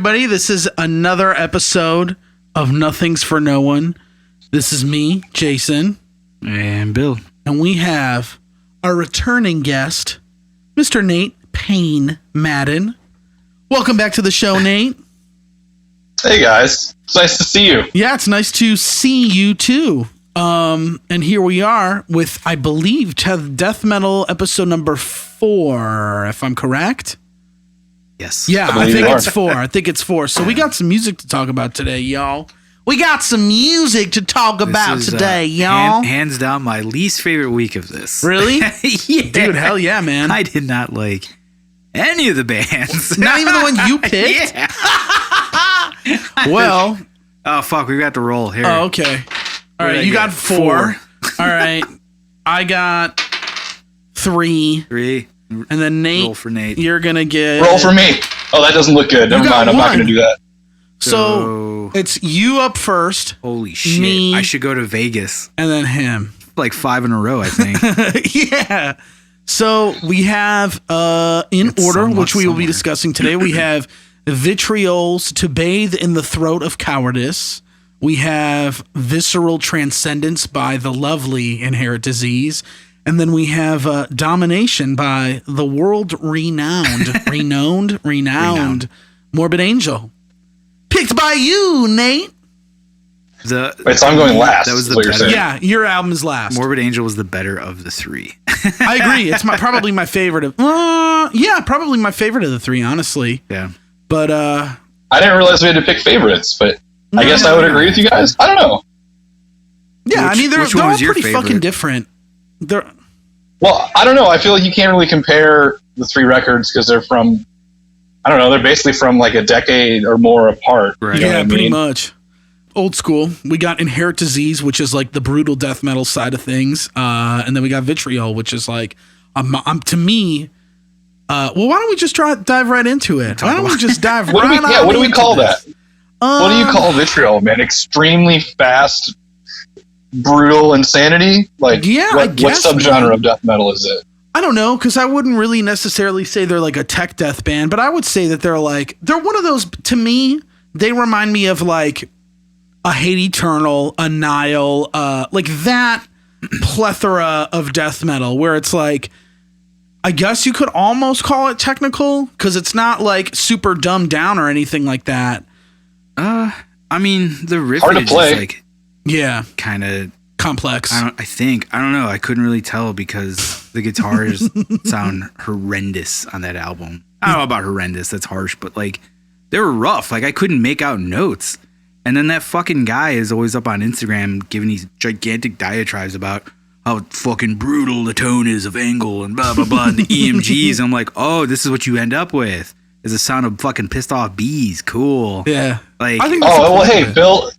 everybody. This is another episode of Nothing's for No One. This is me, Jason. And Bill. And we have our returning guest, Mr. Nate Payne Madden. Welcome back to the show, Nate. Hey, guys. It's nice to see you. Yeah, it's nice to see you, too. And here we are with, I believe, Death Metal episode number 4, if I'm correct. Yes. Yeah, I think it's 4. So we got some music to talk about today, y'all. We got some music to talk about today, y'all. Hands down, my least favorite week of this. Really? Yeah. Dude, hell yeah, man. I did not like any of the bands. Not even the one you picked? Yeah. Well. Oh, fuck, we got to roll here. Oh, okay. All right, you got 4. All right. I got 3. And then Nate, roll for Nate. You're going to get... Roll for me. Oh, that doesn't look good. Never mind. I'm not going to do that. So it's you up first. Holy shit. Me, I should go to Vegas. And then him. Like 5 in a row, I think. Yeah. So we have, in order, which we will be discussing today, we have Vitriol's To Bathe in the Throat of Cowardice. We have Visceral Transcendence by The Lovely Inherit Disease. And then we have Domination by the renowned Morbid Angel. Picked by you, Nate. Wait, so I'm going last. That was the better. Yeah, your album is last. Morbid Angel was the better of the 3. I agree. It's probably my favorite of. Probably my favorite of the 3, honestly. Yeah. But I didn't realize we had to pick favorites, but I guess I would agree with you guys. I don't know. Yeah, I mean they're all pretty fucking different. Well, I don't know. I feel like you can't really compare the 3 records because they're from, I don't know, they're basically from like a decade or more apart. Right. Yeah, pretty much. Old school. We got Inherit Disease, which is like the brutal death metal side of things. And then we got Vitriol, which is like, to me, why don't we just dive right into it? Why don't we just dive right into it? What do we call that? What do you call Vitriol, man? Extremely fast, brutal insanity? Like, I guess, what subgenre of death metal is it? I don't know, because I wouldn't really necessarily say they're like a tech death band, but I would say that they're one of those, to me, they remind me of like a Hate Eternal, a Nile, like that plethora of death metal where it's like, I guess you could almost call it technical because it's not like super dumbed down or anything like that. I mean, the riffage hard to play. Is like, yeah, kind of complex. I don't know. I couldn't really tell because the guitars sound horrendous on that album. I don't know about horrendous. That's harsh, but like they were rough. Like I couldn't make out notes. And then that fucking guy is always up on Instagram giving these gigantic diatribes about how fucking brutal the tone is of Angle and blah, blah, blah, and the EMGs. I'm like, oh, this is what you end up with. Is the sound of fucking pissed off bees. Cool. Yeah. Like, hey, Bill,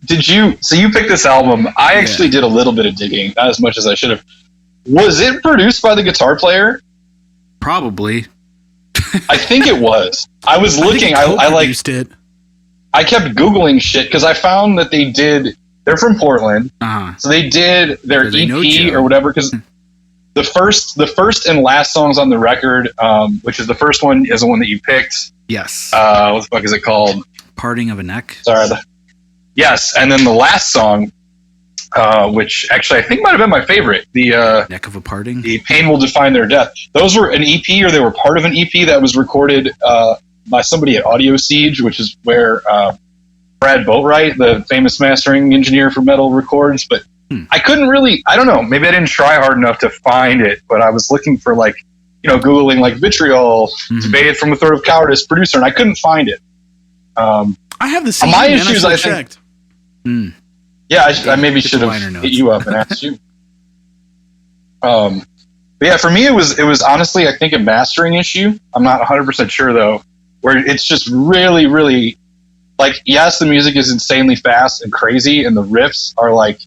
you picked this album. I actually did a little bit of digging, not as much as I should have. Was it produced by the guitar player? Probably. I think it was. I was looking. I produced it. I kept Googling shit because I found that they're from Portland. So they did their EP or whatever, because the first and last songs on the record, which is the first one, is the one that you picked. Yes. What the fuck is it called? Parting of a Neck. Sorry. Yes, and then the last song, which actually I think might have been my favorite, the Neck of a Parting. The Pain Will Define Their Death. Those were an EP, or they were part of an EP that was recorded by somebody at Audio Siege, which is where Brad Boatwright, the famous mastering engineer for metal, records. But I couldn't really, I don't know, maybe I didn't try hard enough to find it, but I was looking for Googling like Vitriol, To Bathe from the Throat of Cowardice producer, and I couldn't find it. I have the same. My issues, I think. Yeah, I maybe should have hit you up and asked you. But yeah, for me, it was honestly, I think, a mastering issue. I'm not 100% sure though, where it's just really, really like, yes, the music is insanely fast and crazy, and the riffs are like,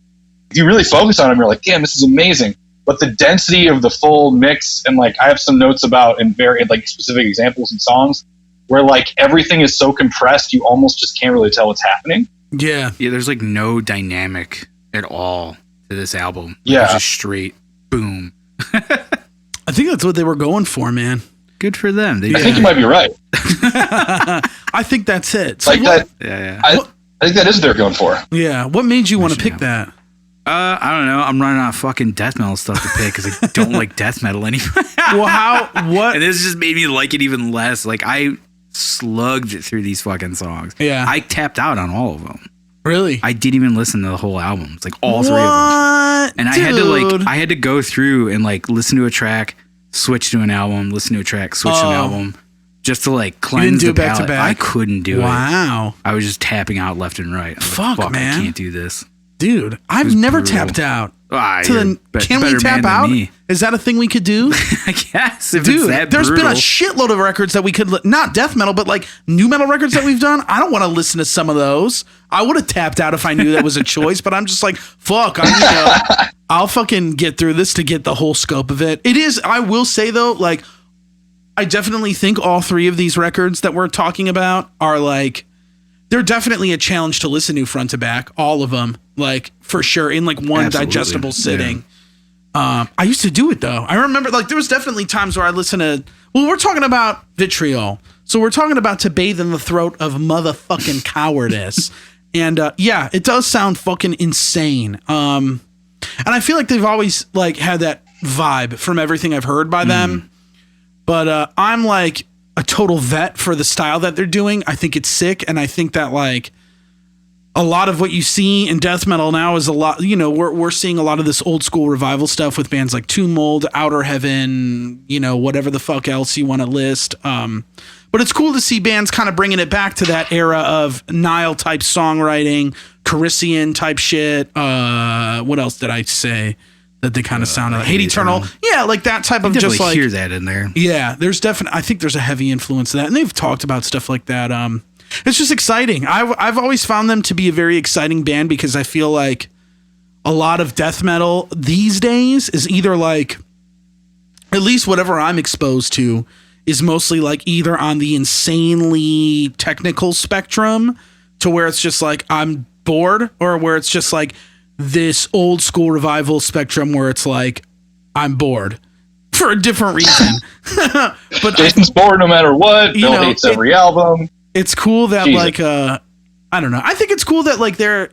if you really focus on them, you're like, damn, this is amazing. But the density of the full mix, and like I have some notes about in very like specific examples and songs where like everything is so compressed, you almost just can't really tell what's happening. Yeah. Yeah, there's like no dynamic at all to this album. Yeah. It's just straight boom. I think that's what they were going for, man. Good for them. I think you might be right. I think that's it. So like that. Yeah. I think that is what they're going for. Yeah. What made you want to pick that? I don't know. I'm running out of fucking death metal stuff to pick because I don't like death metal anymore. Well, what? And this just made me like it even less. Like, I slugged through these fucking songs. Yeah. I tapped out on all of them. Really? I didn't even listen to the whole album. It's like all 3 of them. And I had to go through and like listen to a track, switch to an album, listen to a track, switch to an album, just to like cleanse the palate. Back to back? I couldn't do it. Wow. I was just tapping out left and right. Fuck, man. I can't do this. Dude, I've never tapped out. Can we tap out? Is that a thing we could do? I guess. If Dude, it's that there's brutal. been a shitload of records that we could, not death metal, but like new metal records that we've done. I don't want to listen to some of those. I would have tapped out if I knew that was a choice, but I'm just like, fuck, I'll fucking get through this to get the whole scope of it. It is, I will say though, like, I definitely think all 3 of these records that we're talking about are like, they're definitely a challenge to listen to front to back, all of them, like for sure, in like one digestible sitting. Yeah. I used to do it though. I remember like there was definitely times where I listened to, well, we're talking about Vitriol. So we're talking about To Bathe in the Throat of Motherfucking Cowardice. And yeah, it does sound fucking insane. And I feel like they've always like had that vibe from everything I've heard by them. But I'm like a total vet for the style that they're doing. I think it's sick. And I think that like a lot of what you see in death metal now is a lot, you know, we're seeing a lot of this old school revival stuff with bands like Tomb Mold, Outer Heaven, you know, whatever the fuck else you want to list. But it's cool to see bands kind of bringing it back to that era of Nile type songwriting, Carissian type shit. What else did I say that they kind of sound like? Hate Eternal. Yeah, like that type of just like. Hear that in there. Yeah, there's definitely, I think there's a heavy influence of that. And they've talked about stuff like that. It's just exciting. I've always found them to be a very exciting band because I feel like a lot of death metal these days is either like, at least whatever I'm exposed to, is mostly like either on the insanely technical spectrum to where it's just like I'm bored, or where it's just like this old school revival spectrum where it's like I'm bored for a different reason. But Jason's bored no matter what. Bill hates every album. It's cool that like I don't know. I think it's cool that like they're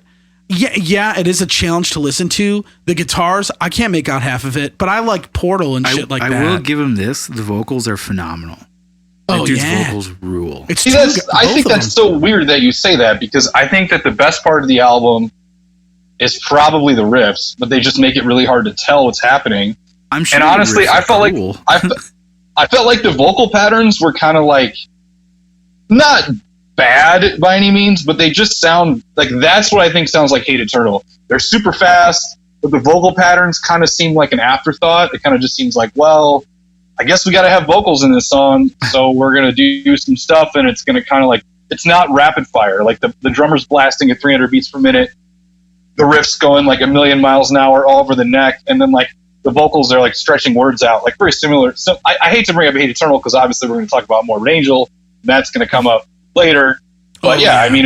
it is a challenge to listen to. The guitars, I can't make out half of it, but I like Portal and shit like that. I will give him this. The vocals are phenomenal. That dude's vocals rule. I think that's so weird that you say that, because I think that the best part of the album is probably the riffs, but they just make it really hard to tell what's happening. I'm sure. And honestly, I felt like I felt like the vocal patterns were kind of like not bad by any means, but they just sound like, that's what I think sounds like Hate Eternal. They're super fast, but the vocal patterns kind of seem like an afterthought. It kind of just seems like, well, I guess we got to have vocals in this song, so we're going to do some stuff, and it's going to kind of like, it's not rapid fire. Like the drummer's blasting at 300 beats per minute, the riff's going like a million miles an hour all over the neck, and then like the vocals are like stretching words out, like very similar. So I hate to bring up Hate Eternal because obviously we're going to talk about Morbid Angel. That's going to come up later. But I mean,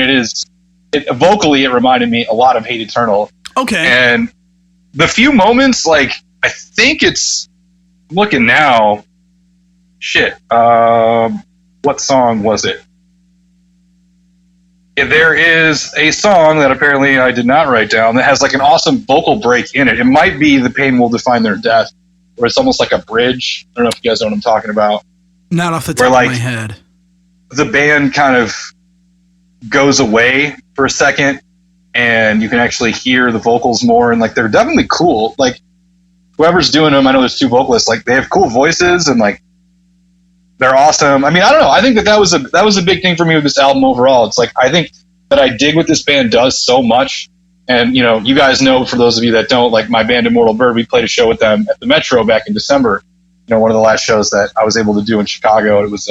vocally, it reminded me a lot of Hate Eternal. Okay. And the few moments, like, I think it's, I'm looking now, shit, what song was it? There is a song that apparently I did not write down that has like an awesome vocal break in it. It might be The Pain Will Define Their Death, where it's almost like a bridge. I don't know if you guys know what I'm talking about. Not off the top of my head. The band kind of goes away for a second, and you can actually hear the vocals more, and like they're definitely cool. Like whoever's doing them, I know there's 2 vocalists, like they have cool voices and like they're awesome. I mean, I don't know. I think that was a big thing for me with this album overall. It's like I think that I dig what this band does so much, and you know, you guys know, for those of you that don't, like my band Immortal Bird, we played a show with them at the Metro back in December. You know, one of the last shows that I was able to do in Chicago. It was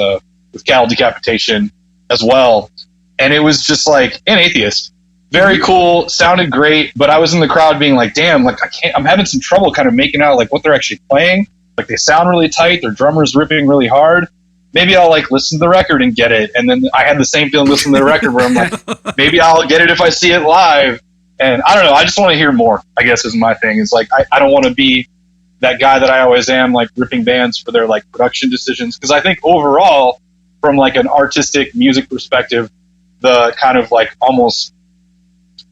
with Cattle Decapitation as well. And it was just like an Atheist. Very cool, sounded great, but I was in the crowd being like, damn, like I'm having some trouble kind of making out like what they're actually playing. Like they sound really tight, their drummer's ripping really hard. Maybe I'll like listen to the record and get it. And then I had the same feeling listening to the record where I'm like, maybe I'll get it if I see it live. And I don't know, I just want to hear more, I guess is my thing. It's like I don't want to be that guy that I always am, like ripping bands for their like production decisions. Because I think overall, from like an artistic music perspective, the kind of like almost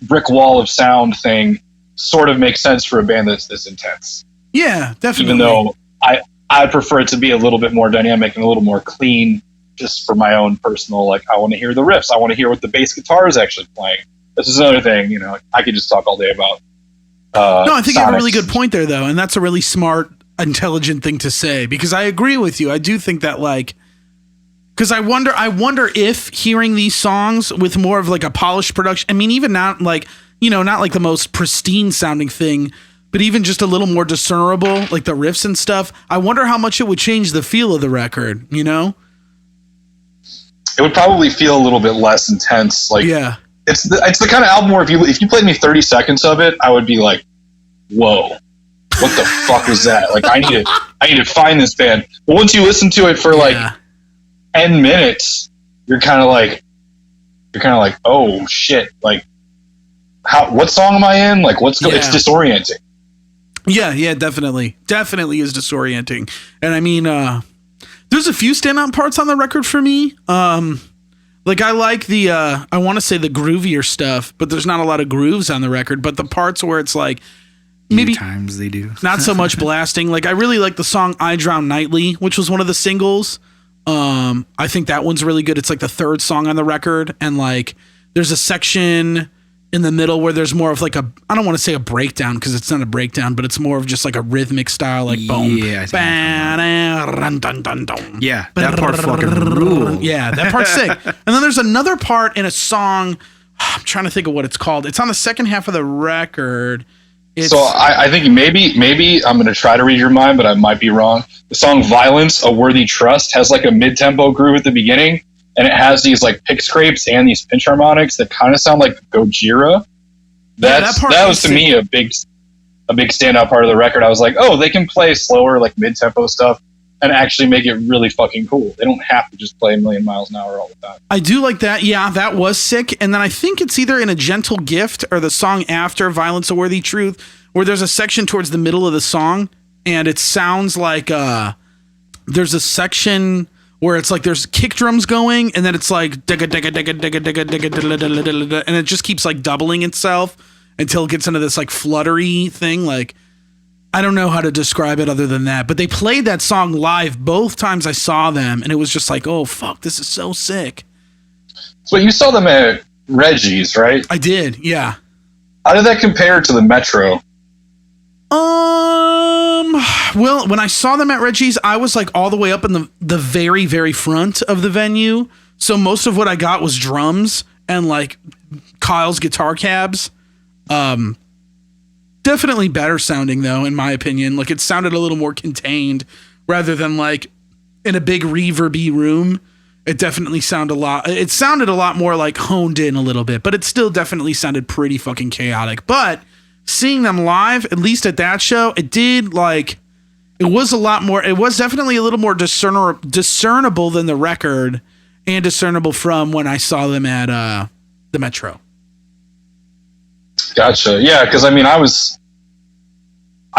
brick wall of sound thing sort of makes sense for a band that's this intense. Yeah, definitely. Even though I prefer it to be a little bit more dynamic and a little more clean, just for my own personal, like, I want to hear the riffs. I want to hear what the bass guitar is actually playing. This is another thing, you know, I could just talk all day about. No, I think you have a really good point there, though. And that's a really smart, intelligent thing to say, because I agree with you. I do think that, like, because I wonder if hearing these songs with more of like a polished production, I mean, even not like, you know, not like the most pristine sounding thing, but even just a little more discernible, like the riffs and stuff, I wonder how much it would change the feel of the record, you know? It would probably feel a little bit less intense. Like, yeah. It's the kind of album where if you played me 30 seconds of it, I would be like, whoa, what the fuck was that? Like, I need to find this band. But once you listen to it for like 10 minutes, you're kind of like, oh shit, like, what song am I in? Like, it's disorienting. Yeah, definitely is disorienting. And I mean, there's a few standout parts on the record for me. Like, I like the, I want to say the groovier stuff, but there's not a lot of grooves on the record. But the parts where it's like, maybe times they do not so much blasting. Like, I really like the song I Drown Nightly, which was one of the singles. I think that one's really good. It's like the third song on the record. And like, there's a section in the middle where there's more of like a, I don't want to say a breakdown because it's not a breakdown, but it's more of just like a rhythmic style, like boom. Yeah, that part fucking rules. Yeah, that part's sick. And then there's another part in a song, I'm trying to think of what it's called. It's on the second half of the record. So I think maybe I'm going to try to read your mind, but I might be wrong. The song Violence, A Worthy Trust has like a mid-tempo groove at the beginning. And it has these like pick scrapes and these pinch harmonics that kind of sound like Gojira. That was to me a big standout part of the record. I was like, oh, they can play slower, like mid-tempo stuff and actually make it really fucking cool. They don't have to just play a million miles an hour all the time. I do like that. Yeah, that was sick. And then I think it's either in A Gentle Gift or the song after Violence, A Worthy Truth, where there's a section towards the middle of the song and it sounds like there's a section where it's like there's kick drums going and then it's like and it just keeps like doubling itself until it gets into this like fluttery thing. Like, I don't know how to describe it other than that, but they played that song live both times I saw them and it was just like, oh fuck, this is so sick. So you saw them at Reggie's, right? I did, yeah. How did that compare to the Metro? Well, when I saw them at Reggie's, I was like all the way up in the very, very front of the venue. So most of what I got was drums and like Kyle's guitar cabs. Definitely better sounding though, in my opinion. Like, it sounded a little more contained rather than like in a big reverby room. It definitely sounded a lot more like honed in a little bit, but it still definitely sounded pretty fucking chaotic. But seeing them live, at least at that show, it did like, it was definitely a little more discernible than the record and discernible from when I saw them at the Metro. Gotcha. Yeah, because I mean, I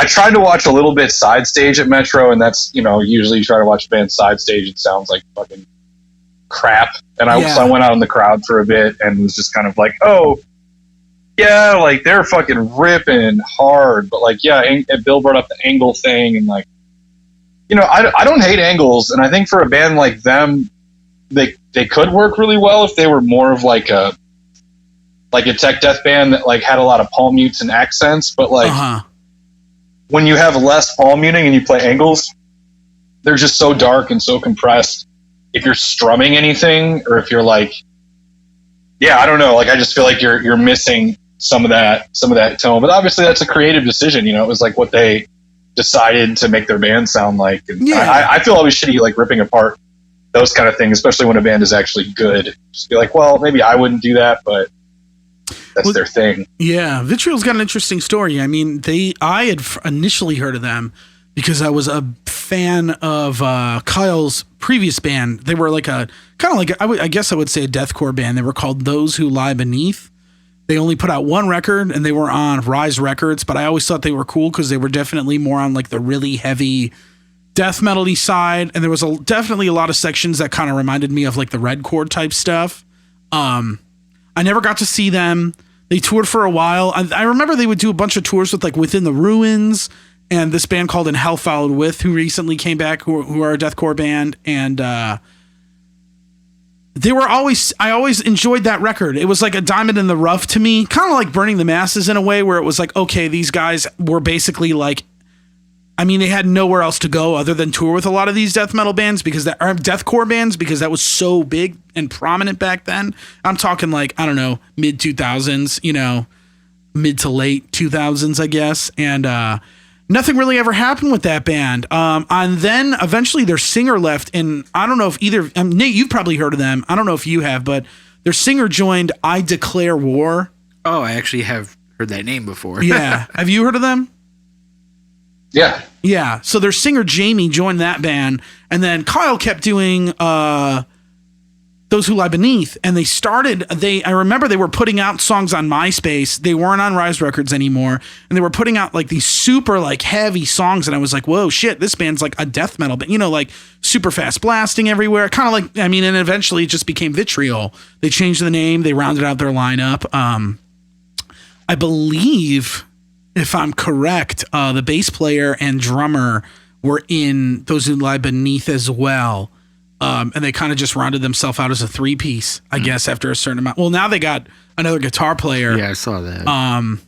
tried to watch a little bit side stage at Metro, and that's, you know, usually you try to watch a band side stage, it sounds like fucking crap. And so I went out in the crowd for a bit and was just kind of like, oh, yeah, like they're fucking ripping hard, but like, yeah, and Bill brought up the Angle thing, and like, you know, I don't hate Angles, and I think for a band like them, they could work really well if they were more of like a tech death band that like had a lot of palm mutes and accents, but like when you have less palm muting and you play Angles, they're just so dark and so compressed. If you're strumming anything, or if you're like, yeah, I don't know, like I just feel like you're missing some of that tone. But obviously that's a creative decision, you know. It was like what they decided to make their band sound like. And I feel always shitty like ripping apart those kind of things, especially when a band is actually good. Just be like, well, maybe I wouldn't do that, but that's their thing. Yeah, Vitriol's got an interesting story. I mean, I had initially heard of them because I was a fan of Kyle's previous band. They were like I guess I would say a deathcore band. They were called Those Who Lie Beneath. They only put out one record, and they were on Rise Records, but I always thought they were cool because they were definitely more on like the really heavy death metal-y side, and there was definitely a lot of sections that kind of reminded me of like the Red Chord type stuff. I never got to see them. They toured for a while. I remember they would do a bunch of tours with like Within the Ruins and this band called In Hell Followed With, who recently came back, who are a deathcore band, and I always enjoyed that record. It was like a diamond in the rough to me, kind of like Burning the Masses in a way, where it was like, okay, these guys were basically like, I mean, they had nowhere else to go other than tour with a lot of these death metal bands deathcore bands, because that was so big and prominent back then. I'm talking like, I don't know, mid 2000s, mid to late 2000s, I guess. And nothing really ever happened with that band. And then eventually their singer left, and I don't know if Nate, you've probably heard of them. I don't know if you have, but their singer joined I Declare War. Oh, I actually have heard that name before. Yeah. Have you heard of them? Yeah. Yeah. So their singer Jamie joined that band, and then Kyle kept doing Those Who Lie Beneath, and I remember they were putting out songs on MySpace. They weren't on Rise Records anymore, and they were putting out like these super like heavy songs, and I was like, whoa, shit, this band's like a death metal band, like super fast blasting everywhere. Kind of like, and eventually it just became Vitriol. They changed the name, they rounded out their lineup. I believe, if I'm correct, the bass player and drummer were in Those Who Lie Beneath as well. And they kind of just rounded themselves out as a 3-piece, I guess, after a certain amount. Well, now they got another guitar player. Yeah, I saw that.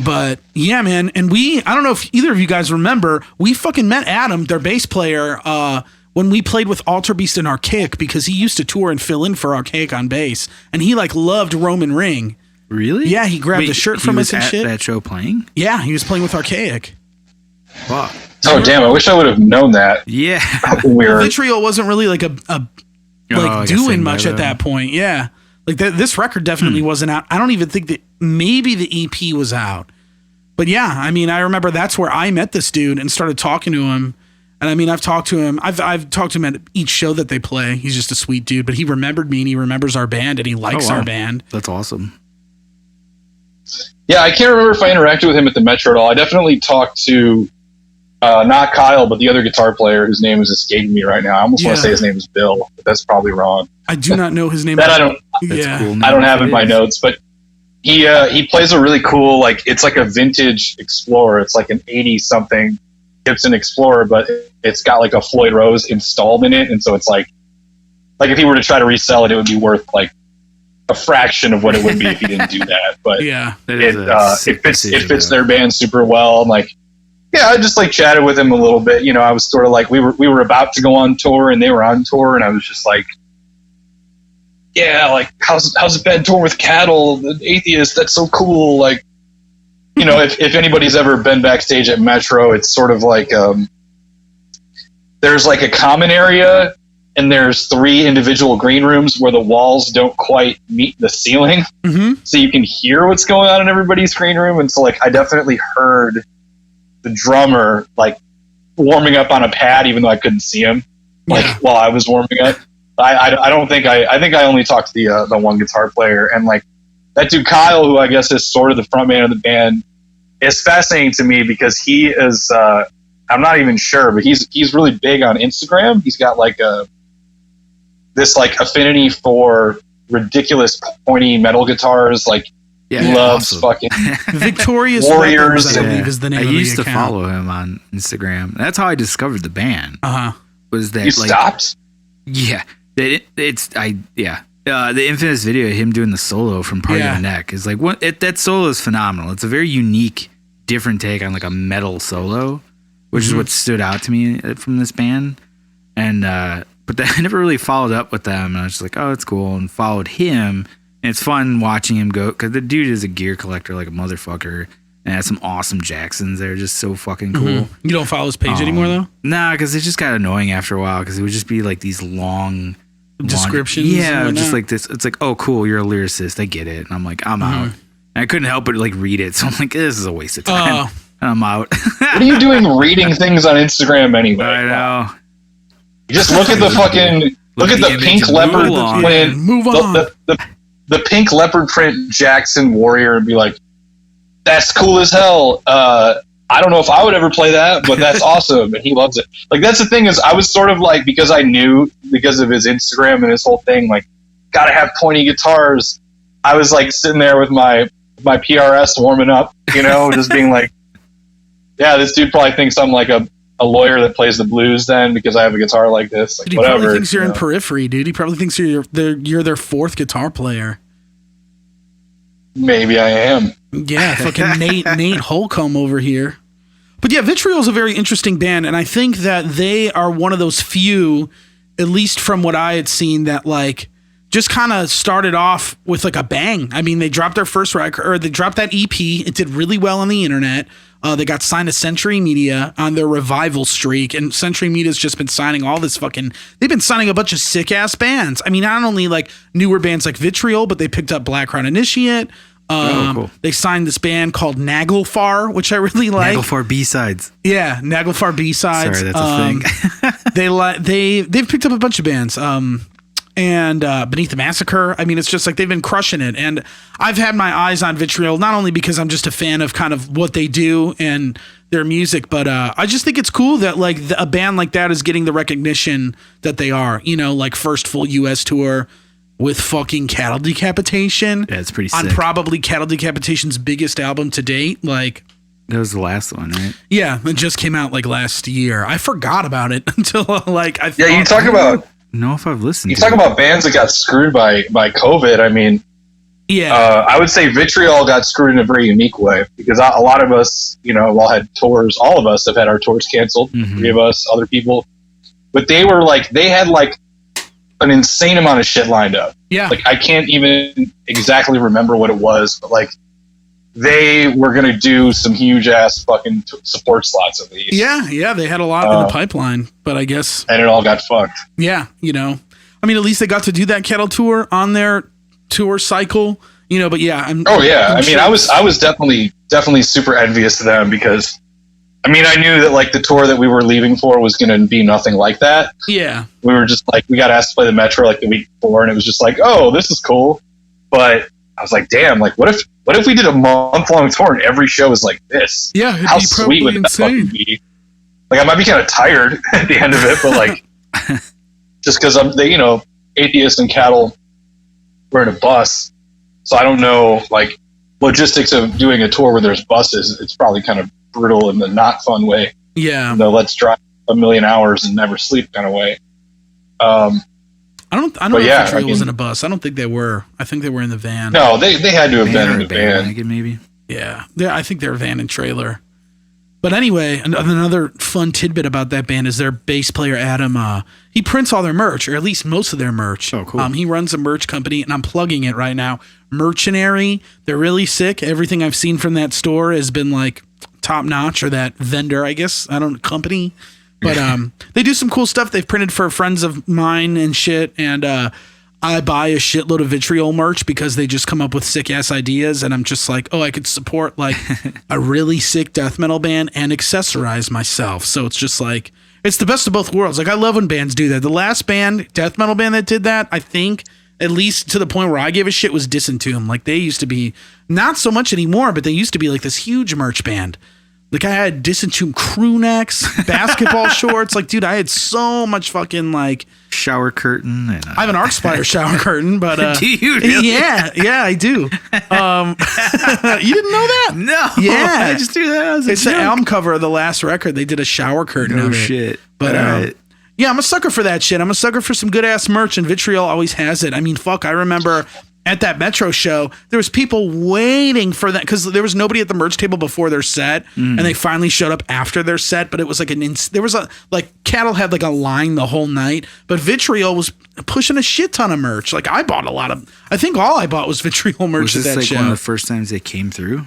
But yeah, man. And I don't know if either of you guys remember, we fucking met Adam, their bass player, when we played with Alter Beast and Archaic, because he used to tour and fill in for Archaic on bass. And he like loved Roman Ring. Really? Yeah, he grabbed a shirt from us and shit. That show playing? Yeah, he was playing with Archaic. Wow. Oh damn! I wish I would have known that. Yeah. Well, Vitriol wasn't really like doing much at that point. Yeah, like this record definitely wasn't out. I don't even think that maybe the EP was out. But yeah, I remember that's where I met this dude and started talking to him. And I've talked to him. I've talked to him at each show that they play. He's just a sweet dude. But he remembered me, and he remembers our band, and he likes our band. That's awesome. Yeah, I can't remember if I interacted with him at the Metro at all. I definitely talked to not Kyle, but the other guitar player whose name is escaping me right now. I almost want to say his name is Bill, but that's probably wrong. I do not know his name. That I don't. That's cool. I don't have in my notes, but he plays a really cool, like, it's like a vintage Explorer. It's like an 80-something Gibson Explorer, but it's got like a Floyd Rose installed in it, and so it's like if he were to try to resell it, it would be worth like a fraction of what it would be if he didn't do that. But yeah, it fits their band super well. I'm like, yeah, I just like chatted with him a little bit. I was sort of like, we were about to go on tour and they were on tour, and I was just like, yeah, like how's it been touring with Cattle, the Atheist? That's so cool. Like, if anybody's ever been backstage at Metro, it's sort of like there's like a common area, and there's 3 individual green rooms where the walls don't quite meet the ceiling. Mm-hmm. So you can hear what's going on in everybody's green room. And so like, I definitely heard the drummer like warming up on a pad, even though I couldn't see him while I was warming up. I don't think I think I only talked to the one guitar player, and like that dude Kyle, who I guess is sort of the front man of the band, is fascinating to me because he is, I'm not even sure, but he's really big on Instagram. He's got like this like affinity for ridiculous pointy metal guitars. Like, loves fucking Victorious Warriors. I believe is the name. I of the used to account. follow him on Instagram. That's how I discovered the band. Was that you stopped? Yeah, the infamous video of him doing the solo from Party on the Neck is like that solo is phenomenal. It's a very unique, different take on like a metal solo, which is what stood out to me from this band. And but I never really followed up with them, and I was just like, oh, it's cool, and followed him. And it's fun watching him go, because the dude is a gear collector like a motherfucker, and has some awesome Jacksons. They're just so fucking cool. Mm-hmm. You don't follow his page anymore, though? Nah, because it just got annoying after a while, because it would just be like these long descriptions. Yeah, just like this. It's like, oh, cool, you're a lyricist. I get it. And I'm like, I'm out. And I couldn't help but like read it. So I'm like, this is a waste of time. And I'm out. What are you doing reading things on Instagram anyway? I know. You just look at the fucking... Look at the pink leopard twin. Move on. the pink leopard print Jackson Warrior and be like, that's cool as hell. I don't know if I would ever play that, but that's awesome. And he loves it. Like, that's the thing is I was sort of like, because I knew because of his Instagram and his whole thing, like, gotta have pointy guitars. I was like sitting there with my PRS warming up, you know, just being like, yeah, this dude probably thinks I'm like a lawyer that plays the blues then because I have a guitar like this. Like, dude, he whatever. Probably thinks you're in Periphery, dude. He probably thinks you're their fourth guitar player. Maybe I am. Yeah, fucking Nate Holcomb over here. But yeah, Vitriol is a very interesting band, and I think that they are one of those few, at least from what I had seen, that like just kind of started off with like a bang. I mean, they dropped their first record, or they dropped that EP. It did really well on the internet. They got signed to Century Media on their revival streak, and Century Media's just been signing all this fucking. They've been signing a bunch of sick ass bands. I mean, not only like newer bands like Vitriol, but they picked up Black Crown Initiate. Cool. They signed this band called Naglfar, which I really like. Naglfar B-sides. Yeah, Naglfar B-sides. Sorry, that's a thing. They've picked up a bunch of bands. And Beneath the Massacre. I mean, it's just like they've been crushing it. And I've had my eyes on Vitriol, not only because I'm just a fan of kind of what they do and their music, but I just think it's cool that like a band like that is getting the recognition that they are. You know, like first full U.S. tour with fucking Cattle Decapitation. Yeah, it's pretty sick. On probably Cattle Decapitation's biggest album to date. Like, that was the last one, right? Yeah, it just came out like last year. I forgot about it until like I. Yeah, you talk about. Know if I've listened. You talk about bands that got screwed by COVID. I mean, yeah, I would say Vitriol got screwed in a very unique way because a lot of us, you know, all had tours. All of us have had our tours canceled. Mm-hmm. 3 of us, other people, but they had an insane amount of shit lined up. Yeah, like I can't even exactly remember what it was, but like they were gonna do some huge ass fucking support slots at least. Yeah, they had a lot in the pipeline, but I guess and it all got fucked. Yeah, you know, I mean, at least they got to do that Kettle tour on their tour cycle, you know. But yeah, I'm I was definitely super envious of them because. I mean, I knew that like the tour that we were leaving for was going to be nothing like that. Yeah. We were just like, we got asked to play the Metro like the week before, and it was just like, oh, this is cool. But I was like, damn, like what if we did a month-long tour and every show was like this? Yeah, how sweet would that fucking be? Like I might be kind of tired at the end of it, but like just because Atheist and Cattle were in a bus, so I don't know like logistics of doing a tour where there's buses. It's probably kind of brutal in the not fun way. Yeah. Let's drive 1,000,000 hours and never sleep kind of way. I don't know if Vitriol was in a bus. I don't think they were. I think they were in the van. No, they had to have been in the van. Maybe. Yeah, I think they're van and trailer. But anyway, another fun tidbit about that band is their bass player, Adam, he prints all their merch, or at least most of their merch. Oh, cool. He runs a merch company, and I'm plugging it right now. Mercenary. They're really sick. Everything I've seen from that store has been like top notch, or that vendor, I guess. I don't know, company. But they do some cool stuff. They've printed for friends of mine and shit, and I buy a shitload of Vitriol merch because they just come up with sick ass ideas, and I'm just like, oh, I could support like a really sick death metal band and accessorize myself. So it's just like, it's the best of both worlds. Like I love when bands do that. The last band, death metal band that did that, I think, at least to the point where I gave a shit, was Disentomb. Like they used to be, not so much anymore, but they used to be like this huge merch band. Like I had Disentomb crew necks, basketball shorts. Like, dude, I had so much fucking like shower curtain. And I have an Archspire shower curtain, but do you really? Yeah, I do. You didn't know that? No. Yeah, I just do that. It's the album cover of the last record. They did a shower curtain. No of it. Shit. But yeah, I'm a sucker for that shit. I'm a sucker for some good ass merch, and Vitriol always has it. I mean, fuck, I remember at that Metro show, there was people waiting for that because there was nobody at the merch table before their set, and they finally showed up after their set. But it was like Cattle had like a line the whole night, but Vitriol was pushing a shit ton of merch. Like I bought I think all I bought was Vitriol merch at that show. Was this like one of the first times they came through?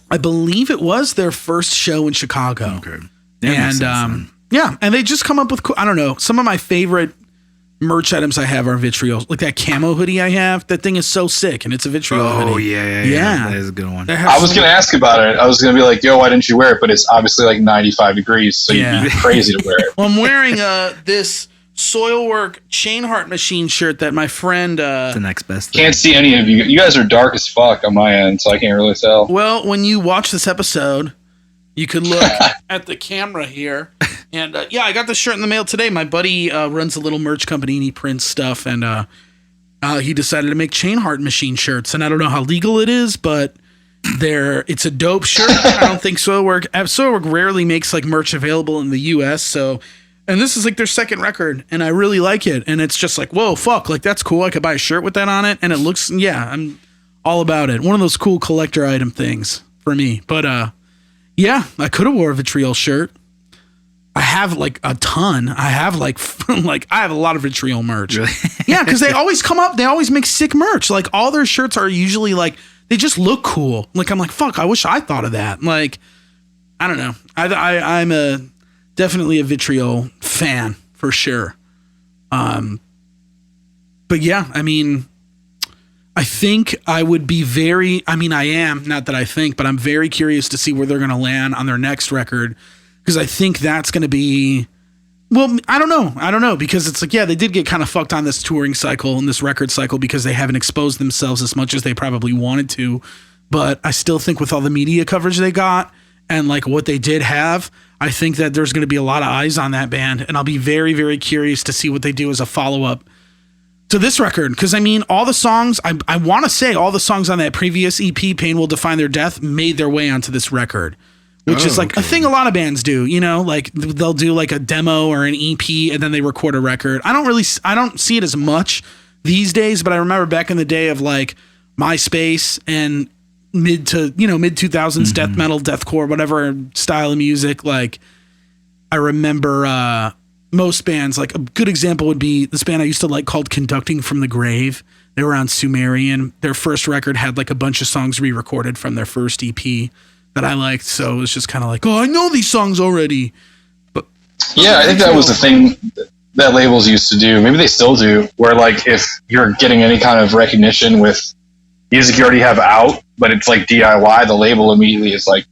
I believe it was their first show in Chicago. Okay. And yeah, and they just come up with I don't know, some of my favorite merch items I have are Vitriol. Like that camo hoodie I have. That thing is so sick, and it's a Vitriol hoodie. Oh, yeah. That is a good one. I was going to ask about it. I was going to be like, yo, why didn't you wear it? But it's obviously like 95 degrees, so you'd be crazy to wear it. Well, I'm wearing this Soilwork Chain Heart Machine shirt that my friend. The next best thing. Can't see any of you. You guys are dark as fuck on my end, so I can't really tell. Well, when you watch this episode, you could look at the camera here. And I got this shirt in the mail today. My buddy runs a little merch company and he prints stuff. And he decided to make Chain Heart Machine shirts. And I don't know how legal it is, but it's a dope shirt. I don't think Soilwork rarely makes like merch available in the US. So, and this is like their second record and I really like it. And it's just like, whoa, fuck. Like that's cool. I could buy a shirt with that on it. And it looks, I'm all about it. One of those cool collector item things for me. But I could have wore a Vitriol shirt. I have like a ton. I have like I have a lot of Vitriol merch. Really? Yeah, because they always come up. They always make sick merch. Like all their shirts are usually like they just look cool. Like I'm like fuck. I wish I thought of that. Like I don't know. I'm definitely a Vitriol fan for sure. But yeah, I mean, I think I would be I am not that I think, but I'm very curious to see where they're going to land on their next record. Because I think that's going to be, well, I don't know. Because it's like, yeah, they did get kind of fucked on this touring cycle and this record cycle because they haven't exposed themselves as much as they probably wanted to. But I still think with all the media coverage they got and like what they did have, I think that there's going to be a lot of eyes on that band. And I'll be very, very curious to see what they do as a follow-up to this record. Because I mean, all the songs, I want to say all the songs on that previous EP, Pain Will Define Their Death, made their way onto this record. Which is like a thing a lot of bands do, like they'll do like a demo or an EP and then they record a record. I don't see it as much these days, but I remember back in the day of like MySpace and mid 2000s death metal, deathcore, whatever style of music. Like I remember most bands, like a good example would be this band I used to like called Conducting from the Grave. They were on Sumerian. Their first record had like a bunch of songs re-recorded from their first EP that I liked, so it was just kind of like, oh, I know these songs already. But yeah, I think that was the thing that labels used to do. Maybe they still do, where like if you're getting any kind of recognition with music you already have out, but it's like DIY, the label immediately is like,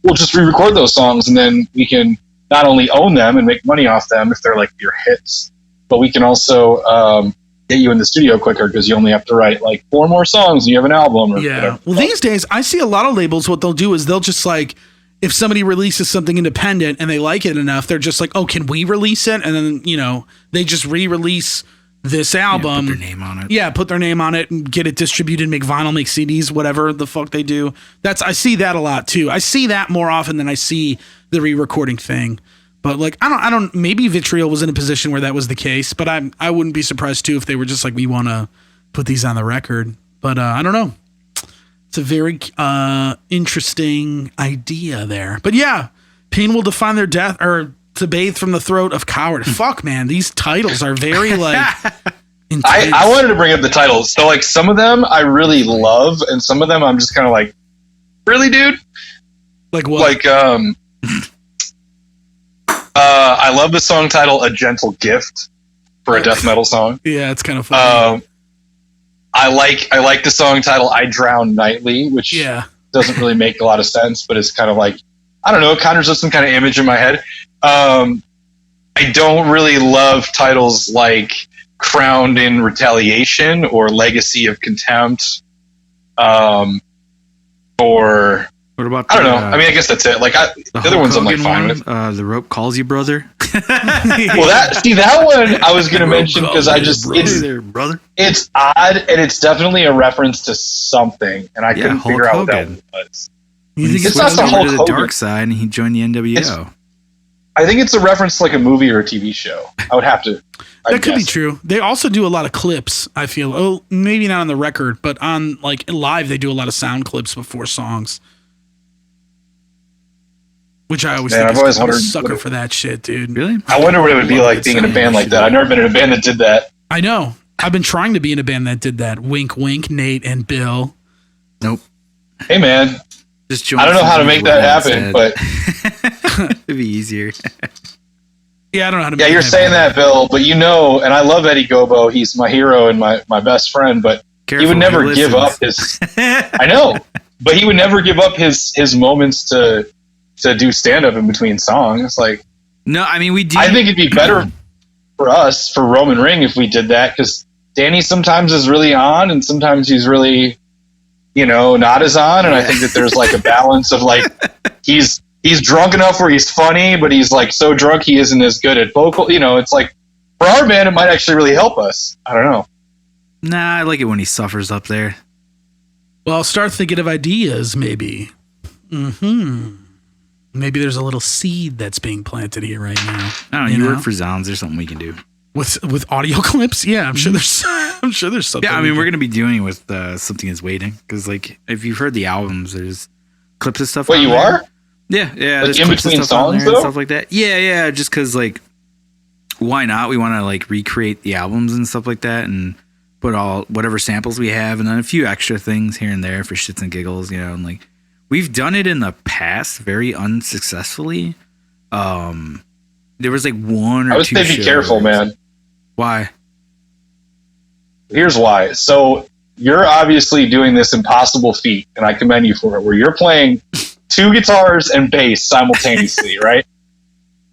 we'll just re-record those songs, and then we can not only own them and make money off them if they're like your hits, but we can also get you in the studio quicker because you only have to write like 4 more songs and you have an album. Or whatever. Well, these days I see a lot of labels. What they'll do is they'll just like, if somebody releases something independent and they like it enough, they're just like, oh, can we release it? And then, they just re-release this album. Put their name on it. Yeah, put their name on it and get it distributed, make vinyl, make CDs, whatever the fuck they do. I see that a lot too. I see that more often than I see the re-recording thing. But like, I don't, maybe Vitriol was in a position where that was the case, but I wouldn't be surprised too if they were just like, we want to put these on the record. But I don't know. It's a very interesting idea there. But yeah, Pain Will Define Their Death, or To Bathe from the Throat of Coward. Fuck, man, these titles are very like intense. I wanted to bring up the titles. So like some of them I really love, and some of them I'm just kind of like, really, dude? Like what? Like I love the song title "A Gentle Gift" for a death metal song. Yeah, it's kind of funny. I like the song title "I Drown Nightly," which doesn't really make a lot of sense, but it's kind of like, I don't know, it conjures up some kind of image in my head. I don't really love titles like "Crowned in Retaliation" or "Legacy of Contempt," or what about I don't know. I mean, I guess that's it. Like the other ones I'm like fine with. The Rope Calls You Brother. Well, that one I was going to mention because it's odd, and it's definitely a reference to something, and I couldn't figure out what that was. It's not the Hulk Hogan. The dark side, and he joined the NWO. I think it's a reference to like a movie or a TV show. I would have to. That could be true. They also do a lot of clips, I feel. Oh, maybe not on the record, but on like live, they do a lot of sound clips before songs. Which I always think I've always wondered, I'm a sucker for that shit, dude. Really? I wonder what it would be like being in a band like that. I've never been in a band that did that. I know. I've been trying to be in a band that did that. Wink, wink, Nate and Bill. Nope. Hey, man. I don't know how to make that happen, but it'd be easier. Yeah, I don't know how to make that happen. Yeah, you're saying that, Bill, but and I love Eddie Gobo. He's my hero and my best friend, but he would never give up his... I know, but he would never give up his moments to do stand-up in between songs. Like, no, I mean, we do. I think it'd be better for us, for Roman Ring, if we did that, because Danny sometimes is really on and sometimes he's really, not as on. And I think that there's like a balance of like, he's drunk enough where he's funny, but he's like so drunk he isn't as good at vocal. It's like for our band, it might actually really help us. I don't know. Nah, I like it when he suffers up there. Well, I'll start thinking of ideas, maybe. Maybe there's a little seed that's being planted here right now. I don't know. You work for Zounds. There's something we can do with audio clips. Yeah, I'm sure there's something. Yeah, I mean, we're gonna be doing it with Something Is Waiting, because like if you've heard the albums, there's clips of stuff. Wait, you there. are? Yeah. Like there's in clips between of stuff on songs, there though? and stuff like that. Yeah. Just because like, why not? We want to like recreate the albums and stuff like that, and put all whatever samples we have, and then a few extra things here and there for shits and giggles, and like we've done it in the past very unsuccessfully. There was like one or two. I would say be careful, man. Why? Here's why. So you're obviously doing this impossible feat, and I commend you for it, where you're playing 2 guitars and bass simultaneously, right?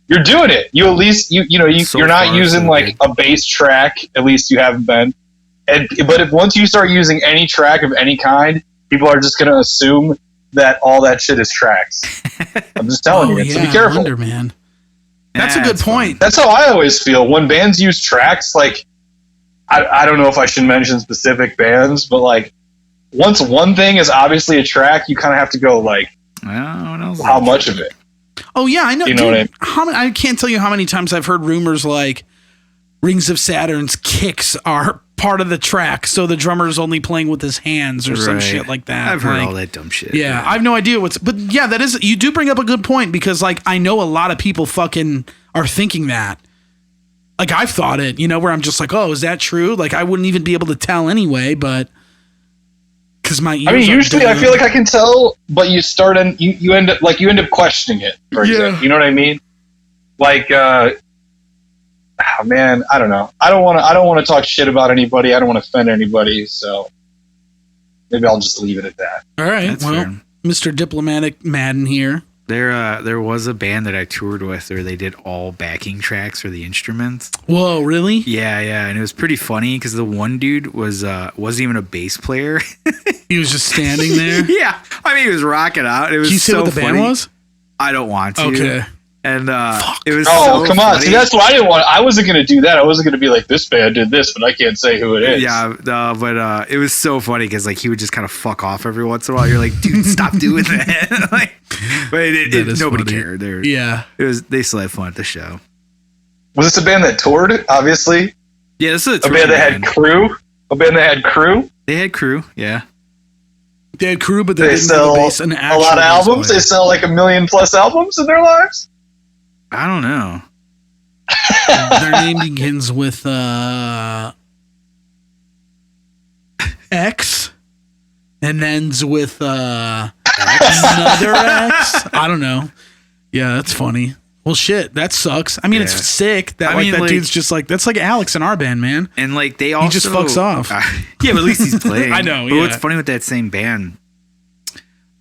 You're doing it. You at least you're not using like a bass track. At least you haven't been. But if once you start using any track of any kind, people are just going to assume that all that shit is tracks. I'm just telling you. So be careful. Wonder, man. That's a good point. That's how I always feel when bands use tracks. Like, I don't know if I should mention specific bands, but like, once one thing is obviously a track, you kind of have to go like, how much of it? Oh yeah, I know. You know what I mean? I can't tell you how many times I've heard rumors like Rings of Saturn's kicks are part of the track, so the drummer's only playing with his hands or some shit like that. I've heard all that dumb shit. Yeah, I have no idea but yeah, that is, you do bring up a good point, because like I know a lot of people fucking are thinking that. Like I've thought it, where I'm just like, oh, is that true? Like I wouldn't even be able to tell anyway, but because my ears usually I feel like I can tell, but you start and you end up questioning it. For example, you know what I mean? Like, man, I don't know. I don't want to talk shit about anybody. I don't want to offend anybody. So maybe I'll just leave it at that. All right. That's well, fair. Mr. Diplomatic Madden here. There was a band that I toured with where they did all backing tracks for the instruments. Whoa, really? Yeah, and it was pretty funny because the one dude wasn't even a bass player. He was just standing there. Yeah, I mean he was rocking out. It was. Can you say so what the funny. band was? I don't want to. Okay. And it was. Oh, so come on! funny. See, that's why I didn't want. I wasn't going to do that. I wasn't going to be like, this band did this, but I can't say who it is. Yeah, but it was so funny because like he would just kind of fuck off every once in a while. You're like, dude, stop doing that. Like, but nobody cared. They still had fun at the show. Was this a band that toured? Obviously. Yeah, this is a band that had crew. A band that had crew. They had crew. Yeah. They had crew, but they didn't sell have a bass and a lot of albums. They sell like 1 million+ albums in their lives. I don't know. Their name begins with X and ends with another X. I don't know. Yeah, that's funny. Well, shit, that sucks. I mean, it's sick that that dude's just like, that's like Alex in our band, man. And like they also he just fucks off. Yeah, but at least he's playing. I know. But what's funny with that same band?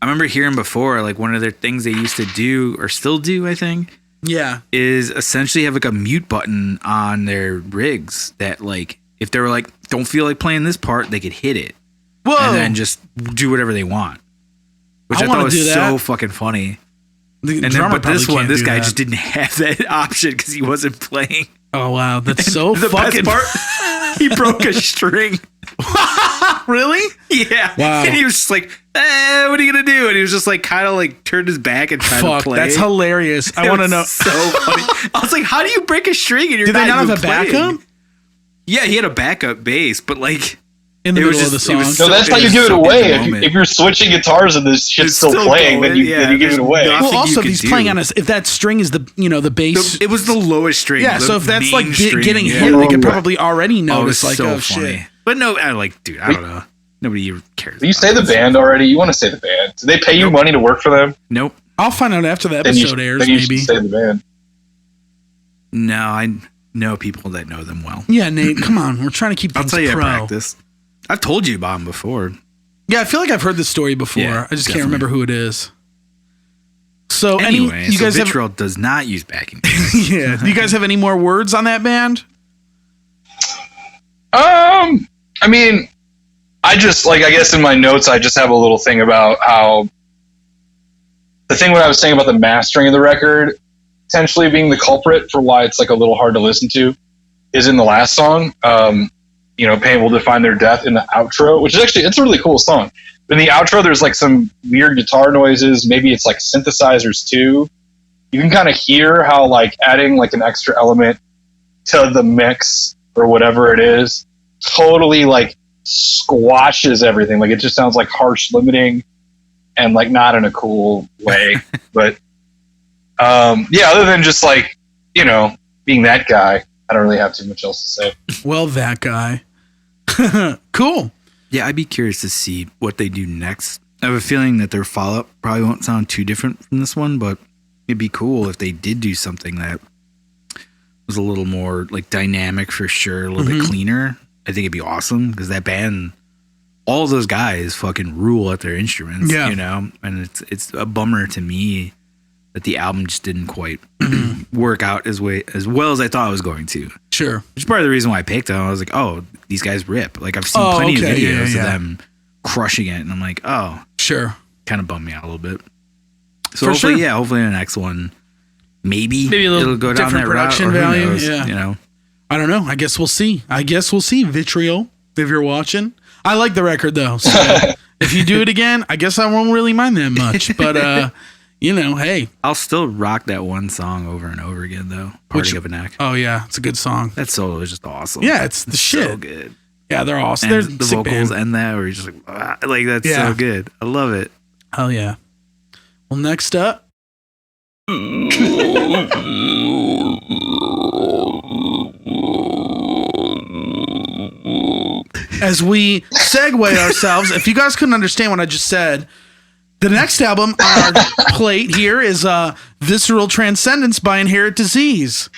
I remember hearing before, like one of their things they used to do or still do, I think. Yeah. Is essentially have like a mute button on their rigs that like if they were like don't feel like playing this part, they could hit it. Whoa. And then just do whatever they want. Which I thought was so fucking funny. But this guy just didn't have that option because he wasn't playing. Oh wow, that's so the fucking best part. He broke a string. Really? Yeah. Wow. And he was just like, what are you gonna do? And he was just like kind of like turned his back and tried to play. That's hilarious. I want to know. So funny. I was like, how do you break a string and you're Did they not have a playing? backup? Yeah, he had a backup bass, but like in the middle of the song. No, that's how you give it away. If you're switching guitars and this shit's still playing, then you give it away. Well, also if he's playing on if that string is the the bass. It was the lowest string. Yeah, so if that's like getting hit, they could probably already notice like, oh shit. But no, I don't know. Nobody cares. You say the band already. You want to say the band? Do they pay you money to work for them? Nope. I'll find out after the episode airs. Then you should say the band. No, I know people that know them well. Yeah, Nate, come on. We're trying to keep things I'll tell you pro. I practice. I've told you about them before. Yeah, I feel like I've heard this story before. Yeah, I just can't remember who it is. So anyway, you guys Vitriol does not use backing. Yeah. Do you guys have any more words on that band? I mean, I just like, I guess in my notes, I just have a little thing about how the thing what I was saying about the mastering of the record potentially being the culprit for why it's like a little hard to listen to is in the last song. Pain will define their death in the outro, which is actually, it's a really cool song. In the outro, there's like some weird guitar noises. Maybe it's like synthesizers too. You can kind of hear how like adding like an extra element to the mix or whatever it is totally like squashes everything. Like it just sounds like harsh limiting and like not in a cool way. But other than just like, being that guy, I don't really have too much else to say. Well, that guy. Cool. Yeah, I'd be curious to see what they do next. I have a feeling that their follow-up probably won't sound too different from this one, but it'd be cool if they did do something that was a little more like dynamic for sure, a little bit cleaner. I think it'd be awesome because that band, all of those guys fucking rule at their instruments, and it's a bummer to me that the album just didn't quite work out as well as I thought it was going to. Sure. Which is part of the reason why I picked it. I was like, oh, these guys rip. Like I've seen plenty of videos of them crushing it, and I'm like, oh, sure. Kind of bummed me out a little bit. So For hopefully, sure. Hopefully the next one, maybe a little it'll go down different that route. production Or who value. knows, Yeah. I don't know. I guess we'll see. Vitriol, if you're watching. I like the record though. So if you do it again, I guess I won't really mind that much. But hey. I'll still rock that one song over and over again though. Party of a Neck. Oh yeah, it's a good song. That solo is just awesome. Yeah, it's the shit. So good. Yeah, they're awesome. And They're the vocals and that where you're just like that's so good. I love it. Hell yeah. Well, next up. As we segue ourselves, if you guys couldn't understand what I just said, the next album on our plate here is Visceral Transcendence by Inherent Disease.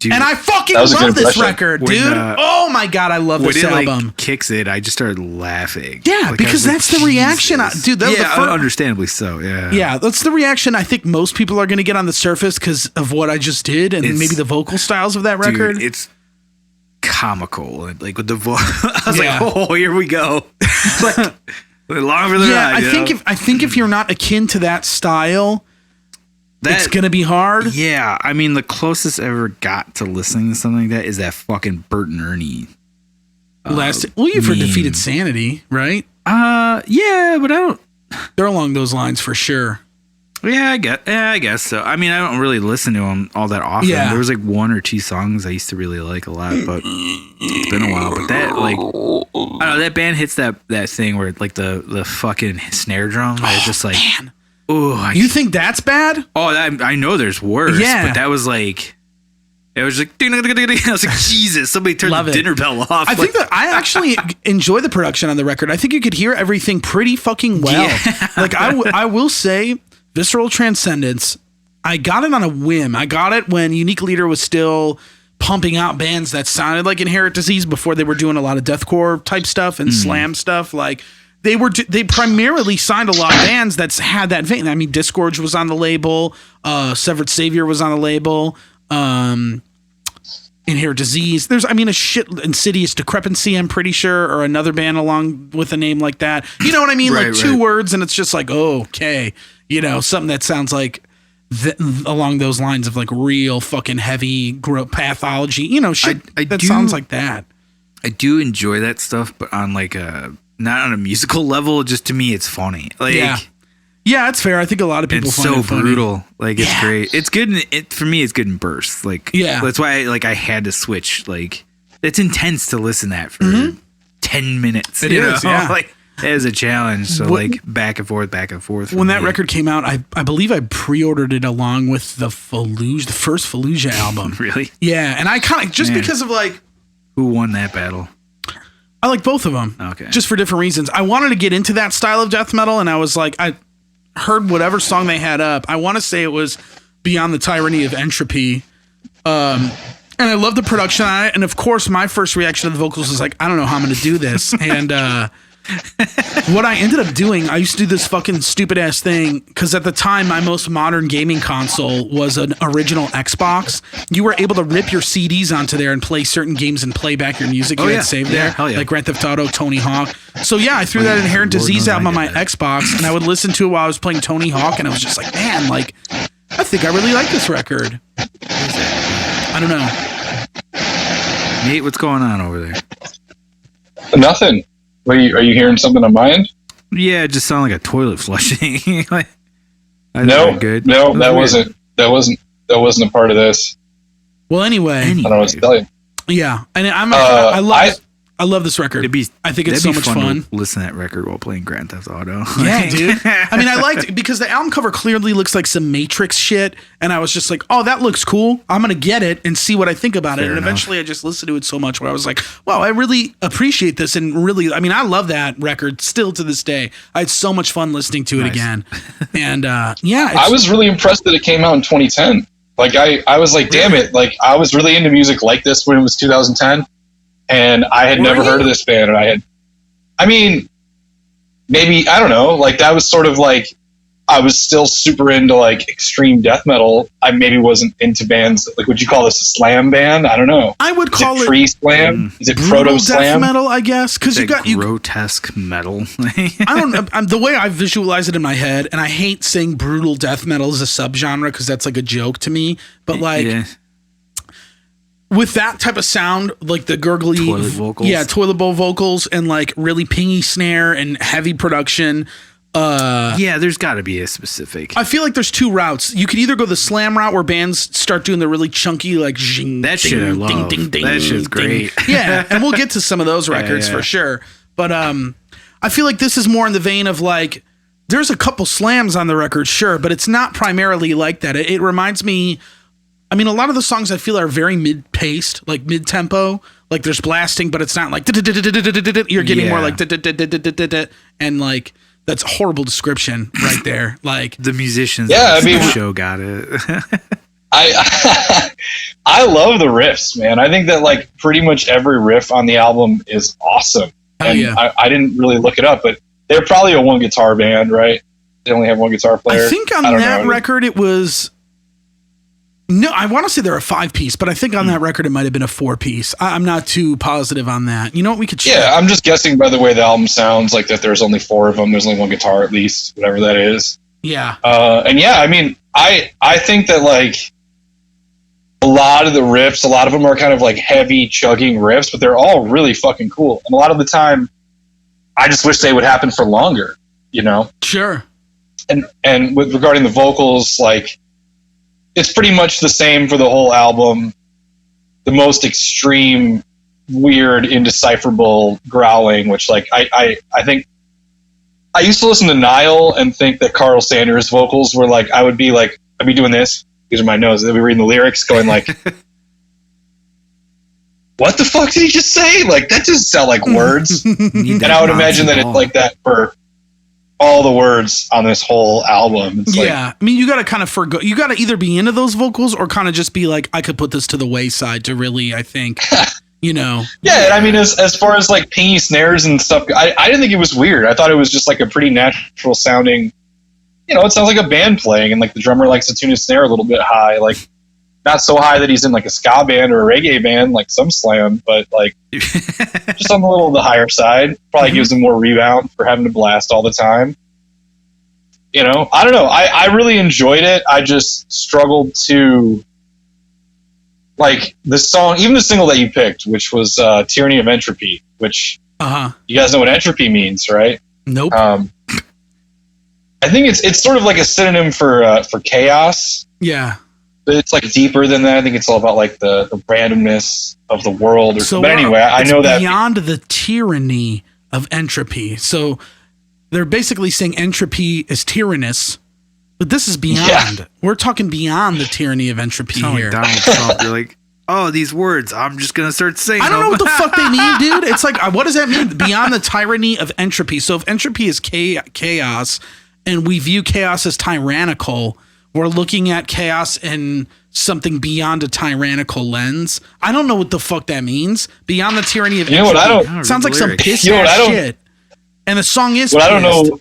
Dude, and I fucking love this record, dude. Oh my God, I love this album. When it kicks it, I just started laughing. Yeah, because that's the reaction. Dude, understandably so, yeah. Yeah, that's the reaction I think most people are going to get on the surface because of what I just did and maybe the vocal styles of that record. Dude, it's comical. Like with the voice. I was like, oh, here we go. Like, long for the ride. I think if you're not akin to that style, it's going to be hard. Yeah. I mean, the closest I ever got to listening to something like that is that fucking Bert and Ernie. You've heard Defeated Sanity, right? Yeah, but I don't. They're along those lines for sure. Yeah, I guess so. I mean, I don't really listen to them all that often. Yeah. There was like one or two songs I used to really like a lot, but it's been a while. But that, like, I don't know, that band hits that thing where like the fucking snare drum is just like, man. Oh, you think that's bad? Oh, I know there's worse. Yeah, but that was like, it was like, I was like, Jesus, somebody turned the dinner bell off. I think that I actually enjoy the production on the record. I think you could hear everything pretty fucking well. Yeah. Like I will say, Visceral Transcendence, I got it on a whim. I got it when Unique Leader was still pumping out bands that sounded like Inherent Disease before they were doing a lot of deathcore type stuff and slam stuff. Like they primarily signed a lot of bands that's had that vein. I mean, Disgorge was on the label. Severed Savior was on the label. Inherent Disease. There's, a shit. Insidious Decrepancy, I'm pretty sure, or another band along with a name like that. You know what I mean? Right, like two words, and it's just like, oh, okay. Something that sounds like along those lines of like real fucking heavy pathology. Shit that sounds like that. I do enjoy that stuff, but on like not on a musical level. Just to me, it's funny. Like, yeah, it's fair. I think a lot of people find it funny. Brutal. Like it's great. It's good. For me, it's good in bursts. Like that's why I had to switch. Like it's intense to listen to that for 10 minutes. It is. Yeah. Like it is a challenge. So like back and forth. When that record came out, I believe I pre-ordered it along with the first Fallujah album. Really? Yeah, and I kind of because of like who won that battle. I like both of them. Okay. Just for different reasons. I wanted to get into that style of death metal, and I was like, I heard whatever song they had up. I want to say it was Beyond the Tyranny of Entropy. And I love the production on it. And of course, my first reaction to the vocals was like, I don't know how I'm going to do this. And What I ended up doing, I used to do this fucking stupid ass thing because at the time my most modern gaming console was an original Xbox. You were able to rip your CDs onto there and play certain games and play back your music you had saved there, like Grand Theft Auto, Tony Hawk. So yeah, I threw that Inherent Disease album on my Xbox and I would listen to it while I was playing Tony Hawk, and I was just like, man, like I think I really like this record. I don't know. Nate, what's going on over there? Nothing. Are you hearing something on my end? Yeah, it just sounded like a toilet flushing. Like, no, that wasn't a part of this. Well, anyway, I don't know what to tell you. Yeah, and I love this record. I think it's so much fun. To listen to that record while playing Grand Theft Auto. Yeah, dude. I mean, I liked it because the album cover clearly looks like some Matrix shit, and I was just like, oh, that looks cool. I'm going to get it and see what I think about it. And eventually I just listened to it so much where I was like, wow, I really appreciate this. And really, I mean, I love that record still to this day. I had so much fun listening to it again. And yeah. I was really impressed that it came out in 2010. Like, I was like, damn it. Like, I was really into music like this when it was 2010. And I had never heard of this band, and maybe, I don't know, like that was sort of like, I was still super into like extreme death metal. I maybe wasn't into bands, like, would you call this a slam band? I don't know. I would call it pre-slam. Is it proto-slam? Death metal, I guess, because you got grotesque metal. I don't know. The way I visualize it in my head, and I hate saying brutal death metal as a subgenre because that's like a joke to me, but like. Yeah. With that type of sound, like the gurgly toilet vocals. Yeah, toilet bowl vocals and like really pingy snare and heavy production. Yeah, there's got to be a specific. I feel like there's two routes. You could either go the slam route where bands start doing the really chunky like zing, that shit I love. Ding, ding, ding, that shit's great. Yeah, and we'll get to some of those records for sure. But I feel like this is more in the vein of like there's a couple slams on the record, sure, but it's not primarily like that. It reminds me. I mean, a lot of the songs I feel are very mid-paced, like mid-tempo. Like there's blasting, but it's not like you're getting more like and like that's a horrible description right there. Like the musicians, I mean, the show got it. I love the riffs, man. I think that like pretty much every riff on the album is awesome. And I didn't really look it up, but they're probably a one guitar band, right? They only have one guitar player. I think on that record it was. No, I want to say they're a 5-piece, but I think on that record it might have been a 4-piece. I'm not too positive on that. You know what? We could check. Yeah, I'm just guessing by the way the album sounds, like that there's only 4 of them. There's only one guitar at least, whatever that is. Yeah. And yeah, I mean, I think that like a lot of the riffs, a lot of them are kind of like heavy chugging riffs, but they're all really fucking cool. And a lot of the time, I just wish they would happen for longer, you know? Sure. And with regarding the vocals, like, it's pretty much the same for the whole album. The most extreme, weird, indecipherable growling, which like I think I used to listen to Nile and think that Carl Sanders' vocals were like, I'd be doing this. These are my nose. They'd be reading the lyrics going like, what the fuck did he just say? Like, that doesn't sound like words. And I would imagine that it's like that for all the words on this whole album. It's I mean, you got to kind of forgo. You got to either be into those vocals or kind of just be like, I could put this to the wayside to really, I think, you know. Yeah, I mean, as far as like pingy snares and stuff, I didn't think it was weird. I thought it was just like a pretty natural sounding. You know, it sounds like a band playing, and like the drummer likes to tune his snare a little bit high, like not so high that he's in like a ska band or a reggae band like some slam, but like just on the higher side. Probably gives him more rebound for having to blast all the time. You know, I don't know. I really enjoyed it. I just struggled to like the song, even the single that you picked, which was Tyranny of Entropy, which you guys know what entropy means, right? Nope. I think it's sort of like a synonym for chaos. Yeah. But it's like deeper than that. I think it's all about like the randomness of the world. But anyway, I know that beyond the tyranny of entropy. So they're basically saying entropy is tyrannous, but this is beyond. Yeah. We're talking beyond the tyranny of entropy here. Like Donald Trump, you're like, oh, these words, I'm just gonna start saying. I don't know what the fuck they mean, dude. It's like, what does that mean? Beyond the tyranny of entropy. So if entropy is chaos, and we view chaos as tyrannical, we're looking at chaos in something beyond a tyrannical lens. I don't know what the fuck that means. Beyond the tyranny of entropy. What? I don't. Sounds like some piss ass shit. And the song is I don't know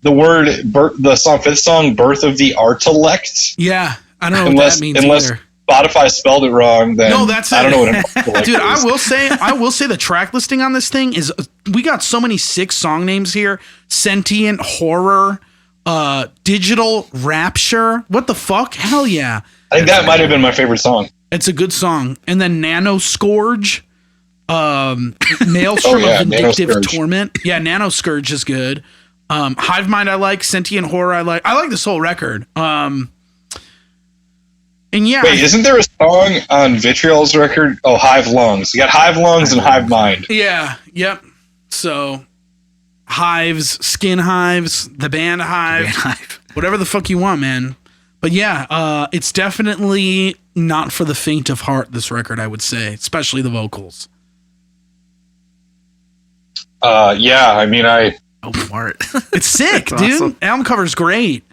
the fifth song, Birth of the Artellect. Yeah, I don't know what that means unless either. Spotify spelled it wrong, then no, that's I don't know what an Artellect Dude, is. I will say the track listing on this thing is, we got so many sick song names here. Sentient Horror, Digital Rapture. What the fuck? Hell yeah. I think that might have been my favorite song. It's a good song. And then Nano Scourge, Maelstrom of Vindictive Torment. Yeah, Nano Scourge is good. Hive Mind I like, Sentient Horror I like. I like this whole record. And yeah. Wait, isn't there a song on Vitriol's record? Oh, Hive Lungs. You got Hive Lungs and Hive Mind. Yeah, yep. So Hives, Skin Hives, the band Hive, whatever the fuck you want, man. But yeah, it's definitely not for the faint of heart, this record, I would say, especially the vocals. Yeah, I mean, Smart. It's sick, dude. Awesome. Album cover's great.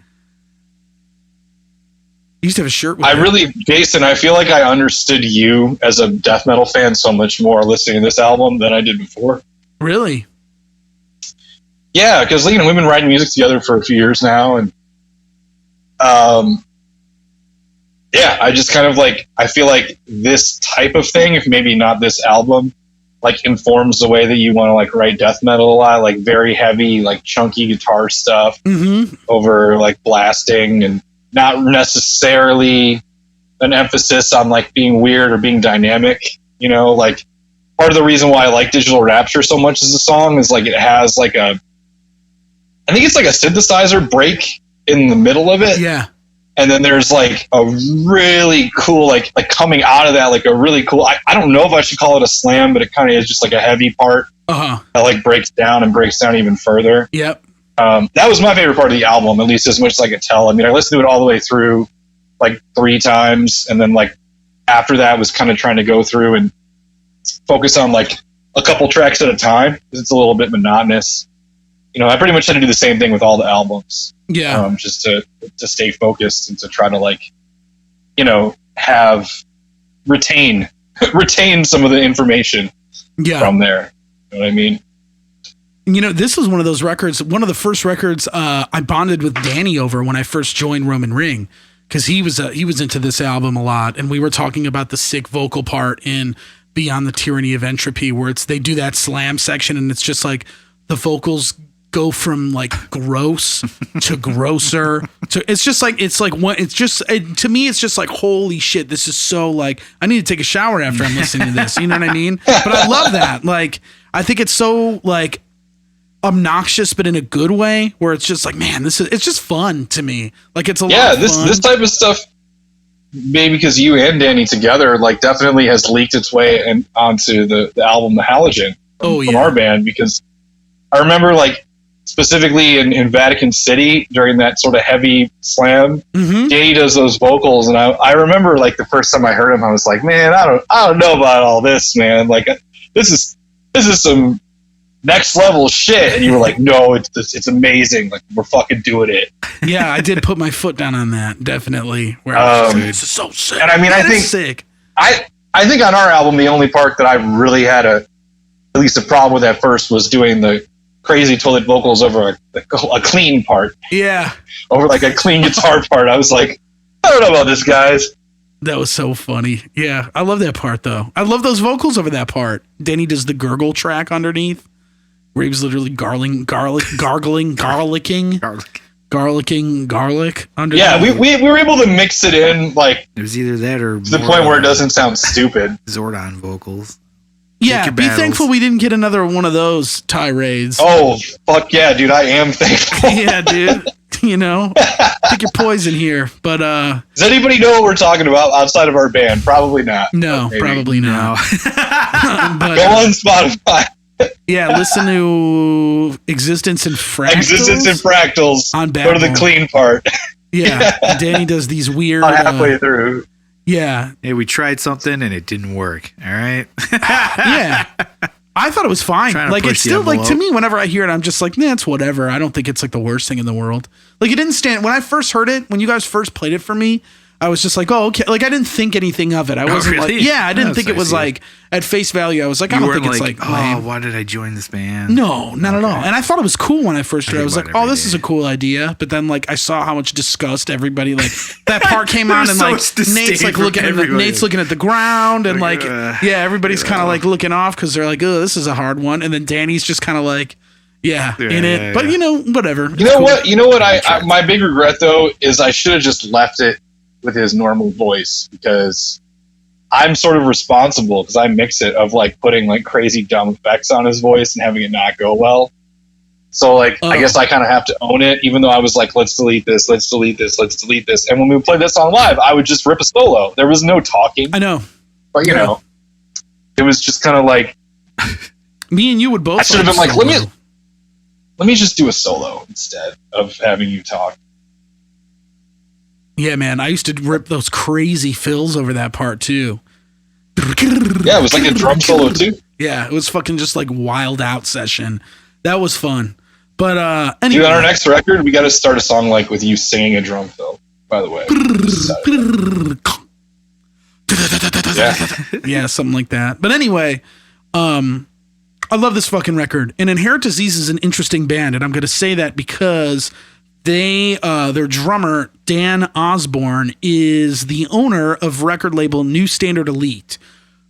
You used to have a shirt with Jason, I feel like I understood you as a death metal fan so much more listening to this album than I did before. Really? Yeah, because we've been writing music together for a few years now, and yeah, I just kind of I feel like this type of thing, if maybe not this album, informs the way that you want to write death metal a lot, very heavy, chunky guitar stuff over blasting, and not necessarily an emphasis on being weird or being dynamic. Part of the reason why I like Digital Rapture so much as a song is it has I think it's a synthesizer break in the middle of it. Yeah. And then there's a really cool, coming out of that, a really cool, I don't know if I should call it a slam, but it kind of is just a heavy part that breaks down even further. Yep. That was my favorite part of the album, at least as much as I could tell. I mean, I listened to it all the way through 3 times. And then after that was kind of trying to go through and focus on a couple tracks at a time, because it's a little bit monotonous. I pretty much had to do the same thing with all the albums. Yeah. Just to stay focused and to try to retain some of the information from there. You know what I mean? This was one of those records, one of the first records I bonded with Danny over when I first joined Roman Ring, because he was into this album a lot, and we were talking about the sick vocal part in Beyond the Tyranny of Entropy, where they do that slam section, and it's just the vocals go from gross to grosser to to me it's just holy shit, this is so I need to take a shower after I'm listening to this, you know what I mean? But I love that. I think it's so obnoxious, but in a good way, where it's just man, it's just fun to me. It's a lot of fun. This type of stuff, maybe because you and Danny together definitely has leaked its way onto the album The Halogen from our band, because I remember specifically in Vatican City during that sort of heavy slam, Danny does those vocals, and I remember the first time I heard him, I was man, I don't know about all this, man. This is some next level shit. And you were no, it's amazing. We're fucking doing it. Yeah, I did put my foot down on that, definitely. Where I was this is so sick. And I mean, I think sick. I think on our album, the only part that I really had at least a problem with at first was doing the crazy toilet vocals over a clean part. Yeah. Over a clean guitar part. I was I don't know about this, guys. That was so funny. Yeah, I love that part, though. I love those vocals over that part. Danny does the gurgle track underneath, where he was literally gargling garlic under. Yeah, we were able to mix it in it was either that or to the point where it doesn't sound stupid. Zordon vocals. Yeah, be thankful we didn't get another one of those tirades. Oh, fuck yeah, dude, I am thankful. Yeah, dude. Pick your poison here. But does anybody know what we're talking about outside of our band? Probably not. No, probably not. But, go on Spotify. Yeah, listen to Existence in Fractals. On Go to the clean part. Yeah, Danny does these weird. Halfway through. Yeah. Hey, we tried something and it didn't work. All right. Yeah. I thought it was fine. It's still to me, whenever I hear it, I'm just it's whatever. I don't think it's the worst thing in the world. It didn't stand when I first heard it, when you guys first played it for me, I was just like, oh, okay. Like, I didn't think anything of it. I wasn't really? like, yeah, I didn't think it was I see. like at face value. I was like, I don't think it's like, oh, why did I join this band? No, not at all. And I thought it was cool when I first heard it. I was like, oh, this is a day. cool idea. But then like I saw how much disgust everybody like that part came on and so like much disdain Nate's like from looking at everybody. Nate's looking at the ground and like yeah, everybody's kind of like looking off because they're like, oh, this is a hard one. And then Danny's just kind of like, yeah, in it. yeah, But yeah. you know, whatever. You know what? You know what? I my big regret though is I should have just left it with his normal voice, because I'm sort of responsible, because I mix it, of like putting like crazy dumb effects on his voice and having it not go well. So like I guess I kind of have to own it, even though I was like, let's delete this, let's delete this, let's delete this. And when we played this song live, I would just rip a solo. There was no talking. I know. But you know, it was just kind of like, me and you would both. I should have been like, let me just do a solo instead of having you talk. Yeah, man. I used to rip those crazy fills over that part too. Yeah, it was like a drum solo too. Yeah, it was fucking just like wild out session. That was fun. But anyway. Dude, on our next record, we got to start a song like with you singing a drum fill, by the way. Yeah, something like that. But anyway, I love this fucking record. And Inherent Disease is an interesting band, and I'm going to say that because their drummer Dan Osborne is the owner of record label New Standard Elite,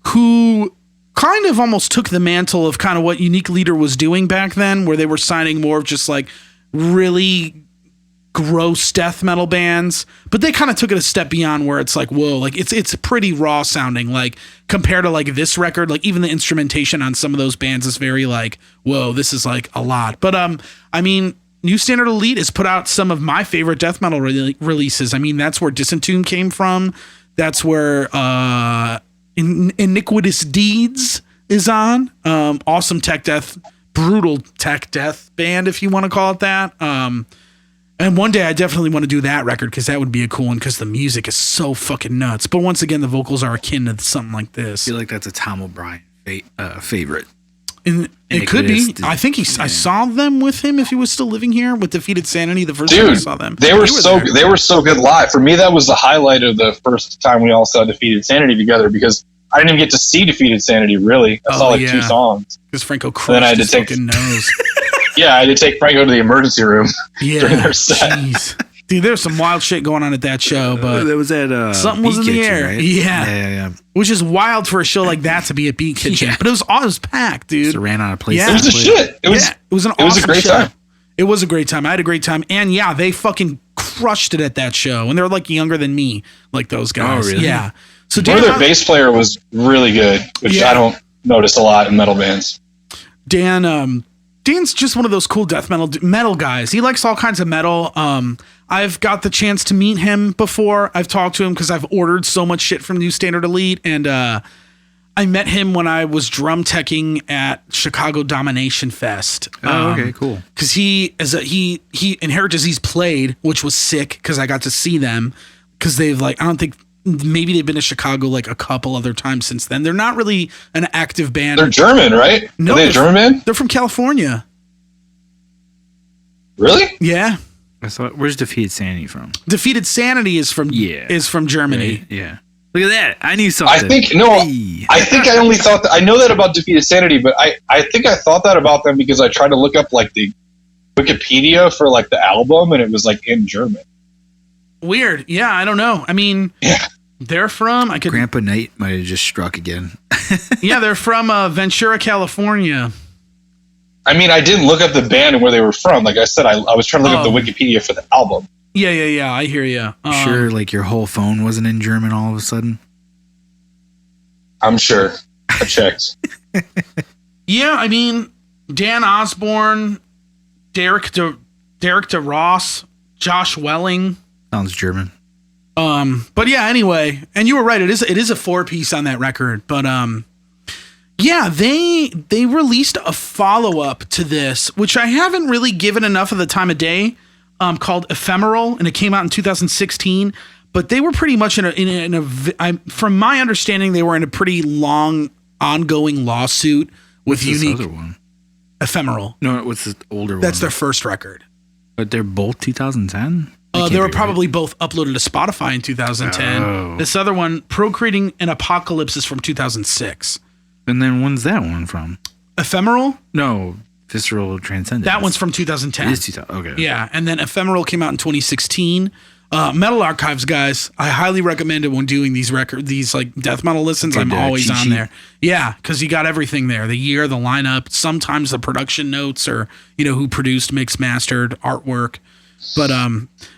who kind of almost took the mantle of kind of what Unique Leader was doing back then, where they were signing more of just like really gross death metal bands, but they kind of took it a step beyond, where it's like, whoa, like it's pretty raw sounding, like compared to like this record. Like even the instrumentation on some of those bands is very like, whoa, this is like a lot. But I mean, New Standard Elite has put out some of my favorite death metal releases. I mean, that's where Disentomb came from. That's where Iniquitous Deeds is on. Awesome tech death, brutal tech death band, if you want to call it that. And one day I definitely want to do that record, because that would be a cool one, because the music is so fucking nuts. But once again, the vocals are akin to something like this. I feel like that's a Tom O'Brien favorite. And it could be. I think I saw them with him if he was still living here with Defeated Sanity. The first time I saw them, they were so good live. For me, that was the highlight of the first time we all saw Defeated Sanity together, because I didn't even get to see Defeated Sanity really. I saw like 2 songs. Because Franco crushed his fucking nose. Yeah, I had to take Franco to the emergency room during their set. Jeez. Dude, there's some wild shit going on at that show, but there was at something was in the air. Right? Yeah. Which is wild for a show like that to be a Beat Kitchen. But it was packed, dude. Just ran out of places. It was a shit. It was an awesome great show. Time. It was a great time. I had a great time. And yeah, they fucking crushed it at that show. And they're like younger than me, like those guys. Oh, really? Yeah. So their bass player was really good, which I don't notice a lot in metal bands. Dan's just one of those cool death metal guys. He likes all kinds of metal. I've got the chance to meet him before. I've talked to him because I've ordered so much shit from New Standard Elite, and I met him when I was drum teching at Chicago Domination Fest. Okay, cool. Because he Inherent Disease played, which was sick because I got to see them. Because they've I don't think. Maybe they've been to Chicago like a couple other times since then. They're not really an active band. They're German, right? No, are they a German band? They're from California. Really? Yeah. Where's Defeated Sanity from? Defeated Sanity is from Germany. Yeah. Look at that. I knew something. I think I only thought that. I know that about Defeated Sanity, but I think I thought that about them because I tried to look up like the Wikipedia for like the album, and it was like in German. Weird. Yeah, I don't know. I mean, they're from... Grandpa Knight might have just struck again. Yeah, they're from Ventura, California. I mean, I didn't look up the band and where they were from. Like I said, I was trying to look up the Wikipedia for the album. Yeah. I hear you. Sure, like your whole phone wasn't in German all of a sudden? I'm sure. I checked. Yeah, I mean, Dan Osborne, Derek DeRoss, Josh Welling... Sounds German. But yeah, anyway, and you were right. It is a 4-piece on that record. But yeah, they released a follow-up to this, which I haven't really given enough of the time of day, called Ephemeral, and it came out in 2016. But they were pretty much from my understanding, they were in a pretty long, ongoing lawsuit with Unique. This other one? Ephemeral. No, what's the older one? That's their first record. But they're both 2010? They were probably both uploaded to Spotify in 2010. Oh. This other one, Procreating an Apocalypse, is from 2006. And then when's that one from? Ephemeral? No, Visceral Transcendence. That one's from 2010. It is 2000. Okay. Yeah, and then Ephemeral came out in 2016. Metal Archives, guys, I highly recommend it when doing these like death metal listens. I'm always on there. Yeah, because you got everything there: the year, the lineup, sometimes the production notes, or who produced, mixed, mastered, artwork. But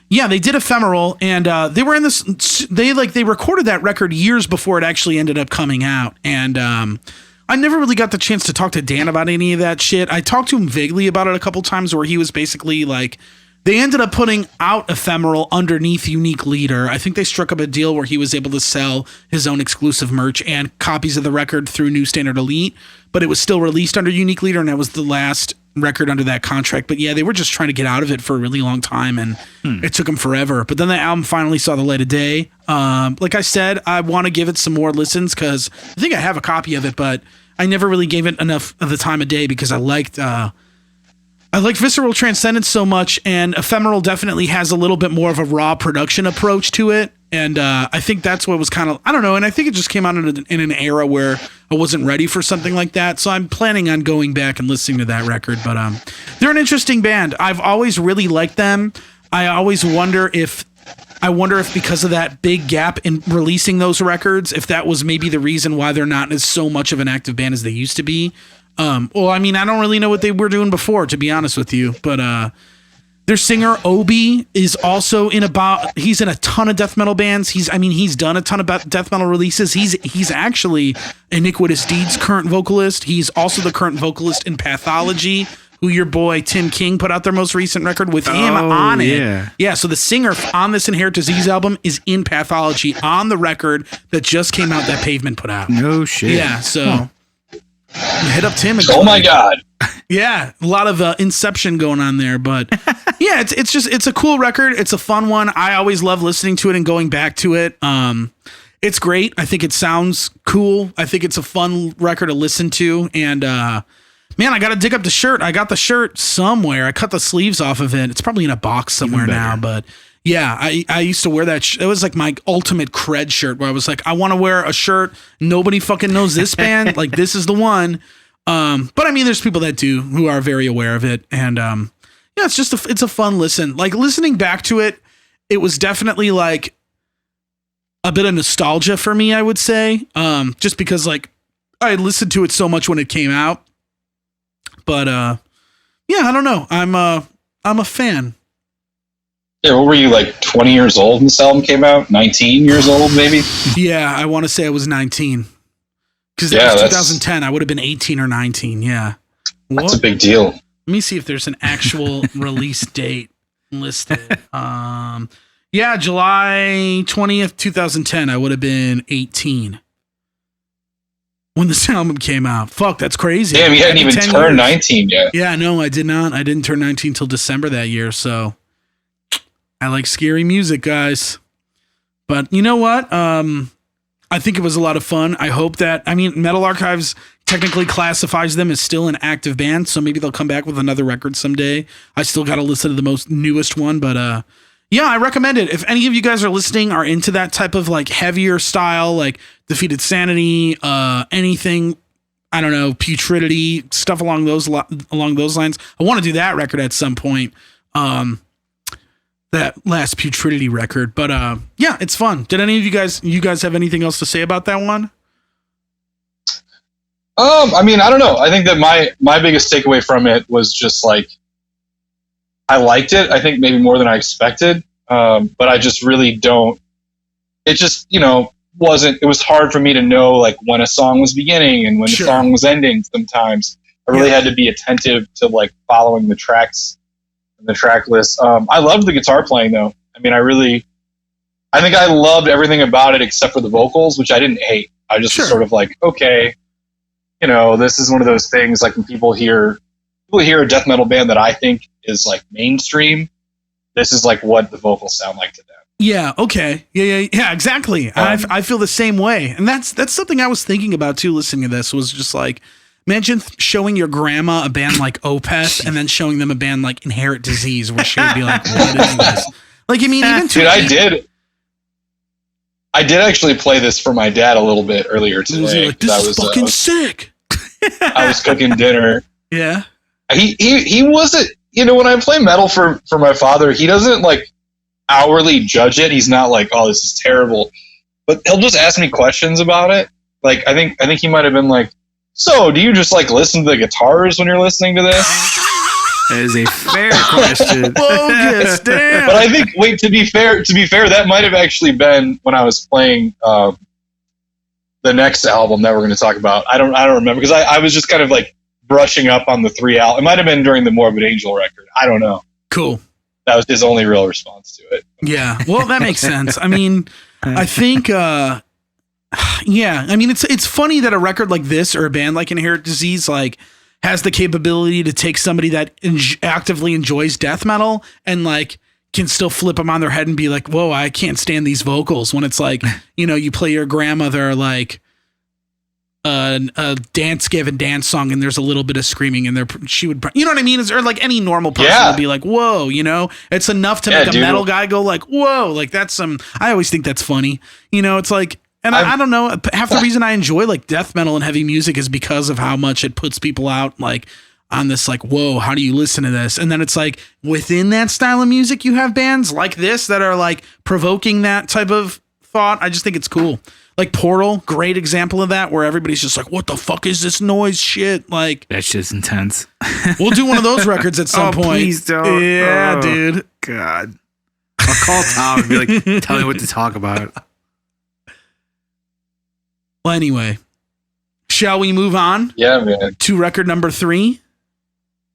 yeah, they did Ephemeral, and they were in this. They recorded that record years before it actually ended up coming out, and I never really got the chance to talk to Dan about any of that shit. I talked to him vaguely about it a couple times, where he was basically like. They ended up putting out Ephemeral underneath Unique Leader. I think they struck up a deal where he was able to sell his own exclusive merch and copies of the record through New Standard Elite, but it was still released under Unique Leader, and that was the last record under that contract. But yeah, they were just trying to get out of it for a really long time, and it took them forever. But then the album finally saw the light of day. Like I said, I want to give it some more listens because I think I have a copy of it, but I never really gave it enough of the time of day because I liked Visceral Transcendence so much, and Ephemeral definitely has a little bit more of a raw production approach to it, and I think that's what was kind of, I don't know, and I think it just came out in an era where I wasn't ready for something like that, so I'm planning on going back and listening to that record, but they're an interesting band. I've always really liked them. I always wonder if because of that big gap in releasing those records, if that was maybe the reason why they're not as so much of an active band as they used to be. Well, I mean, I don't really know what they were doing before, to be honest with you, but their singer Obi is also he's in a ton of death metal bands. He's done a ton of death metal releases. He's actually Iniquitous Deeds' current vocalist. He's also the current vocalist in Pathology, who your boy Tim King put out their most recent record with him on it. Yeah, so the singer on this Inherit Disease album is in Pathology on the record that just came out that Pavement put out. No shit. Yeah, so hit up Tim. Oh my God. Yeah, a lot of Inception going on there, but yeah, it's a cool record. It's a fun one. I always love listening to it and going back to it. It's great. I think it sounds cool. I think it's a fun record to listen to, and man, I got to dig up the shirt. I got the shirt somewhere. I cut the sleeves off of it. It's probably in a box somewhere now, but yeah, I used to wear that. It was like my ultimate cred shirt where I was like, I want to wear a shirt. Nobody fucking knows this band. Like, this is the one. But I mean, there's people that do who are very aware of it. And yeah, it's just it's a fun listen. Like, listening back to it, it was definitely like a bit of nostalgia for me, I would say. Just because like I had listened to it so much when it came out. But yeah, I don't know. I'm a fan. Yeah, what were you, like 20 years old when this album came out? 19 years old, maybe? Yeah, I want to say I was 19. Because that was 2010. I would have been 18 or 19, yeah. That's a big deal. Let me see if there's an actual release date listed. Yeah, July 20th, 2010. I would have been 18 when this album came out. Fuck, that's crazy. Damn, you hadn't even turned 19 yet. Yeah, no, I did not. I didn't turn 19 until December that year, so... I like scary music, guys. But you know what? I think it was a lot of fun. I hope that, Metal Archives technically classifies them as still an active band, so maybe they'll come back with another record someday. I still got to listen to the most newest one, but yeah, I recommend it. If any of you guys are listening, are into that type of like heavier style, like Defeated Sanity, anything, I don't know, Putridity, stuff along those lines. I want to do that record at some point. That last Putridity record, but yeah, it's fun. Did any of you guys have anything else to say about that one? I don't know. I think that my biggest takeaway from it was just like, I liked it. I think maybe more than I expected. But I just really don't, it just, wasn't, it was hard for me to know like when a song was beginning and when the song was ending sometimes. I really had to be attentive to like following the tracks. The track list. I loved the guitar playing though. I think I loved everything about it except for the vocals, which I didn't hate. I just was sort of like, okay, this is one of those things like when people hear a death metal band that I think is like mainstream, this is like what the vocals sound like to them. Yeah, okay. Yeah, exactly. I feel the same way. And that's something I was thinking about too listening to this, was just like, imagine showing your grandma a band like Opeth and then showing them a band like Inherit Disease, where she would be like, what is this? Like, I mean, even dude, I did actually play this for my dad a little bit earlier today. Like, this is fucking sick. I was cooking dinner. Yeah. He wasn't, when I play metal for my father, he doesn't like hourly judge it. He's not like, oh, this is terrible. But he'll just ask me questions about it. Like, I think he might have been like, so do you just like listen to the guitars when you're listening to this? That is a fair question. Bogus, damn. But I think, to be fair, that might have actually been when I was playing the next album that we're going to talk about. I don't remember, because I was just kind of like brushing up on the 3 albums. It might have been during the Morbid Angel record. I don't know. Cool. That was his only real response to it. Yeah. Well, that makes sense. I mean, I think, yeah. I mean, it's funny that a record like this or a band like Inherent Disease, like, has the capability to take somebody that actively enjoys death metal and like can still flip them on their head and be like, whoa, I can't stand these vocals, when it's like, you play your grandmother like a dance-given dance song and there's a little bit of screaming and she would, you know what I mean? Or like any normal person would be like, whoa, it's enough to make a metal guy go like, whoa, like that's I always think that's funny. It's like, and I don't know, half the reason I enjoy like death metal and heavy music is because of how much it puts people out like on this like, whoa, how do you listen to this? And then it's like within that style of music, you have bands like this that are like provoking that type of thought. I just think it's cool. Like Portal, great example of that, where everybody's just like, what the fuck is this noise shit? Like, that's just intense. We'll do one of those records at some point. Please don't. Yeah, dude. God. I'll call Tom and be like, tell me what to talk about. Well, anyway, shall we move on? Yeah, man. To record number 3?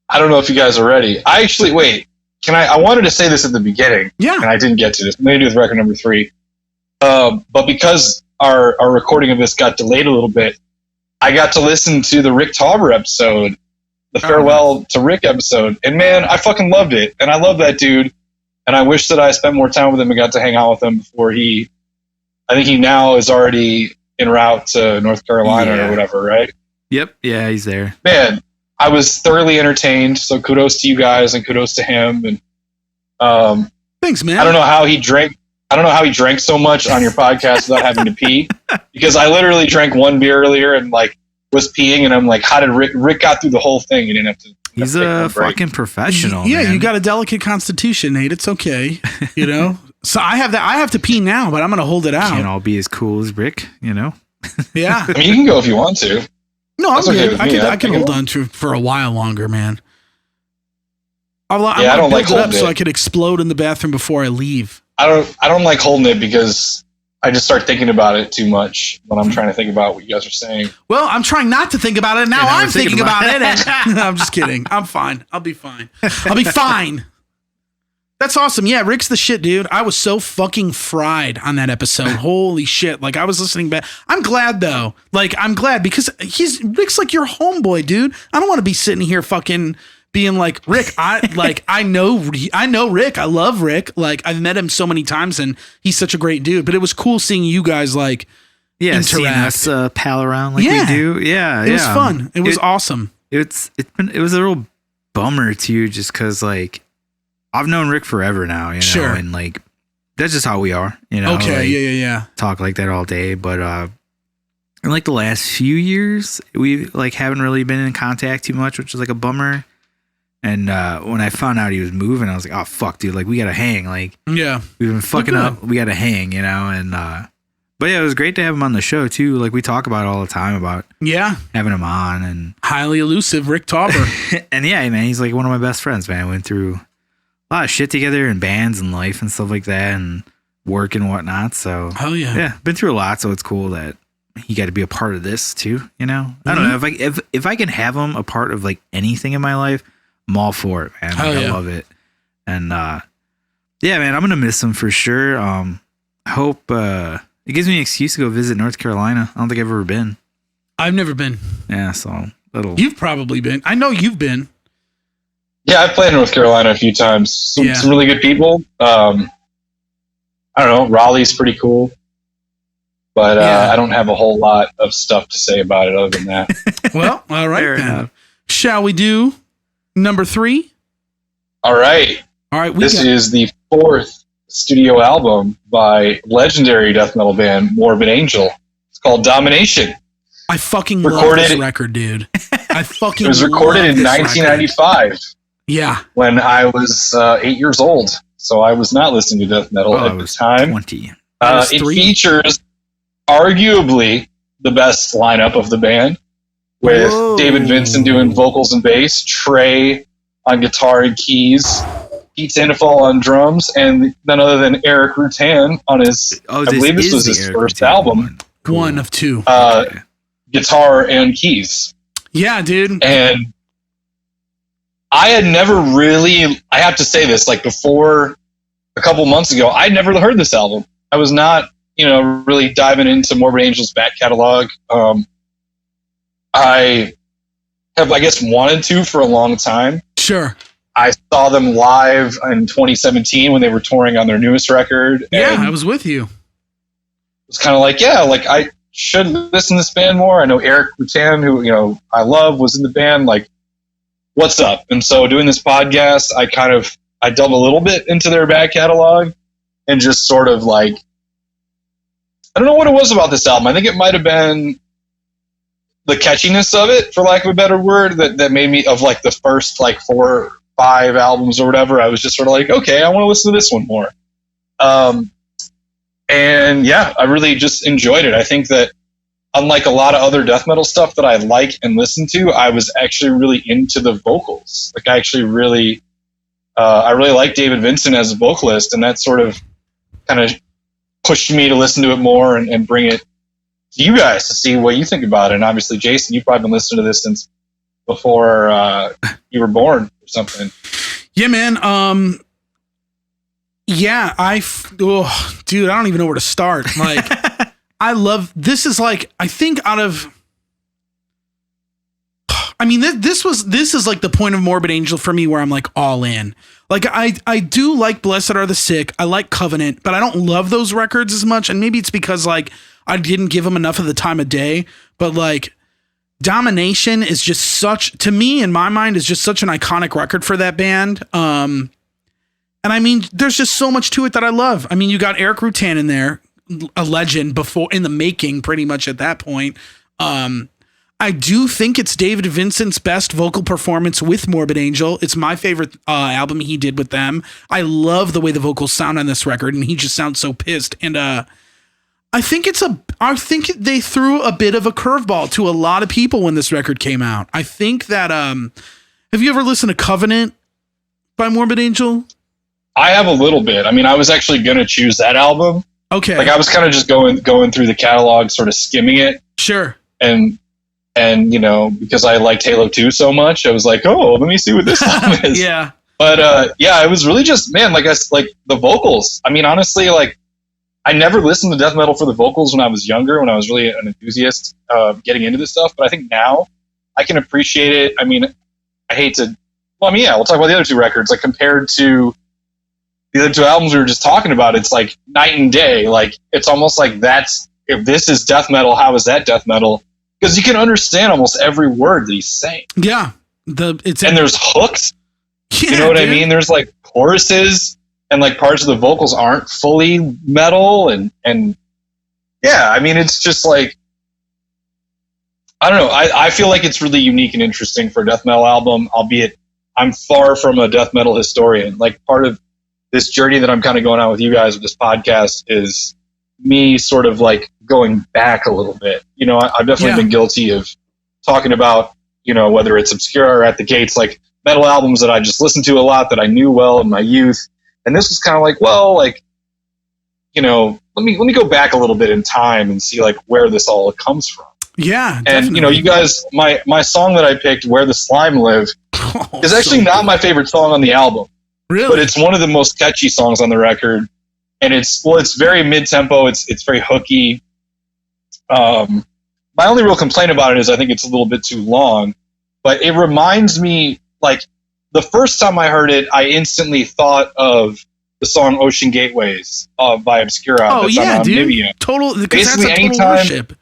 I don't know if you guys are ready. Wait. I wanted to say this at the beginning. Yeah. And I didn't get to this. I'm going to do with record number 3. But because our recording of this got delayed a little bit, I got to listen to the Rick Tauber episode, the Farewell to Rick episode. And man, I fucking loved it. And I love that dude. And I wish that I spent more time with him and got to hang out with him before I think he now is already en route to North Carolina or whatever, right? Yep. Yeah, he's there. Man, I was thoroughly entertained. So kudos to you guys and kudos to him. And thanks, man. I don't know how he drank so much on your podcast without having to pee, because I literally drank 1 beer earlier and like was peeing, and I'm like, how did Rick got through the whole thing? He didn't have to. He's a fucking professional. Yeah, man. You got a delicate constitution, Nate. It's okay. So I have to pee now, but I'm going to hold it out. Can't all be as cool as Rick, Yeah. I mean, you can go if you want to. No, I'm good. Okay I can hold on to it for a while longer, man. I don't like build it up holding so it. I could explode in the bathroom before I leave. I don't like holding it because I just start thinking about it too much when I'm trying to think about what you guys are saying. Well, I'm trying not to think about it. Now I'm thinking about it. And I'm just kidding. I'm fine. I'll be fine. I'll be fine. That's awesome. Yeah, Rick's the shit, dude. I was so fucking fried on that episode. Holy shit. Like, I was listening back. I'm glad, though. Like, I'm glad because Rick's like your homeboy, dude. I don't want to be sitting here fucking being like, Rick, I know Rick. I love Rick. Like, I've met him so many times and he's such a great dude. But it was cool seeing you guys like interact. Seeing us pal around like we do. Yeah, it was fun. It was awesome. It was a real bummer too, just because like I've known Rick forever now, Sure. and like that's just how we are, Okay, like, yeah. talk like that all day, but in like the last few years, we like haven't really been in contact too much, which is like a bummer. And when I found out he was moving, I was like, "Oh fuck, dude! Like we gotta hang. Like yeah, we've been fucking up. We gotta hang, And but yeah, it was great to have him on the show too. Like we talk about it all the time about having him on and highly elusive Rick Tauber. And yeah, man, he's like one of my best friends. Man, I went through a lot of shit together in bands and life and stuff like that, and work and whatnot. So hell yeah, been through a lot. So it's cool that he got to be a part of this too. I don't know if I can have him a part of like anything in my life. I'm all for it, man. I love it. And yeah, man, I'm gonna miss him for sure. I hope it gives me an excuse to go visit North Carolina. I don't think I've ever been. I've never been. Yeah, so You've probably been. I know you've been. Yeah, I've played in North Carolina a few times. Some really good people. I don't know. Raleigh's pretty cool. But I don't have a whole lot of stuff to say about it other than that. Well, all right then. Enough. Shall we do number 3? All right. All right. This is the 4th studio album by legendary death metal band Morbid Angel. It's called Domination. I fucking love this record, dude. I fucking It was recorded in 1995. Record. Yeah. When I was 8 years old. So I was not listening to death metal at the time. 20. It features arguably the best lineup of the band, with David Vincent doing vocals and bass, Trey on guitar and keys, Pete Sandoval on drums, and none other than Eric Rutan on his, I believe this was his first album. One of two. Guitar and keys. Yeah, dude. And I had never really, I have to say this, like before a couple months ago, I'd never heard this album. I was not, really diving into Morbid Angel's back catalog. I have, I guess, wanted to for a long time. Sure. I saw them live in 2017 when they were touring on their newest record. Yeah, I was with you. It was kind of like, I should listen to this band more. I know Eric Rutan, who, I love, was in the band. Like, what's up? And so doing this podcast, I delved a little bit into their back catalog and just sort of like, I don't know what it was about this album. I think it might have been the catchiness of it, for lack of a better word, that made me, of like the first like 4 or 5 albums or whatever, I was just sort of like, okay, I want to listen to this one more. And yeah, I really just enjoyed it. I think that unlike a lot of other death metal stuff that I like and listen to, I was actually really into the vocals. Like I actually really, I really like David Vincent as a vocalist, and that sort of kind of pushed me to listen to it more and bring it to you guys to see what you think about it. And obviously, Jason, you've probably been listening to this since before you were born or something. Yeah, man. Yeah, dude, I don't even know where to start. Like, I love, this is like, I think out of, I mean, this is like the point of Morbid Angel for me where I'm like all in. Like, I do like Blessed Are the Sick. I like Covenant, but I don't love those records as much. And maybe it's because like I didn't give them enough of the time of day, but like Domination is just such, to me in my mind, is just such an iconic record for that band. And I mean, there's just so much to it that I love. I mean, you got Eric Rutan in there, a legend before in the making pretty much at that point. I do think it's David Vincent's best vocal performance with Morbid Angel. It's my favorite album he did with them. I love the way the vocals sound on this record, and he just sounds so pissed. And I think they threw a bit of a curveball to a lot of people when this record came out. I think that have you ever listened to Covenant by Morbid Angel? I have a little bit. I mean, I was actually going to choose that album. Okay. Like I was kind of just going through the catalog, sort of skimming it. Sure. And because I liked Halo 2 so much, I was like, oh, let me see what this album is. Yeah. But yeah, it was really just, man, like the vocals. I mean, honestly, like I never listened to death metal for the vocals when I was younger, when I was really an enthusiast getting into this stuff. But I think now I can appreciate it. I mean, we'll talk about the other 2 records. Like compared to the other 2 albums we were just talking about, it's like night and day. Like it's almost like if this is death metal, how is that death metal? Because you can understand almost every word that he's saying. Yeah. And there's hooks. Yeah, you know what I mean? There's like choruses and like parts of the vocals aren't fully metal. And yeah, I mean, it's just like, I don't know. I feel like it's really unique and interesting for a death metal album, albeit I'm far from a death metal historian. Like part of this journey that I'm kind of going on with you guys with this podcast is me sort of like going back a little bit. I've definitely been guilty of talking about, whether it's obscure or at the gates, like metal albums that I just listened to a lot that I knew well in my youth. And this was kind of like, well, like, let me go back a little bit in time and see like where this all comes from. Yeah. Definitely. And you guys, my song that I picked, Where the Slime Live, is actually not my favorite song on the album. Really? But it's one of the most catchy songs on the record. And it's very mid-tempo. It's very hooky. My only real complaint about it is I think it's a little bit too long. But it reminds me, like, the first time I heard it, I instantly thought of the song Ocean Gateways by Obscura. Oh, yeah, dude. Nivea. Total, basically that's a total worship.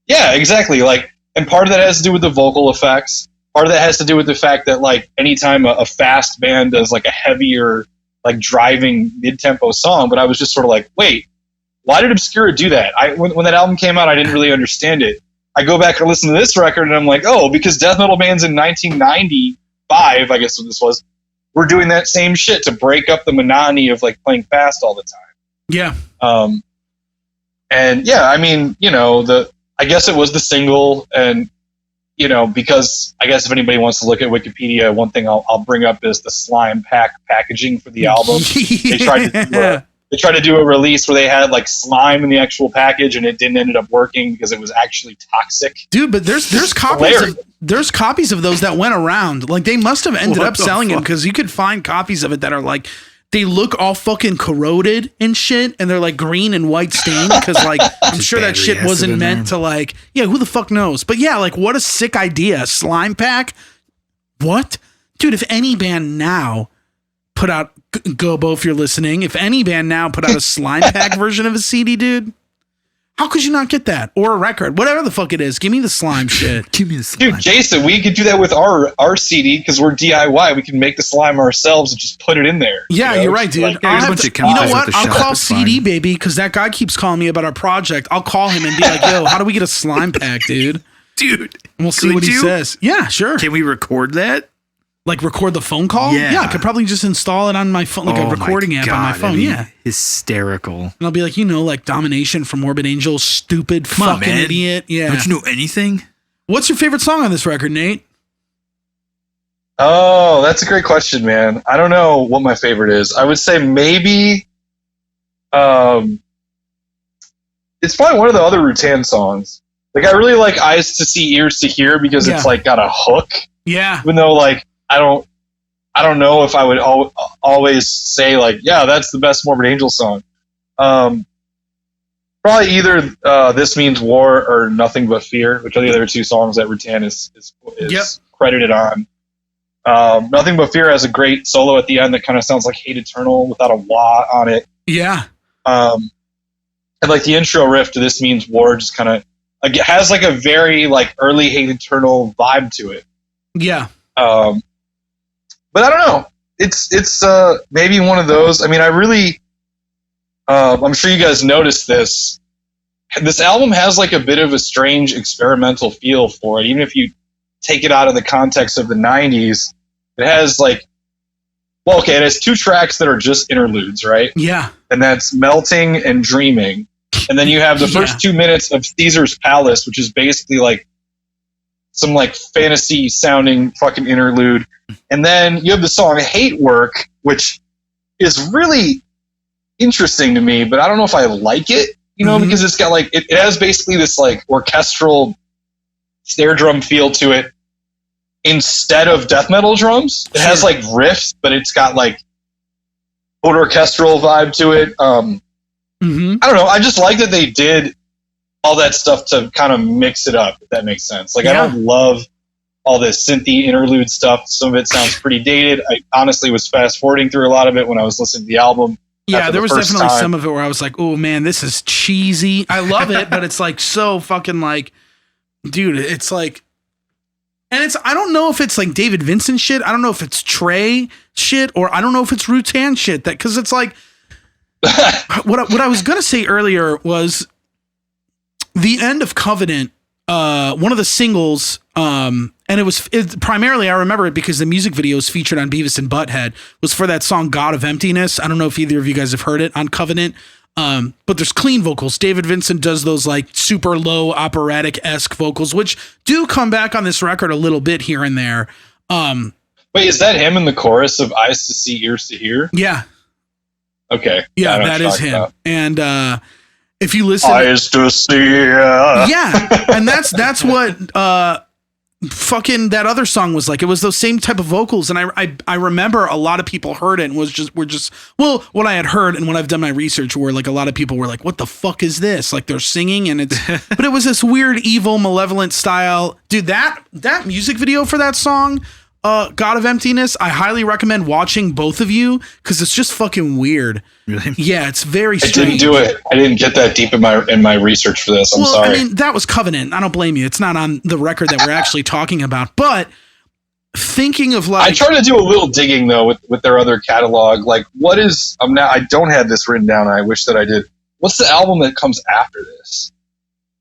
Yeah, exactly. Like, and part of that has to do with the vocal effects. Part of that has to do with the fact that, like, anytime a fast band does, like, a heavier like driving mid-tempo song, but I was just sort of like, wait, why did Obscura do that? When that album came out, I didn't really understand it. I go back and listen to this record, and I'm like, oh, because death metal bands in 1995, I guess what this was, were doing that same shit to break up the monotony of like playing fast all the time. Yeah. And yeah, I mean, you know, I guess it was the single, and you know, because I guess if anybody wants to look at Wikipedia, one thing I'll bring up is the slime packaging for the album. Yeah. They tried to do a release where they had like slime in the actual package, and it didn't end up working because it was actually toxic. Dude, but there's copies of those that went around. Like they must have ended up selling them, because you could find copies of it that are like, they look all fucking corroded and shit, and they're like green and white stained, because like I'm sure that shit wasn't meant to like, yeah, who the fuck knows? But yeah, like what a sick idea. Slime pack? What? Dude, if any band now put out, Gobo, if you're listening, if any band now put out a slime pack version of a CD, dude, how could you not get that? Or a record, whatever the fuck it is. Give me the slime shit. Give me the slime. Dude, Jason, we could do that with our CD, because we're DIY. We can make the slime ourselves and just put it in there. Yeah, you're right, dude. Like, you know what? I'll call CD Baby, because that guy keeps calling me about our project. I'll call him and be like, yo, how do we get a slime pack, dude? Dude. And we'll see what he says. Yeah, sure. Can we record that? Like record the phone call? Yeah, I could probably just install it on my phone, like a recording app on my phone. Yeah. Hysterical. And I'll be like, you know, like Domination from Morbid Angel, stupid fucking idiot. Yeah. Don't you know anything? What's your favorite song on this record, Nate? Oh, that's a great question, man. I don't know what my favorite is. I would say maybe it's probably one of the other Rutan songs. Like I really like Eyes to See, Ears to Hear, because it's like got a hook. Yeah. Even though like I don't know if I would always say like, yeah, that's the best Morbid Angel song. Probably either This Means War or Nothing But Fear, which are the other two songs that Rutan is credited on. Nothing But Fear has a great solo at the end that kind of sounds like Hate Eternal without a wah on it. Yeah. And like the intro riff to This Means War just kind of like, it has like a very like early Hate Eternal vibe to it. Yeah. But I don't know. It's maybe one of those. I mean, I really, I'm sure you guys noticed this. This album has like a bit of a strange experimental feel for it. Even if you take it out of the context of the 90s, it has like, well, okay, it has two tracks that are just interludes, right? Yeah. And that's Melting and Dreaming. And then you have the first 2 minutes of Caesar's Palace, which is basically like some like fantasy sounding fucking interlude. And then you have the song Hate Work, which is really interesting to me, but I don't know if I like it, you know, because it's got like, it has basically this like orchestral snare drum feel to it instead of death metal drums. It has like riffs, but it's got like an orchestral vibe to it. I don't know. I just like that they did all that stuff to kind of mix it up, if that makes sense. Like, I don't love all this synthy interlude stuff. Some of it sounds pretty dated. I honestly was fast forwarding through a lot of it when I was listening to the album. Yeah, there was definitely some of it where I was like, oh man, this is cheesy. I love it, but it's like so fucking like, dude, it's like, and it's, I don't know if it's like David Vincent shit. I don't know if it's Trey shit, or I don't know if it's Rutan shit, that, cause it's like, what I was going to say earlier was the end of Covenant, one of the singles, and it primarily, I remember it because the music video was featured on Beavis and Butthead, was for that song God of Emptiness. I don't know if either of you guys have heard it on Covenant, but there's clean vocals. David Vincent does those like super low operatic-esque vocals, which do come back on this record a little bit here and there. Wait, is that him in the chorus of Eyes to See, Ears to Hear? Yeah. Okay. Yeah, that is him. About. And if you listen, Eyes to See. Yeah, and that's what fucking that other song was like. It was those same type of vocals, and I remember a lot of people heard it and were just what I had heard and when I've done my research, where like a lot of people were like, what the fuck is this? Like they're singing and it's but it was this weird, evil, malevolent style. Dude, that music video for that song, God of Emptiness, I highly recommend watching, both of you, because it's just fucking weird. Really? Yeah, it's very strange. I didn't do it. I didn't get that deep in my research for this. I'm sorry. I mean, that was Covenant. I don't blame you. It's not on the record that we're actually talking about. But thinking of like, I try to do a little digging though with their other catalog. Like, what is? I don't have this written down. I wish that I did. What's the album that comes after this?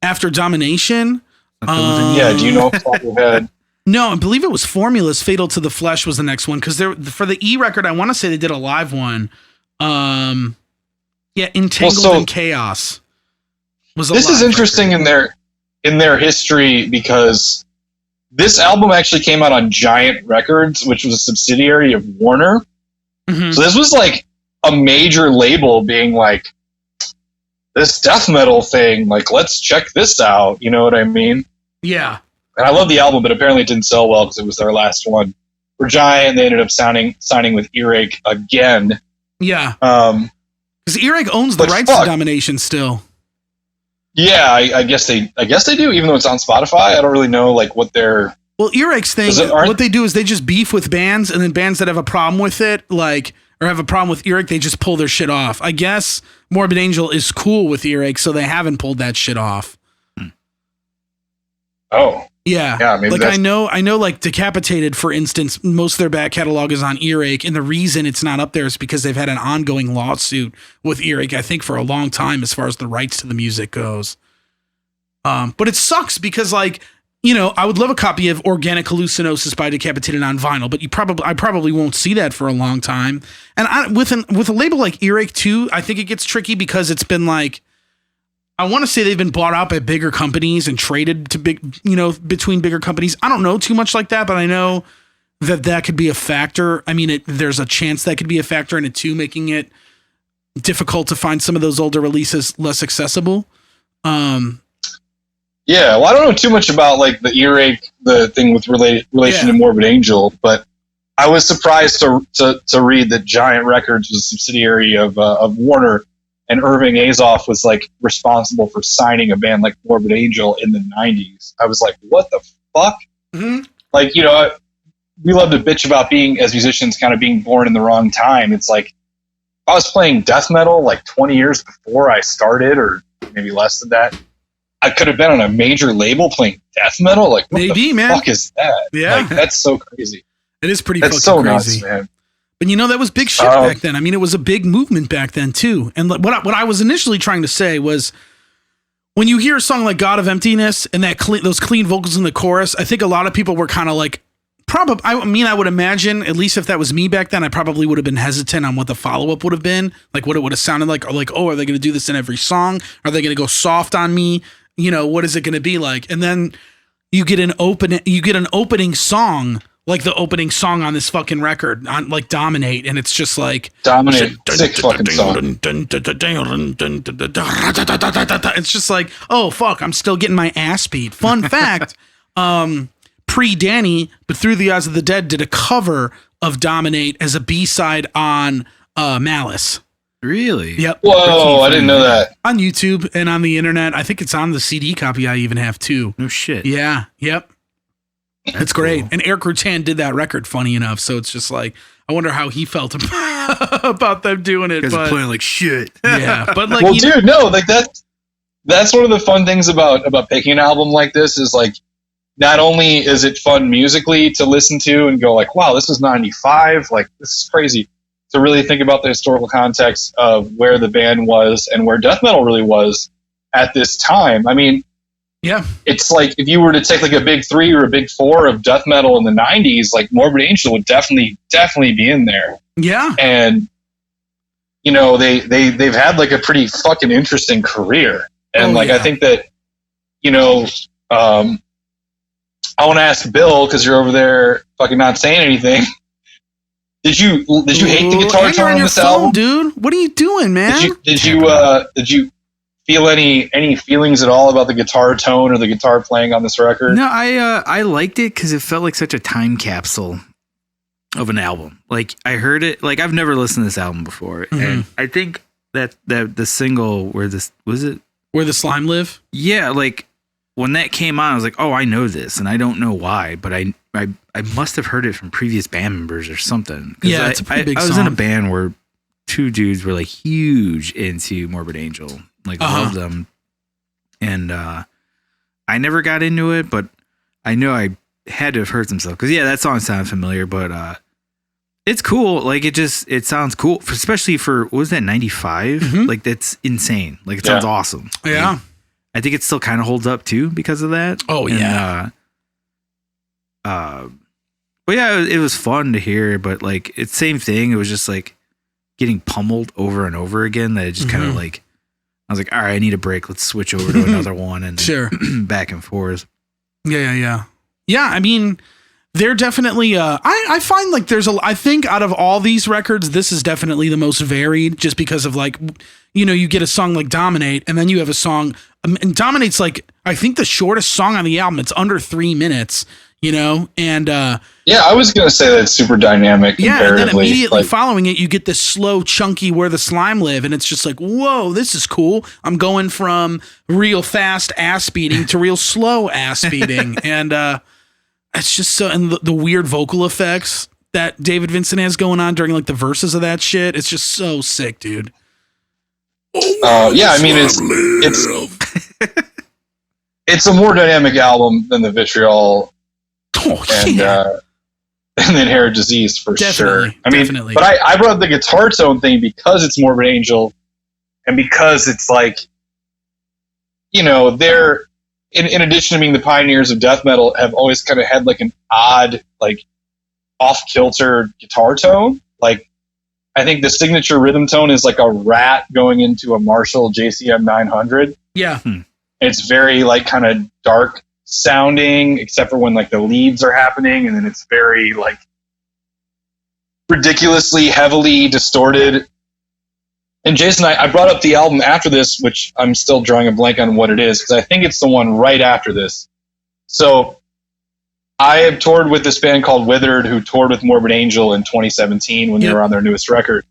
After Domination? Yeah. Do you know off the top of your head? No, I believe it was Formula's Fatal to the Flesh was the next one, because for the E record, I want to say they did a live one. Entangled in Chaos was. This is interesting record. in their history, because this album actually came out on Giant Records, which was a subsidiary of Warner. Mm-hmm. So this was like a major label being like, this death metal thing, like, let's check this out. You know what I mean? Yeah. And I love the album, but apparently it didn't sell well because it was their last one. For Giant, they ended up signing with Earache again. Yeah. Because Earache owns the rights to Domination still. Yeah, I guess they do, even though it's on Spotify. I don't really know like what their... Well, Earache's thing, what they do is they just beef with bands, and then bands that have a problem with it, like, or have a problem with Earache, they just pull their shit off. I guess Morbid Angel is cool with Earache, so they haven't pulled that shit off. Oh. Yeah. Maybe like I know like Decapitated, for instance, most of their back catalog is on Earache, and the reason it's not up there is because they've had an ongoing lawsuit with Earache, I think, for a long time as far as the rights to the music goes. But it sucks because, like, you know, I would love a copy of Organic Hallucinosis by Decapitated on vinyl, but I probably won't see that for a long time. And with a label like Earache too, I think it gets tricky because it's been like, I want to say they've been bought out by bigger companies and traded to between bigger companies. I don't know too much like that, but I know that could be a factor. I mean, there's a chance that could be a factor in it too, making it difficult to find some of those older releases less accessible. Yeah, well, I don't know too much about like the Earache, the thing with relation to Morbid Angel, but I was surprised to read that Giant Records was a subsidiary of Warner. And Irving Azoff was like responsible for signing a band like Morbid Angel in the 90s. I was like, what the fuck? Mm-hmm. Like, you know, we love to bitch about being, as musicians, kind of being born in the wrong time. It's like, if I was playing death metal like 20 years before I started, or maybe less than that, I could have been on a major label playing death metal. Like, what the fuck is that? Yeah. Like, that's so crazy. It is pretty fucking crazy. Nuts, man. But you know, that was big shit back then. I mean, it was a big movement back then too. And what I was initially trying to say was, when you hear a song like God of Emptiness and those clean vocals in the chorus, I think a lot of people were kind of like, I would imagine, at least if that was me back then, I probably would have been hesitant on what the follow-up would have been, like what it would have sounded like, or like, oh, are they going to do this in every song? Are they going to go soft on me? You know, what is it going to be like? And then you get an opening song, like the opening song on this fucking record, on like Dominate, and it's just like Dominate, sick fucking song. It's just like, oh fuck, I'm still getting my ass beat. Fun fact, Danny, but Through the Eyes of the Dead did a cover of Dominate as a B-side on Malice. Really? Yep. Whoa, I didn't know that. On YouTube and on the internet. I think it's on the CD copy I even have too. No shit. Yeah. Yep. It's great. Cool. And Eric Rutan did that record, funny enough. So it's just like, I wonder how he felt about them doing it. But playing like shit. Yeah. But like, well, dude, no, like that's one of the fun things about picking an album like this is like, not only is it fun musically to listen to and go like, wow, this is 95. Like, this is crazy. To really think about the historical context of where the band was and where death metal really was at this time. I mean, yeah, it's like if you were to take like a big 3 or a big 4 of death metal in the 90s, like Morbid Angel would definitely be in there. Yeah. And you know, they've had like a pretty fucking interesting career. And I think that, you know, I want to ask Bill, because you're over there fucking not saying anything. Did you hate the guitar tone on this album, dude? What are you doing, man? Did you feel any feelings at all about the guitar tone or the guitar playing on this record? No, I liked it because it felt like such a time capsule of an album. Like, I heard it, like, I've never listened to this album before, mm-hmm. and I think that the single Where the Slime Live? Yeah, like when that came on, I was like, oh, I know this, and I don't know why, but I must have heard it from previous band members or something. Yeah, it's a pretty big song. I was in a band where 2 dudes were like huge into Morbid Angel, like loved them, and I never got into it, but I know I had to have heard some stuff because that song sounded familiar, but it's cool. Like it sounds cool, especially for what was that 95? Mm-hmm. Like that's insane. Like it sounds awesome. Yeah, like, I think it still kind of holds up too because of that. Oh yeah. But yeah, it was fun to hear. But like it's same thing. It was just like getting pummeled over and over again. That it just kind of like I was like, all right, I need a break. Let's switch over to another one and sure back and forth. Yeah. I mean, they're definitely. I find like I think out of all these records, this is definitely the most varied, just because of like, you get a song like Dominate, and then you have a song, and Dominate's like I think the shortest song on the album. It's under 3 minutes. And I was gonna say that it's super dynamic. Yeah, and then immediately following it, you get this slow, chunky "Where the Slime Live," and it's just like, whoa, this is cool. I'm going from real fast ass beating to real slow ass beating, and it's just so. And the weird vocal effects that David Vincent has going on during like the verses of that shit, it's just so sick, dude. I mean it's a more dynamic album than the Vitriol. And then Inherent Disease for sure. I mean, definitely. But I brought up the guitar tone thing because it's Morbid Angel, and because it's like, they're in addition to being the pioneers of death metal, have always kind of had like an odd, like off kilter guitar tone. Like, I think the signature rhythm tone is like a rat going into a Marshall JCM 900. Yeah, it's very like kind of dark sounding, except for when like the leads are happening, and then it's very like ridiculously heavily distorted. And Jason, I brought up the album after this, which I'm still drawing a blank on what it is, because I think it's the one right after this. So I have toured with this band called Withered, who toured with Morbid Angel in 2017 when they were on their newest record,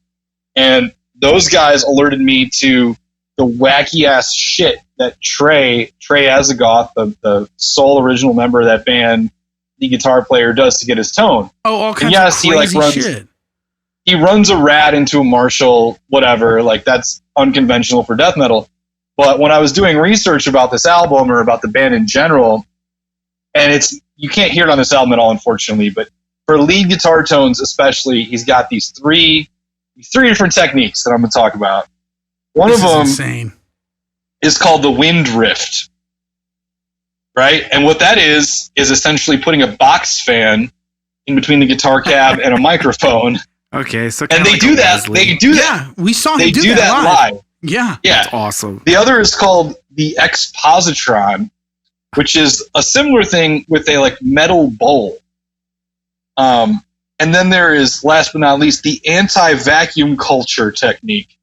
and those guys alerted me to the wacky ass shit that Trey Azagoth, the sole original member of that band, the guitar player, does to get his tone. Oh, all kinds of crazy shit. He runs a rat into a Marshall, whatever. Like, that's unconventional for death metal. But when I was doing research about this album or about the band in general, and you can't hear it on this album at all, unfortunately, but for lead guitar tones especially, he's got these three different techniques that I'm going to talk about. One of them is called the wind rift, right? And what that is essentially putting a box fan in between the guitar cab and a microphone. Okay, so and they do that. They do that. Yeah, we saw them do that live. Yeah, that's awesome. The other is called the expositron, which is a similar thing with a like metal bowl. And then there is, last but not least, the anti-vacuum culture technique,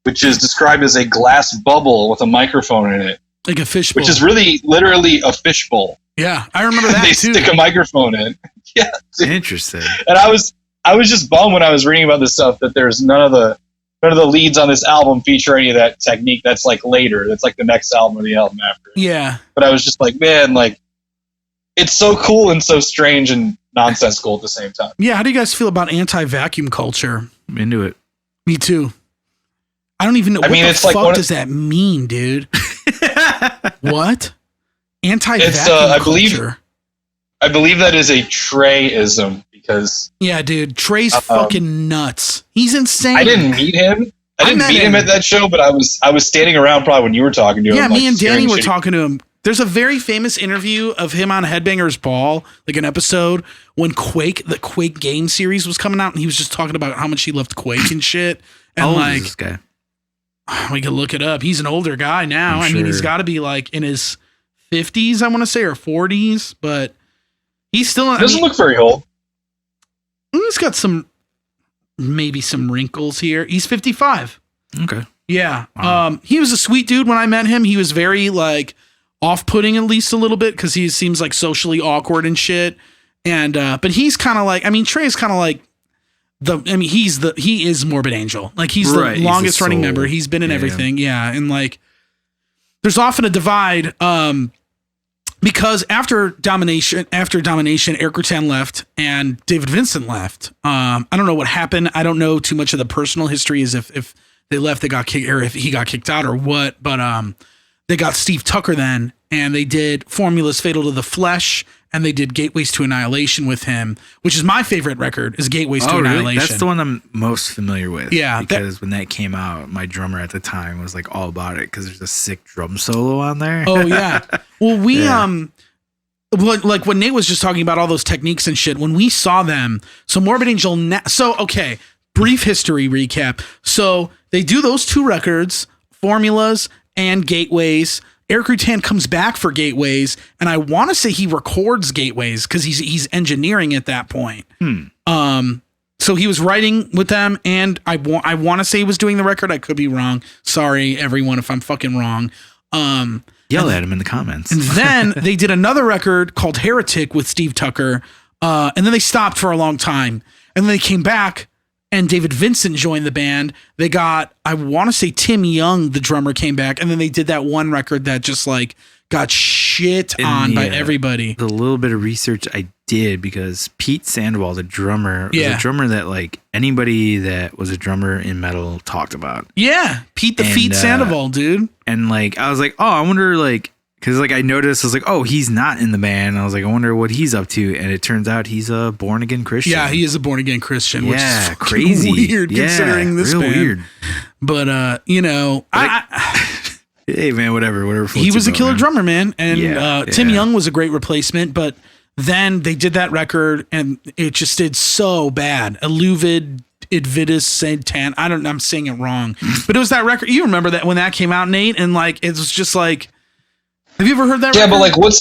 which is described as a glass bubble with a microphone in it. Like a fishbowl. Which is really, literally a fishbowl. Yeah, I remember that they too. Stick a microphone in. Yeah. Interesting. And I was just bummed when I was reading about this stuff that there's none of the leads on this album feature any of that technique. That's like later. That's like the next album or the album after. Yeah. But I was just like, man, like, it's so cool and so strange and nonsensical at the same time. Yeah, how do you guys feel about anti-vacuum culture? I'm into it. Me too. I don't even know what the fuck does that mean, dude. What? Anti-vacuum culture. I believe that is a Trey-ism because dude, Trey's fucking nuts. He's insane. I didn't meet him. I didn't meet him at that show, but I was standing around probably when you were talking to him. Yeah, me and Danny were talking to him. There's a very famous interview of him on Headbangers Ball, like an episode when the Quake game series was coming out, and he was just talking about how much he loved Quake and shit. And like, this guy? We could look it up. He's an older guy now. I mean, he's got to be like in his 50s, I want to say, or 40s, but he's still. He doesn't look very old. He's got maybe some wrinkles here. He's 55. Okay. Yeah. Wow. He was a sweet dude when I met him. He was very like off-putting, at least a little bit, because he seems like socially awkward and shit. And but he's kind of like, I mean, Trey's kind of like he is Morbid Angel. Like he's the longest running member. He's been in everything. Yeah. And like there's often a divide because after Domination, Eric Rutan left and David Vincent left. I don't know what happened. I don't know too much of the personal history as if they left, they got kicked, or if he got kicked out or what. But they got Steve Tucker then, and they did Formula's Fatal to the Flesh, and they did Gateways to Annihilation with him, which is my favorite record, is Gateways to Annihilation. Really? That's the one I'm most familiar with. Yeah. Because when that came out, my drummer at the time was like all about it because there's a sick drum solo on there. Oh, yeah. Well, like when Nate was just talking about all those techniques and shit, when we saw them, so Morbid Angel, okay, brief history recap. So they do those 2 records, Formulas and Gateways. Eric Rutan comes back for Gateways, and I want to say he records Gateways because he's engineering at that point. So he was writing with them, and I want to say he was doing the record. I could be wrong. Sorry, everyone, if I'm fucking wrong. Yell at him in the comments. And then they did another record called Heretic with Steve Tucker, and then they stopped for a long time, and then they came back. And David Vincent joined the band. They got, I want to say Tim Young, the drummer, came back. And then they did that one record that just like got shit on by everybody. The little bit of research I did, because Pete Sandoval, the drummer, was a drummer that like anybody that was a drummer in metal talked about. Yeah. Pete the Feet Sandoval, dude. And like, I was like, oh, I wonder like, because like I noticed, I was like, oh, he's not in the band. I was like, I wonder what he's up to. And it turns out he's a born again Christian. Yeah, he is a born again Christian, which is crazy, weird considering this real band. Weird. But you know, hey man, whatever. He was a killer drummer, man, and Tim Young was a great replacement. But then they did that record, and it just did so bad. Eluvid Idvitus Satan. I'm saying it wrong, but it was that record. You remember that when that came out, Nate? And like, it was just like. Have you ever heard that? Yeah, record? but like,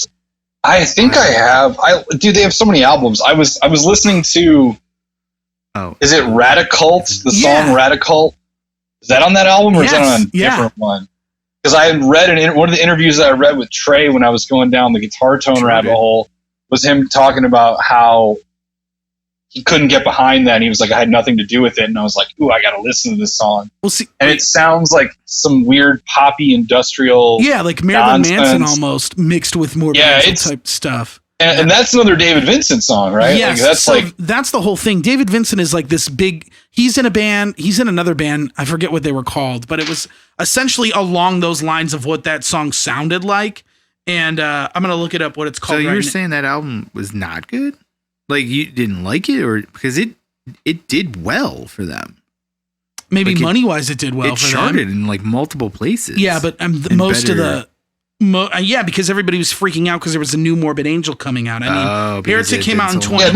I think I have. Dude, they have so many albums. I was listening to. Oh, is it Radicult? The song Radicult. Is that on that album, or is that on a different one? Because I had read one of the interviews that I read with Trey when I was going down the guitar tone rabbit hole was him talking about how he couldn't get behind that. And he was like, I had nothing to do with it. And I was like, ooh, I got to listen to this song. Well, see, and it sounds like some weird poppy industrial. Yeah, like Marilyn Manson almost mixed with more type stuff. And that's another David Vincent song, right? Yes, that's the whole thing. David Vincent is like this big, he's in a band, he's in another band, I forget what they were called, but it was essentially along those lines of what that song sounded like. And I'm going to look it up what it's called. So you're saying that album was not good? Like you didn't like it, or because it did well for them? Maybe like money wise, it did well. It charted in like multiple places. Yeah, but most of the because everybody was freaking out because there was a new Morbid Angel coming out. I mean, Heretic came out in 20. Yeah,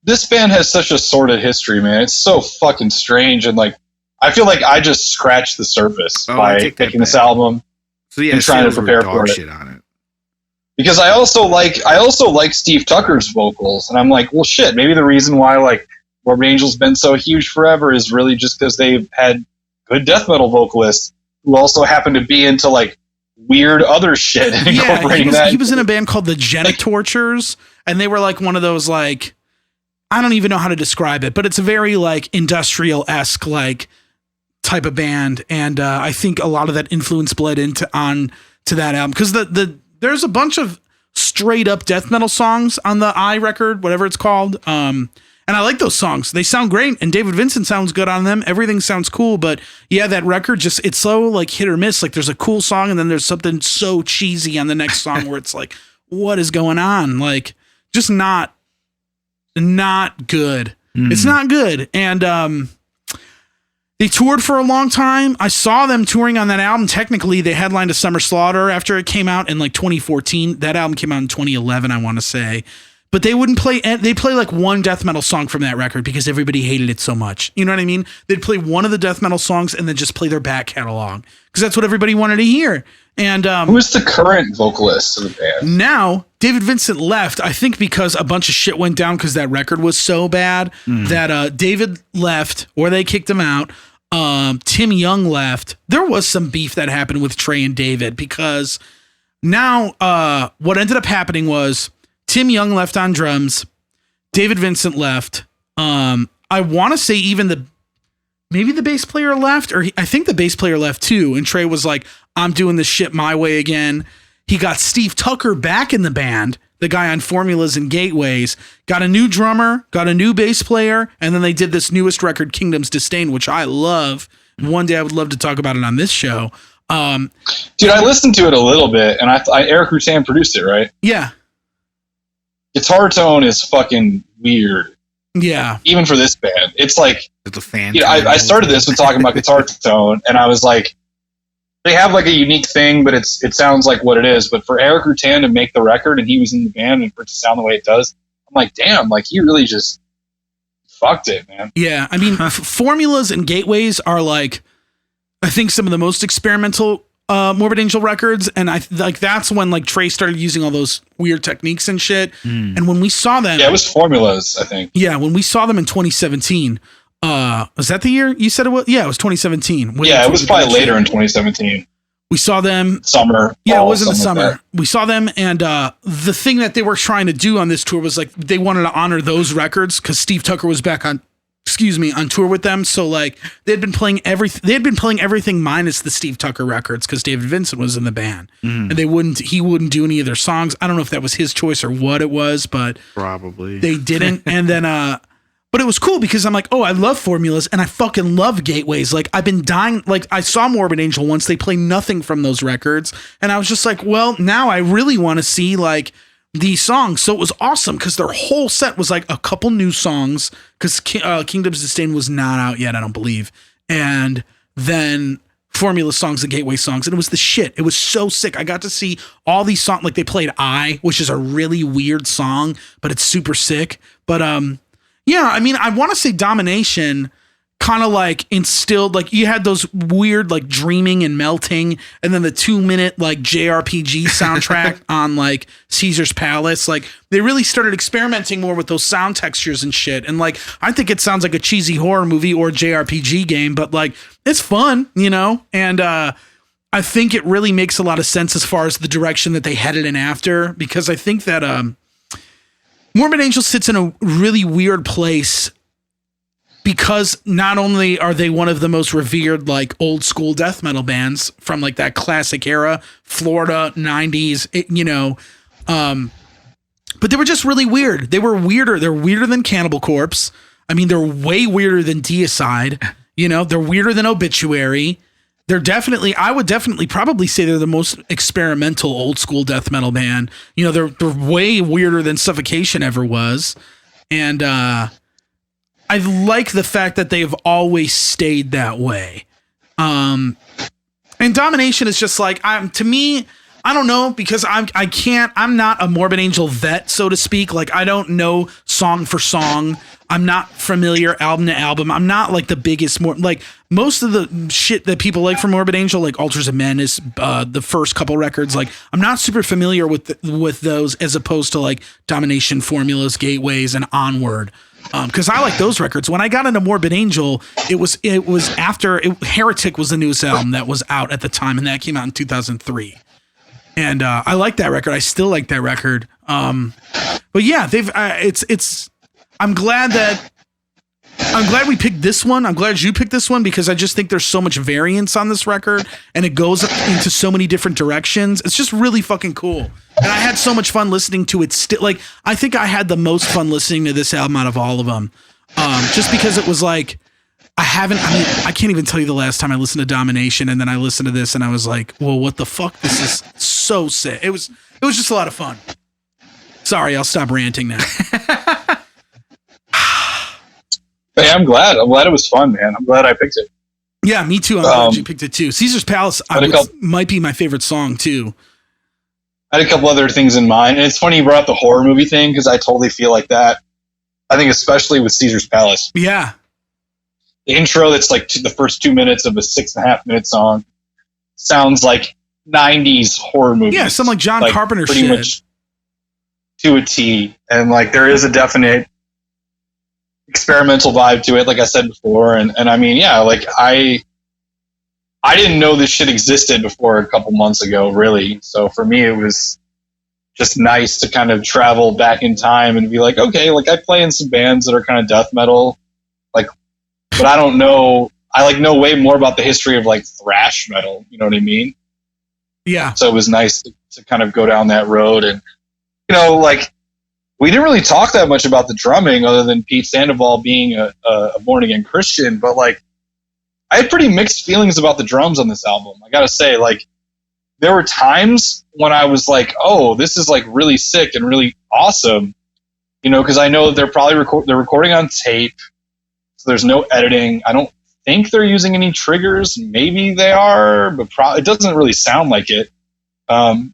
this band has such a sordid history, man. It's so fucking strange, and like I feel like I just scratched the surface by picking this album and trying to prepare for it. On it. Because I also like Steve Tucker's vocals, and I'm like, well, shit. Maybe the reason why like Morbid Angel's been so huge forever is really just because they've had good death metal vocalists who also happen to be into like weird other shit. Yeah, he was in a band called the Genitortures, and they were like one of those like I don't even know how to describe it, but it's a very like industrial-esque like type of band, and I think a lot of that influence bled into that album because there's a bunch of straight up death metal songs on the I record, whatever it's called. And I like those songs. They sound great. And David Vincent sounds good on them. Everything sounds cool. But yeah, that record it's so like hit or miss. Like there's a cool song and then there's something so cheesy on the next song where it's like, what is going on? Like just not good. It's not good. And, they toured for a long time. I saw them touring on that album. Technically, they headlined a Summer Slaughter after it came out in like 2014. That album came out in 2011, I want to say. But they wouldn't play. They play like one death metal song from that record because everybody hated it so much. You know what I mean? They'd play one of the death metal songs and then just play their back catalog because that's what everybody wanted to hear. And who's the current vocalist of the band? Now, David Vincent left, I think because a bunch of shit went down because that record was so bad that David left or they kicked him out. Tim Young left. There was some beef that happened with Trey and David because now what ended up happening was Tim Young left on drums. David Vincent left. I want to say even maybe the bass player left, or I think the bass player left too. And Trey was like, I'm doing this shit my way again. He got Steve Tucker back in the band, the guy on Formulas and Gateways, got a new drummer, got a new bass player, and then they did this newest record, Kingdom's Disdain, which I love. One day I would love to talk about it on this show. Dude, I listened to it a little bit, and Eric Rutan produced it, right? Yeah. guitar tone is fucking weird. Yeah. Even for this band. It's like, it's a fan. I started this with talking about guitar tone, and I was like, they have like a unique thing, but it sounds like what it is. But for Eric Rutan to make the record, and he was in the band, and for it to sound the way it does, I'm like, damn, like he really just fucked it, man. Yeah, I mean, Formulas and Gateways are like, I think some of the most experimental Morbid Angel records, and that's when like Trey started using all those weird techniques and shit. And when we saw them, it was Formulas, I think. Yeah, when we saw them in 2017. Was that the year you said it was? Yeah, it was 2017. Yeah, it was probably later in 2017. We saw them summer. Yeah, it was in the summer. Like we saw them, and the thing that they were trying to do on this tour was like they wanted to honor those records because Steve Tucker was back on tour with them. So like they had been playing everything minus the Steve Tucker records because David Vincent was in the band, and he wouldn't do any of their songs. I don't know if that was his choice or what it was, but probably they didn't. And then but it was cool because I'm like, oh, I love Formulas and I fucking love Gateways. Like I've been dying. Like I saw Morbid Angel once. They play nothing from those records. And I was just like, well, now I really want to see like these songs. So it was awesome because their whole set was like a couple new songs because Kingdom's Disdain was not out yet, I don't believe. And then Formula songs and Gateway songs. And it was the shit. It was so sick. I got to see all these songs. Like they played I, which is a really weird song, but it's super sick. But, yeah, I mean, I want to say Domination kind of like instilled, like you had those weird like dreaming and melting, and then the 2-minute like JRPG soundtrack on like Caesar's Palace. Like they really started experimenting more with those sound textures and shit. And like I think it sounds like a cheesy horror movie or JRPG game, but like it's fun, you know? And I think it really makes a lot of sense as far as the direction that they headed in after, because I think that Morbid Angel sits in a really weird place because not only are they one of the most revered like old school death metal bands from like that classic era, Florida 90s, but they were just really weird. They were weirder. They're weirder than Cannibal Corpse. I mean, they're way weirder than Deicide. They're weirder than Obituary. They're definitely, I would definitely probably say they're the most experimental old school death metal band. They're way weirder than Suffocation ever was. And I like the fact that they've always stayed that way. And Domination is just like, to me, I don't know, because I'm not a Morbid Angel vet, so to speak. Like, I don't know song for song. I'm not familiar album to album. I'm not like the biggest, like most of the shit that people like from Morbid Angel, like Altars of Madness, the first couple records, like I'm not super familiar with those as opposed to like Domination, Formulas, Gateways, and Onward. Because I like those records. When I got into Morbid Angel, it was after Heretic was the newest album that was out at the time, and that came out in 2003. And I like that record. I still like that record. But yeah, I'm glad we picked this one. I'm glad you picked this one because I just think there's so much variance on this record and it goes into so many different directions. It's just really fucking cool. And I had so much fun listening to it. Like, I think I had the most fun listening to this album out of all of them. Just because it was like, I can't even tell you the last time I listened to Domination and then I listened to this and I was like, well, what the fuck? This is so sick. It was just a lot of fun. Sorry, I'll stop ranting now. Hey, I'm glad it was fun, man. I'm glad I picked it. Yeah, me too. I'm glad you picked it too. Caesar's Palace might be my favorite song too. I had a couple other things in mind. And it's funny you brought up the horror movie thing because I totally feel like that. I think especially with Caesar's Palace. Yeah. The intro that's like the first 2 minutes of a 6.5-minute song sounds like 90s horror movie. Yeah, some like John Carpenter pretty shit. Much to a T. And like there is a definite experimental vibe to it, like I said before. And I mean, yeah, like I didn't know this shit existed before a couple months ago, really. So for me, it was just nice to kind of travel back in time and be like, okay, like I play in some bands that are kind of death metal, like, but I don't know. I like know way more about the history of like thrash metal. You know what I mean? Yeah. So it was nice to kind of go down that road. And, like we didn't really talk that much about the drumming other than Pete Sandoval being a born again Christian. But like, I had pretty mixed feelings about the drums on this album. I got to say, like, there were times when I was like, oh, this is like really sick and really awesome. You know, because I know they're probably they're recording on tape, so there's no editing. I don't think they're using any triggers. Maybe they are, but it doesn't really sound like it. And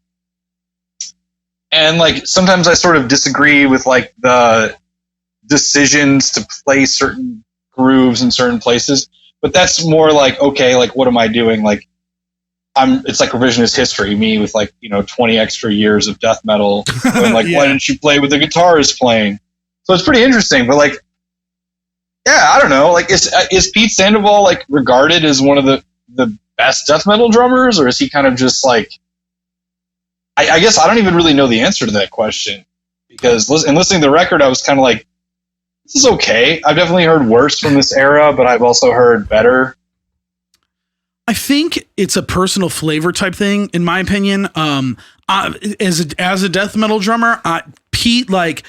like sometimes I sort of disagree with like the decisions to play certain grooves in certain places, but that's more like, okay, like what am I doing? Like it's like revisionist history, me with like, 20 extra years of death metal. And like, why didn't you play with the guitar is playing? So it's pretty interesting, but like, yeah, I don't know. Like, is Pete Sandoval like regarded as one of the best death metal drummers, or is he kind of just like, I guess I don't even really know the answer to that question, because listening to the record, I was kind of like, this is okay. I've definitely heard worse from this era, but I've also heard better. I think it's a personal flavor type thing, in my opinion. As a death metal drummer, Pete, like,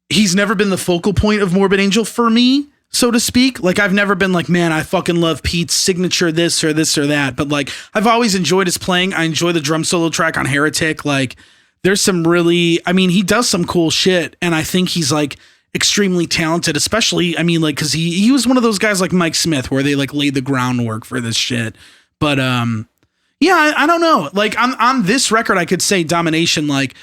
he's never been the focal point of Morbid Angel for me, so to speak. Like, I've never been like, man, I fucking love Pete's signature this or that. But like, I've always enjoyed his playing. I enjoy the drum solo track on Heretic. Like, there's some really, I mean, he does some cool shit, and I think he's like extremely talented, especially, I mean, like, because he was one of those guys like Mike Smith where they like laid the groundwork for this shit. But yeah, I don't know. Like on this record, I could say Domination, like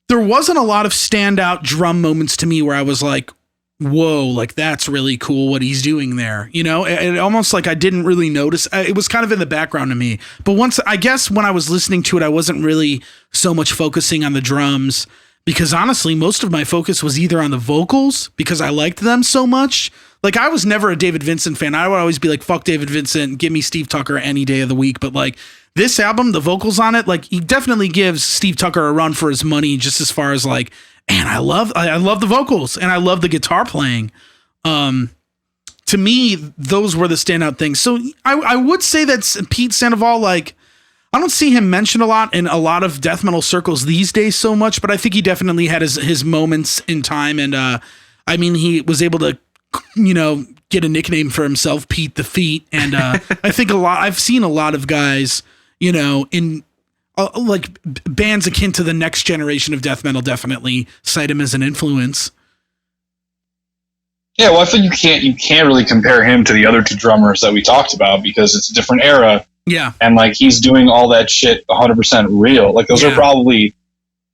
there wasn't a lot of standout drum moments to me where I was like, whoa, like that's really cool what he's doing there. It almost like I didn't really notice. It was kind of in the background to me. But once, I guess when I was listening to it, I wasn't really so much focusing on the drums, because honestly, most of my focus was either on the vocals because I liked them so much. Like, I was never a David Vincent fan. I would always be like, fuck David Vincent, give me Steve Tucker any day of the week. But like this album, the vocals on it, like he definitely gives Steve Tucker a run for his money, just as far as like, man, I love the vocals and I love the guitar playing. To me, those were the standout things. So I would say that Pete Sandoval, like, I don't see him mentioned a lot in a lot of death metal circles these days so much, but I think he definitely had his moments in time. And I mean, he was able to, get a nickname for himself, Pete the Feet. And I think I've seen a lot of guys, in like bands akin to the next generation of death metal definitely cite him as an influence. Yeah, well, I think you can't really compare him to the other two drummers that we talked about, because it's a different era. Yeah. And like he's doing all that shit 100% real. Like those are probably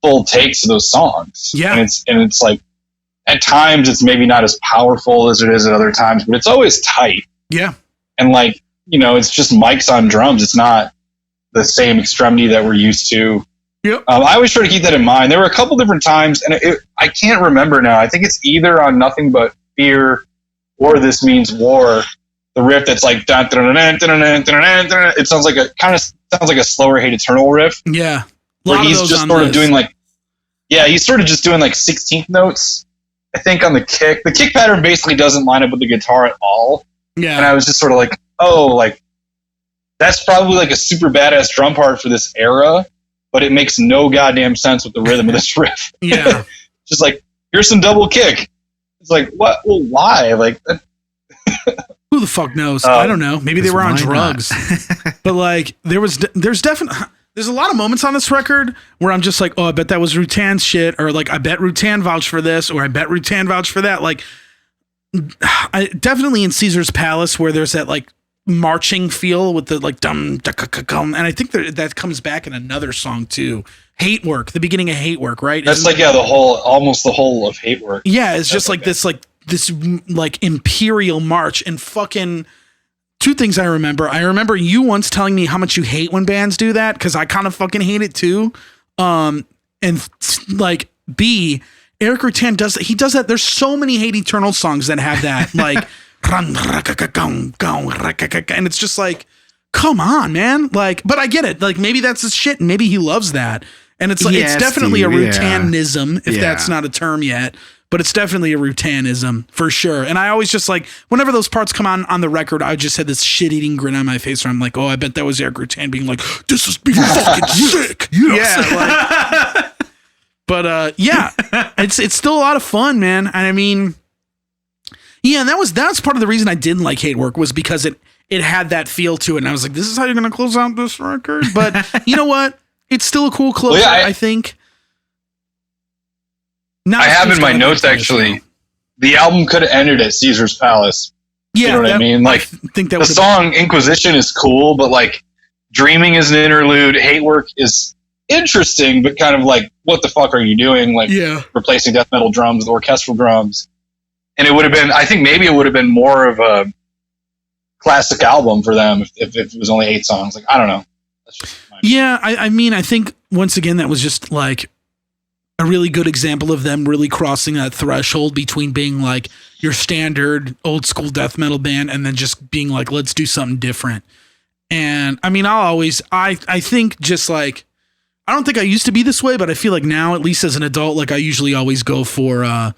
full takes of those songs. Yeah. And it's like at times it's maybe not as powerful as it is at other times, but it's always tight. Yeah. And like, it's just mics on drums. It's not the same extremity that we're used to. Yep. I always try to keep that in mind. There were a couple different times, and I can't remember now. I think it's either on Nothing But Fear or This Means War. The riff that's like it sounds like a slower Hate Eternal riff. Yeah, where he's just sort of doing like, he's sort of just doing like 16th notes. I think on the kick. The kick pattern basically doesn't line up with the guitar at all. Yeah, and I was just sort of like, oh, like that's probably like a super badass drum part for this era, but it makes no goddamn sense with the rhythm of this riff. Yeah, just like, here's some double kick. It's like, what? Well, why? Like. Who the fuck knows? I don't know. Maybe they were on drugs. But like there's a lot of moments on this record where I'm just like, oh, I bet that was Rutan's shit, or like I bet Rutan vouched for this, or I bet Rutan vouched for that. Like I definitely in Caesar's Palace, where there's that like marching feel with the like dum and I think that comes back in another song too. Hate Work, the beginning of Hate Work, right? That's like almost the whole of Hate Work. Yeah, it's just like this like imperial march. And fucking two things I remember. I remember you once telling me how much you hate when bands do that, because I kind of fucking hate it too. And like B, Eric Rutan does that. There's so many Hate Eternal songs that have that like and it's just like, come on, man. Like, but I get it. Like maybe that's his shit and maybe he loves that. And it's like, it's definitely a Rutanism, if that's not a term yet. But it's definitely a Rutanism for sure. And I always just like, whenever those parts come on the record, I just had this shit-eating grin on my face where I'm like, oh, I bet that was Eric Rutan being like, this is being fucking sick. Yes. Yeah. Like, but yeah, it's still a lot of fun, man. And I mean, yeah, and that's part of the reason I didn't like Hate Work, was because it had that feel to it. And I was like, this is how you're going to close out this record? But you know what? It's still a cool closer, I think. I have in my notes actually. The album could have ended at Caesar's Palace. Yeah, you know what I mean? Like, I think that the song Inquisition is cool, but like Dreaming is an interlude. Hate Work is interesting, but kind of like, what the fuck are you doing? Like, replacing death metal drums with orchestral drums. And it would have been, I think maybe it would have been more of a classic album for them if it was only 8 songs. Like, I don't know. That's just I mean, I think once again, that was just like a really good example of them really crossing that threshold between being like your standard old school death metal band and then just being like, let's do something different. And I mean, I think just like, I don't think I used to be this way, but I feel like now, at least as an adult, like I usually always go for, like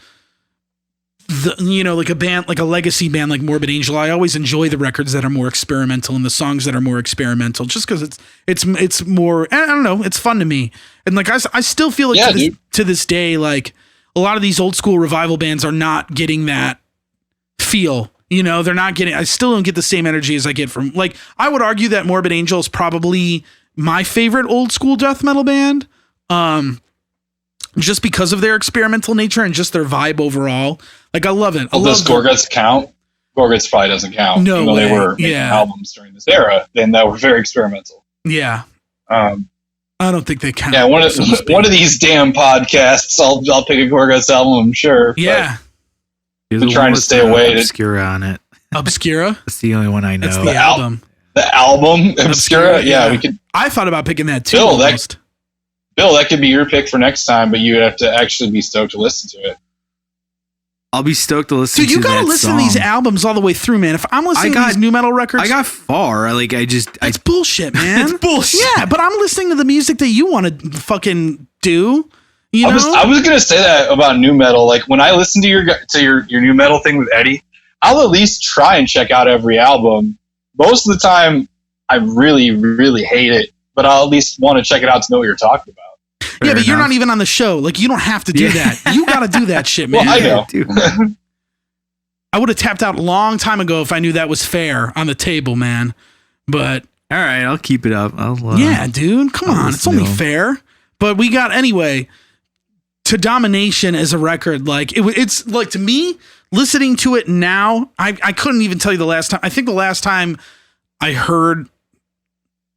a band, like a legacy band like Morbid Angel. I always enjoy the records that are more experimental and the songs that are more experimental, just because it's more, I don't know, it's fun to me. And like I still feel like to this day, like a lot of these old school revival bands are not getting that feel. They're not getting. I still don't get the same energy as I get from, like, I would argue that Morbid Angel is probably my favorite old school death metal band. Just because of their experimental nature and just their vibe overall. Like, I love it. Does Gorguts count? Gorguts probably doesn't count. No way. They were making albums during this era, then that were very experimental. Yeah. I don't think they count. Yeah, one of these damn podcasts, I'll pick a Gorguts album, I'm sure. Yeah. I've been trying to stay away. Obscura on it. Obscura? That's the only one I know. That's the album. The album? Obscura? Yeah, we could. I thought about picking that too. Bill, that could be your pick for next time, but you would have to actually be stoked to listen to it. I'll be stoked to listen to that. Dude, you gotta listen to these albums all the way through, man. If I'm listening to these new metal records, I got far. It's bullshit, man. It's bullshit. Yeah, but I'm listening to the music that you want to fucking do. I was gonna say that about new metal. Like, when I listen to your new metal thing with Eddie, I'll at least try and check out every album. Most of the time, I really, really hate it, but I'll at least want to check it out to know what you're talking about. Yeah, but you're not even on the show. Like, you don't have to do that. You got to do that shit, man. Well, I know. I would have tapped out a long time ago if I knew that was fair on the table, man. But all right, I'll keep it up. Yeah, dude, come on. It's only fair. But we got, anyway, To Domination as a record. Like, it's like, to me, listening to it now, I couldn't even tell you the last time. I think the last time I heard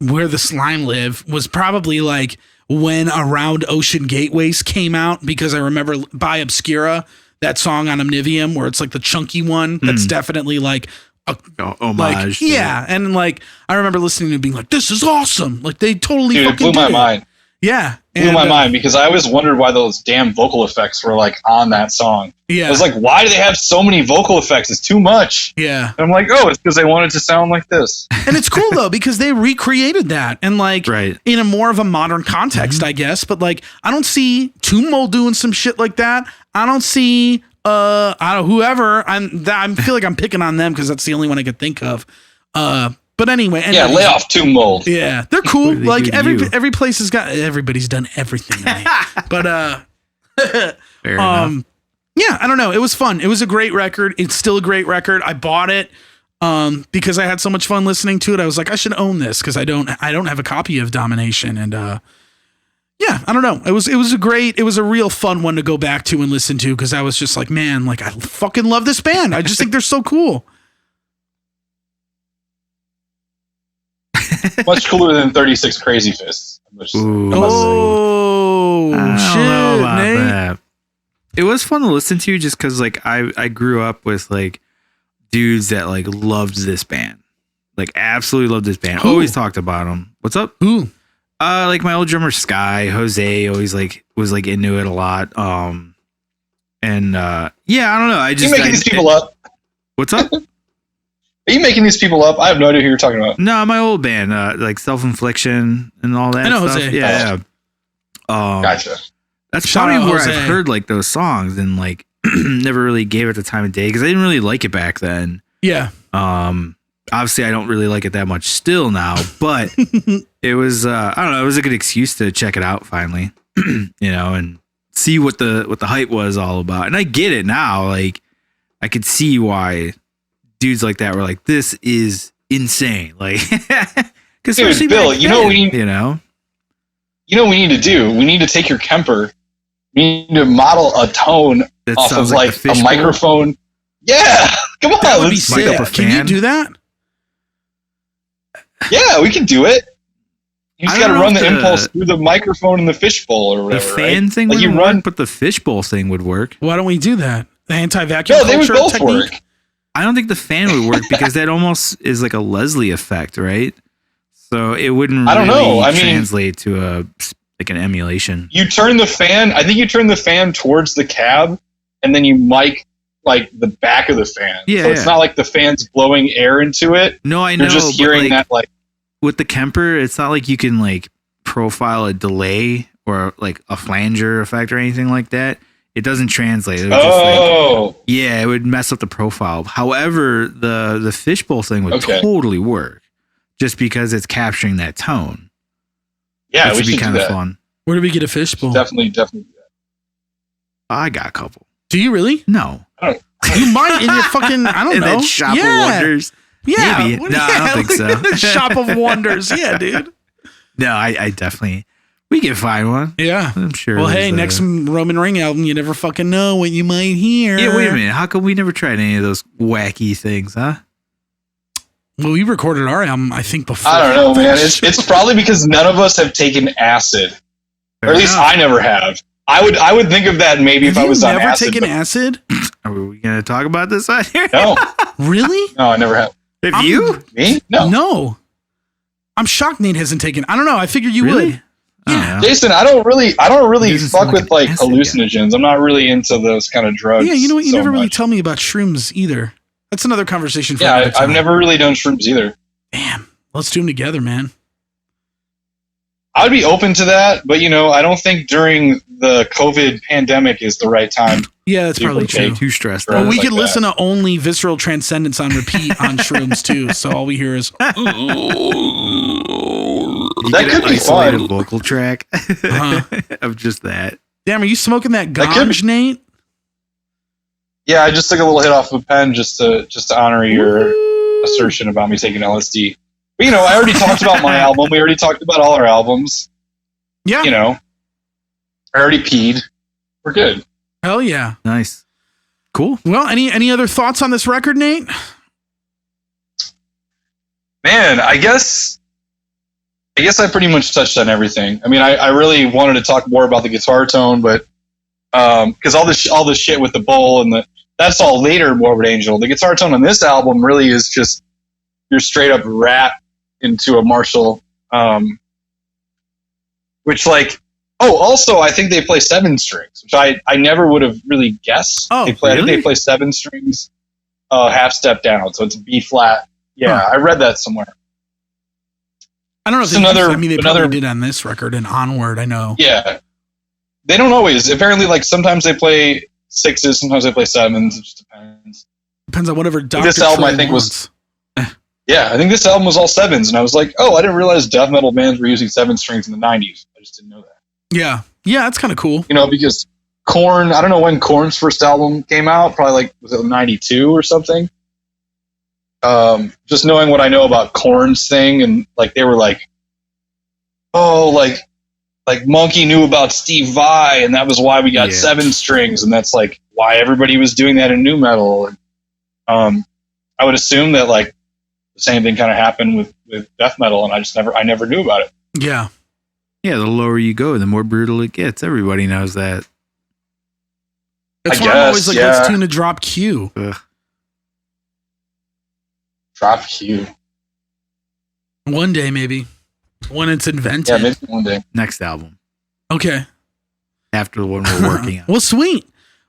Where the Slime Live was probably like when Around Ocean Gateways came out, because I remember by Obscura, that song on Omnivium, where it's like the chunky one. That's definitely like a homage. Like, yeah. And like, I remember listening to it being like, this is awesome. Like, they totally fucking blew my mind. Yeah. Blew my mind, because I always wondered why those damn vocal effects were like on that song. Yeah. I was like, why do they have so many vocal effects? It's too much. Yeah. And I'm like, oh, it's because they wanted to sound like this. And it's cool though, because they recreated that and like in a more of a modern context, I guess. But like, I don't see Tummo doing some shit like that. I don't see whoever. I feel like I'm picking on them because that's the only one I could think of. But anyway, lay off Tummo. Yeah, they're cool. Like every place has got, everybody's done everything. But fair enough. Yeah, I don't know. It was fun. It was a great record. It's still a great record. I bought it because I had so much fun listening to it. I was like, I should own this because I don't have a copy of Domination. And yeah, I don't know. It was a real fun one to go back to and listen to, because I was just like, man, like, I fucking love this band. I just think they're so cool. Much cooler than 36 Crazy Fists. Shit, Nate. That. It was fun to listen to just because, like, I grew up with, like, dudes that, like, loved this band. Like, absolutely loved this band. Who? Always talked about them. What's up? Who? Like, my old drummer, Sky, Jose, always, like, was, like, into it a lot. Yeah, I don't know. I just... You making these people up? What's up? Are you making these people up? I have no idea who you're talking about. No, my old band, like Self-Infliction and all that. I know stuff. Jose. Yeah. Gotcha. That's Shout probably out where Jose. I've heard like those songs and like never really gave it the time of day because I didn't really like it back then. Yeah. Obviously I don't really like it that much still now, but it was I don't know, it was a good excuse to check it out finally, and see what the hype was all about. And I get it now. Like, I could see why dudes like that were like, this is insane. Like, because Bill, you know what we need? You know what we need to do? We need to take your Kemper We need to model a tone That off of sounds like like a microphone. Yeah, come on. That would be let's sick. mic up a Can you fan? do that? Yeah, we can do it. You just I got to don't know run if the the- impulse through the microphone in the fishbowl or The whatever. fan right? thing Like wouldn't you run. work, but the fishbowl thing would work. Why don't we do that? The anti-vacuum No, they would culture both technique? work. I don't think the fan would work because that almost is like a Leslie effect, right? So it wouldn't I don't really know. I mean- translate to a like an emulation. You turn the fan. I think you turn the fan towards the cab, and then you mic like the back of the fan. Yeah, So it's yeah. not like the fan's blowing air into it. No, I know. You're just but, hearing like, that like. with the Kemper, it's not like you can like profile a delay or like a flanger effect or anything like that. It doesn't translate. It would just, like, Oh, yeah, it would mess up the profile. However, the fishbowl thing would Okay. totally work, just because it's capturing that tone. yeah, Which we would be should do kind of that. fun. Where do we get a fishbowl? Definitely do that. I got a couple. Do you really? No, You might in your fucking, I don't in know. that shop yeah. of wonders. Yeah. Maybe. What- No, I don't think so. The shop of wonders. Yeah, dude. No, I definitely. We can find one. Yeah. I'm sure. Well, hey, there's next a- Roman Reigns album, you never fucking know what you might hear. Yeah, wait a minute. How come we never tried any of those wacky things, huh? Well, we recorded our album, I think, before. I don't know, man. It's probably because none of us have taken acid, or at least I never have. I would think of that maybe Have if I you was on never acid. taken but acid? Are we going to talk about this on here? No, Really? no, I never have. Have I'm- you? Me? No. No. I'm shocked Nate hasn't taken. I don't know. I figured you Really? would. I don't Yeah. know. Jason, I don't really He doesn't fuck sound with like like an acid hallucinogens. I'm not really into those kind of drugs. Yeah, you know what? You so never really much. tell me about shrooms either. That's another conversation for Yeah, another time. I've never really done shrooms either. Damn. Let's do them together, man. I would be open to that, but I don't think during the COVID pandemic is the right time. Yeah, that's probably People true. Too stressed Well, Well, out. we like could that. listen to only Visceral Transcendence on repeat on shrooms too. So all we hear is You That get could an be isolated fun. vocal track Uh-huh. of just that. damn. Are you smoking that That could ganj, Nate? Yeah, I just took a little hit off of a pen just to honor your Woo. assertion about me taking LSD. But I already talked about my album. We already talked about all our albums. Yeah. I already peed. We're good. Hell yeah. Nice. Cool. Well, any other thoughts on this record, Nate? Man, I guess I pretty much touched on everything. I mean, I really wanted to talk more about the guitar tone, but because all this shit with the bowl and that's all later Morbid Angel. The guitar tone on this album really is just your straight up rap into a Marshall, which also I think they play 7 strings, which I never would have really guessed. Oh, I think they really? play 7 strings, half step down, so it's B flat. Yeah, Huh. I read that somewhere. I don't know if It's they probably another- did on this record and Onward. I know. Yeah. They don't always. Apparently, sometimes they play 6s, sometimes they play 7s. It just depends. Depends on whatever Dr. This album, Trey I think, was- wants. Yeah, I think this album was all 7s, and I was like, oh, I didn't realize death metal bands were using 7 strings in the 90s. I just didn't know that. Yeah. Yeah, that's kind of cool. Because Korn, I don't know when Korn's first album came out, probably was it 92 or something? Just knowing what I know about Korn's thing, and they were like, oh, like Monkey knew about Steve Vai, and that was why we got Yeah. 7 strings, and that's why everybody was doing that in nu metal. And I would assume that the same thing kind of happened with death metal, and I never knew about it. Yeah. Yeah, the lower you go, the more brutal it gets. Everybody knows that. That's I why I'm always guess, like, let's yeah. tune a drop Q. Ugh. Drop Q. One day, maybe. When it's Yeah, invented. maybe one day. Next album. Okay. After the one we're working on. Well, sweet.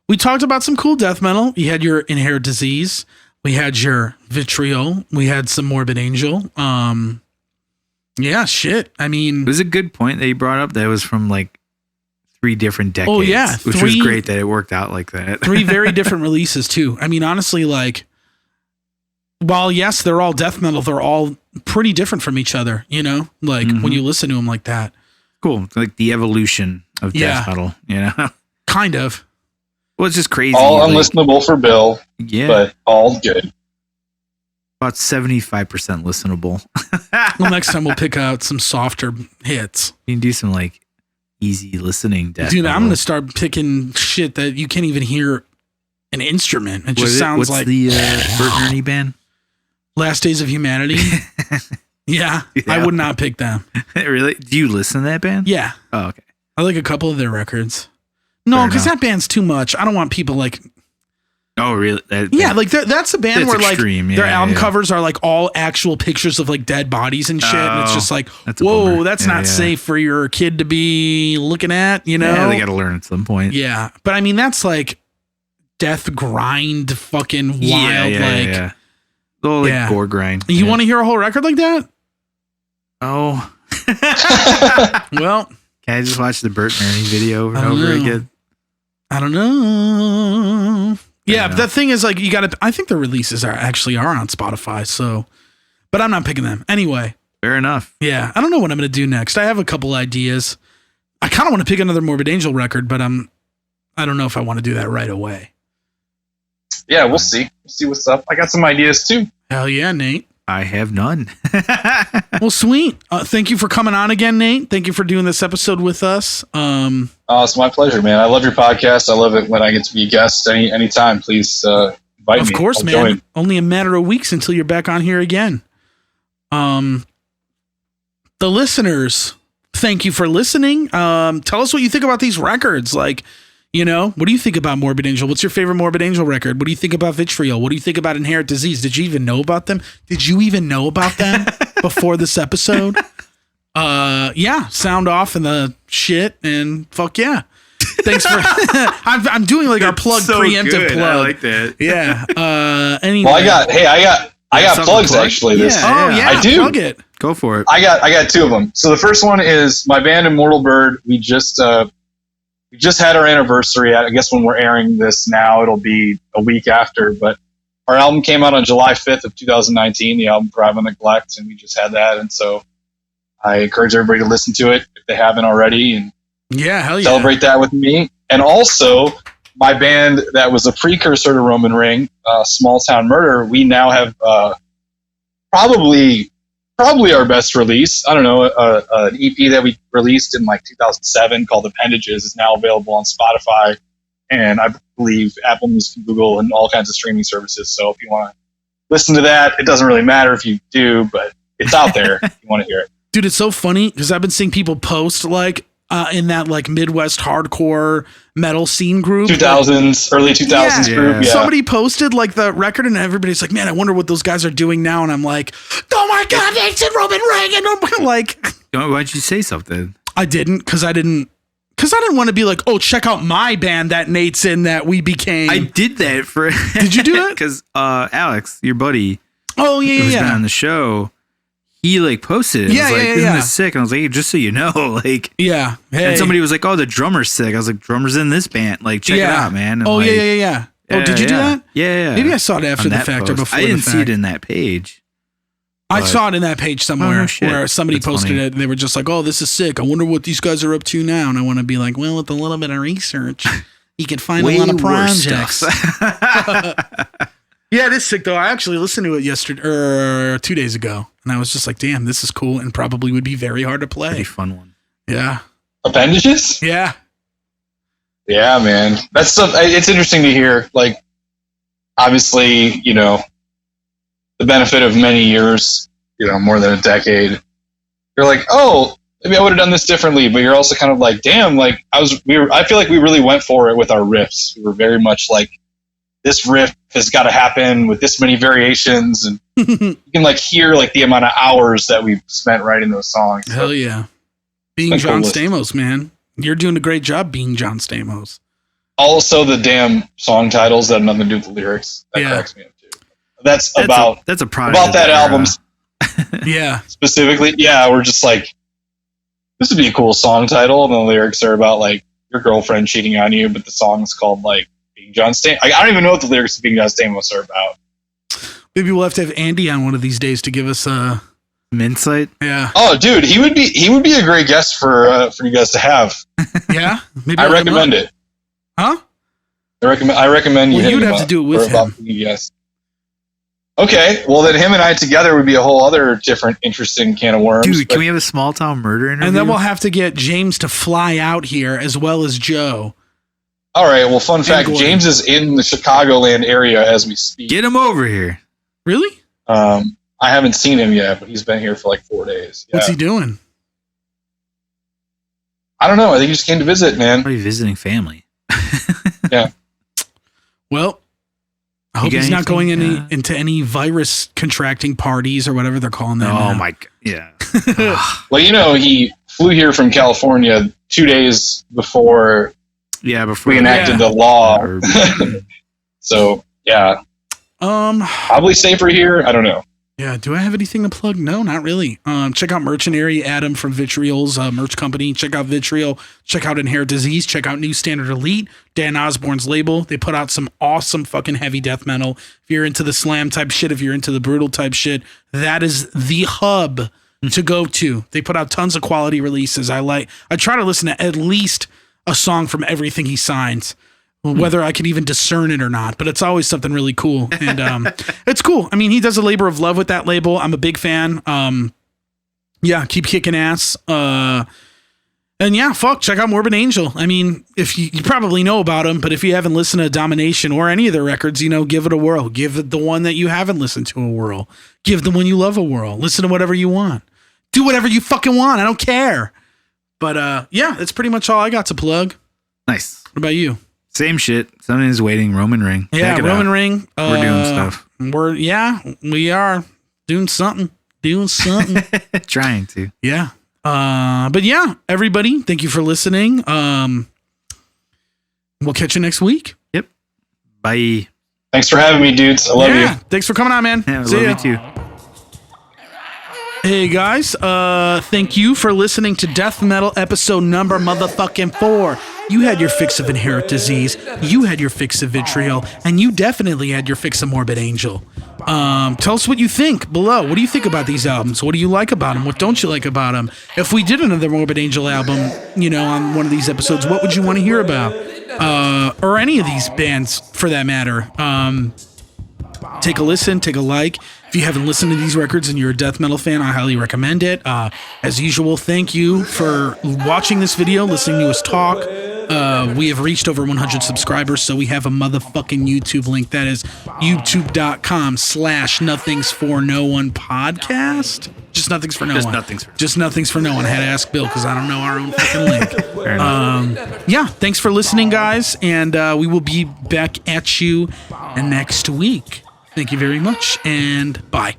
We talked about some cool death metal. You had your Inherent Disease. We had your Vitriol. We had some Morbid Angel. Yeah, shit. I mean, It was a good point that you brought up. That was from 3 different decades. Oh, yeah. Which was great that it worked out like that. 3 very different releases too. I mean, honestly, while yes, they're all death metal, they're all pretty different from each other, when you listen to them like that. Cool. Like the evolution of death metal, Kind of. Well, it's just crazy. All unlistenable for Bill, yeah. but all good. About 75% listenable. Well, next time we'll pick out some softer hits. You can do some easy listening death Dude, metal. I'm gonna start picking shit that you can't even hear an instrument. It just sounds like the Bert and Ernie band? Last Days of Humanity. Yeah, I would not pick them. Really? Do you listen to that band? Yeah. Oh, okay. I like a couple of their records. No, because that band's too much. I don't want people like. Oh, really? Like that's a band where extreme. Like their album covers are like all actual pictures of like dead bodies and shit, and it's just like, whoa, that's not safe for your kid to be looking at. You know, they got to learn at some point. Yeah, but I mean that's like death grind, fucking wild, gore grind. You want to hear a whole record like that? Oh, well, can I just watch the Bert and Ernie video over and over again? I don't know. Yeah, but the thing is, like, you got to. I think the releases are on Spotify. So, but I'm not picking them anyway. Fair enough. Yeah, I don't know what I'm going to do next. I have a couple ideas. I kind of want to pick another Morbid Angel record, but I don't know if I want to do that right away. Yeah, we'll see. We'll see what's up. I got some ideas too. Hell yeah, Nate. I have none. Well, sweet. Thank you for coming on again, Nate. Thank you for doing this episode with us. It's my pleasure, man. I love your podcast. I love it when I get to be a guest anytime. Please invite me. Of course, I'll man. join. Only a matter of weeks until you're back on here again. The listeners, thank you for listening. Tell us what you think about these records. Like, you know, what do you think about Morbid Angel? What's your favorite Morbid Angel record? What do you think about Vitriol? What do you think about Inherent Disease? Did you even know about them? Did you even know about them before this episode? Yeah, sound off in the shit and fuck yeah. Thanks for I'm doing like our plug preemptive good. plug. I like that. Yeah. Anyway. Well, I got plugs actually. I do. Plug it. Go for it. I got two of them. So the first one is my band Immortal Bird. We just had our anniversary. I guess when we're airing this now, it'll be a week after. But our album came out on July 5th of 2019. The album Thrive on Neglect, and we just had that. And so I encourage everybody to listen to it if they haven't already, and hell yeah, celebrate that with me. And also, my band that was a precursor to Roman Ring, Small Town Murder. We now have probably our best release. I don't know, an EP that we released in like 2007 called Appendages is now available on Spotify, and I believe Apple Music, Google, and all kinds of streaming services. So if you want to listen to that, it doesn't really matter if you do, but it's out there if you want to hear it. Dude, it's so funny because I've been seeing people post like in that like Midwest hardcore metal scene group. 2000s, early 2000s group. Yeah. Somebody posted like the record and everybody's like, man, I wonder what those guys are doing now. And I'm like, oh my God, it's in Roman Ring. And I'm like, why'd you say something? I didn't because I didn't want to be like, oh, check out my band that Nate's in that we became. I did that for. Did you do that? Because Alex, your buddy. Oh, yeah, who's been on the show. He like posted it. Yeah, was like, isn't this sick? And I was like, hey, just so you know, like, yeah. Hey. And somebody was like, oh, the drummer's sick. I was like, drummer's in this band. Like, check it out, man. And like, yeah. Oh, did you do that? Yeah. Maybe I saw it after the fact or before. I didn't see it in that page. I saw it in that page somewhere where somebody posted it. And they were just like, oh, this is sick. I wonder what these guys are up to now. And I want to be like, well, with a little bit of research, you can find a lot of projects. Yeah, it is sick though. I actually listened to it yesterday or 2 days ago, and I was just like, "Damn, this is cool," and probably would be very hard to play. Pretty fun one. Yeah. Appendages? Yeah. Yeah, man. That's stuff. It's interesting to hear. Like, obviously, you know, the benefit of many years, you know, more than a decade. You're like, oh, maybe I would have done this differently, but you're also kind of like, damn, like I feel like we really went for it with our riffs. We were very much like, this riff has got to happen with this many variations, and you can like hear like the amount of hours that we've spent writing those songs. Hell yeah. Being John Stamos, man. You're doing a great job being John Stamos. Also the damn song titles that have nothing to do with the lyrics. That cracks me up too. That's about that album. Yeah. Specifically. Yeah. We're just like, this would be a cool song title. And the lyrics are about like your girlfriend cheating on you, but the song's called like Being John Stamos. I don't even know what the lyrics of Being John Stamos are about. Maybe we'll have to have Andy on one of these days to give us some insight. Yeah. Oh, dude, he would be a great guest for you guys to have. Yeah. Maybe I recommend it. Huh? I recommend you. Well, you'd have to do it with him. Yes. Okay, well then him and I together would be a whole other different, interesting can of worms. Dude, can we have a small town murder interview? And then we'll have to get James to fly out here as well as Joe. All right, well, fun fact, James is in the Chicagoland area as we speak. Get him over here. Really? I haven't seen him yet, but he's been here for like 4 days. Yeah. What's he doing? I don't know. I think he just came to visit, man. Probably visiting family. Yeah. Well, I hope he's not going into any virus contracting parties or whatever they're calling them. Oh, my God. Yeah. Well, he flew here from California 2 days before we enacted the law. So, yeah. Probably safer here. I don't know. Yeah, do I have anything to plug? No, not really. Check out Mercenary, Adam from Vitriol's merch company. Check out Vitriol. Check out Inherent Disease. Check out New Standard Elite, Dan Osborne's label. They put out some awesome fucking heavy death metal. If you're into the slam type shit, if you're into the brutal type shit, that is the hub to go to. They put out tons of quality releases. I try to listen to at least a song from everything he signs. Whether I can even discern it or not, but it's always something really cool. And it's cool. I mean, he does a labor of love with that label. I'm a big fan. Yeah, keep kicking ass. And yeah, check out Morbid Angel. I mean, if you probably know about him, but if you haven't listened to Domination or any of their records, give it a whirl. Give it the one that you haven't listened to a whirl. Give the one you love a whirl. Listen to whatever you want. Do whatever you fucking want. I don't care. But yeah, that's pretty much all I got to plug. Nice. What about you? Same shit. Something is waiting. Roman Ring. Yeah, Roman Ring. We're doing stuff. We are doing something. Trying to. Yeah. But yeah, everybody, thank you for listening. We'll catch you next week. Yep. Bye. Thanks for having me, dudes. I love you. Thanks for coming on, man. Yeah, I love you too. Hey guys, thank you for listening to Death Metal episode number motherfucking 4. You had your fix of Inherent Disease, you had your fix of Vitriol, and you definitely had your fix of Morbid Angel. Tell us what you think below. What do you think about these albums? What do you like about them? What don't you like about them? If we did another Morbid Angel album, on one of these episodes, what would you want to hear about? Or any of these bands for that matter. Take a listen, take a like. If you haven't listened to these records and you're a death metal fan, I highly recommend it. As usual, thank you for watching this video, listening to us talk. We have reached over 100 subscribers, so we have a motherfucking YouTube link. That is youtube.com/nothings4no1 podcast. Just nothings for no one. Just nothings for no one. I had to ask Bill because I don't know our own fucking link. Yeah, thanks for listening, guys, and we will be back at you next week. Thank you very much, and bye.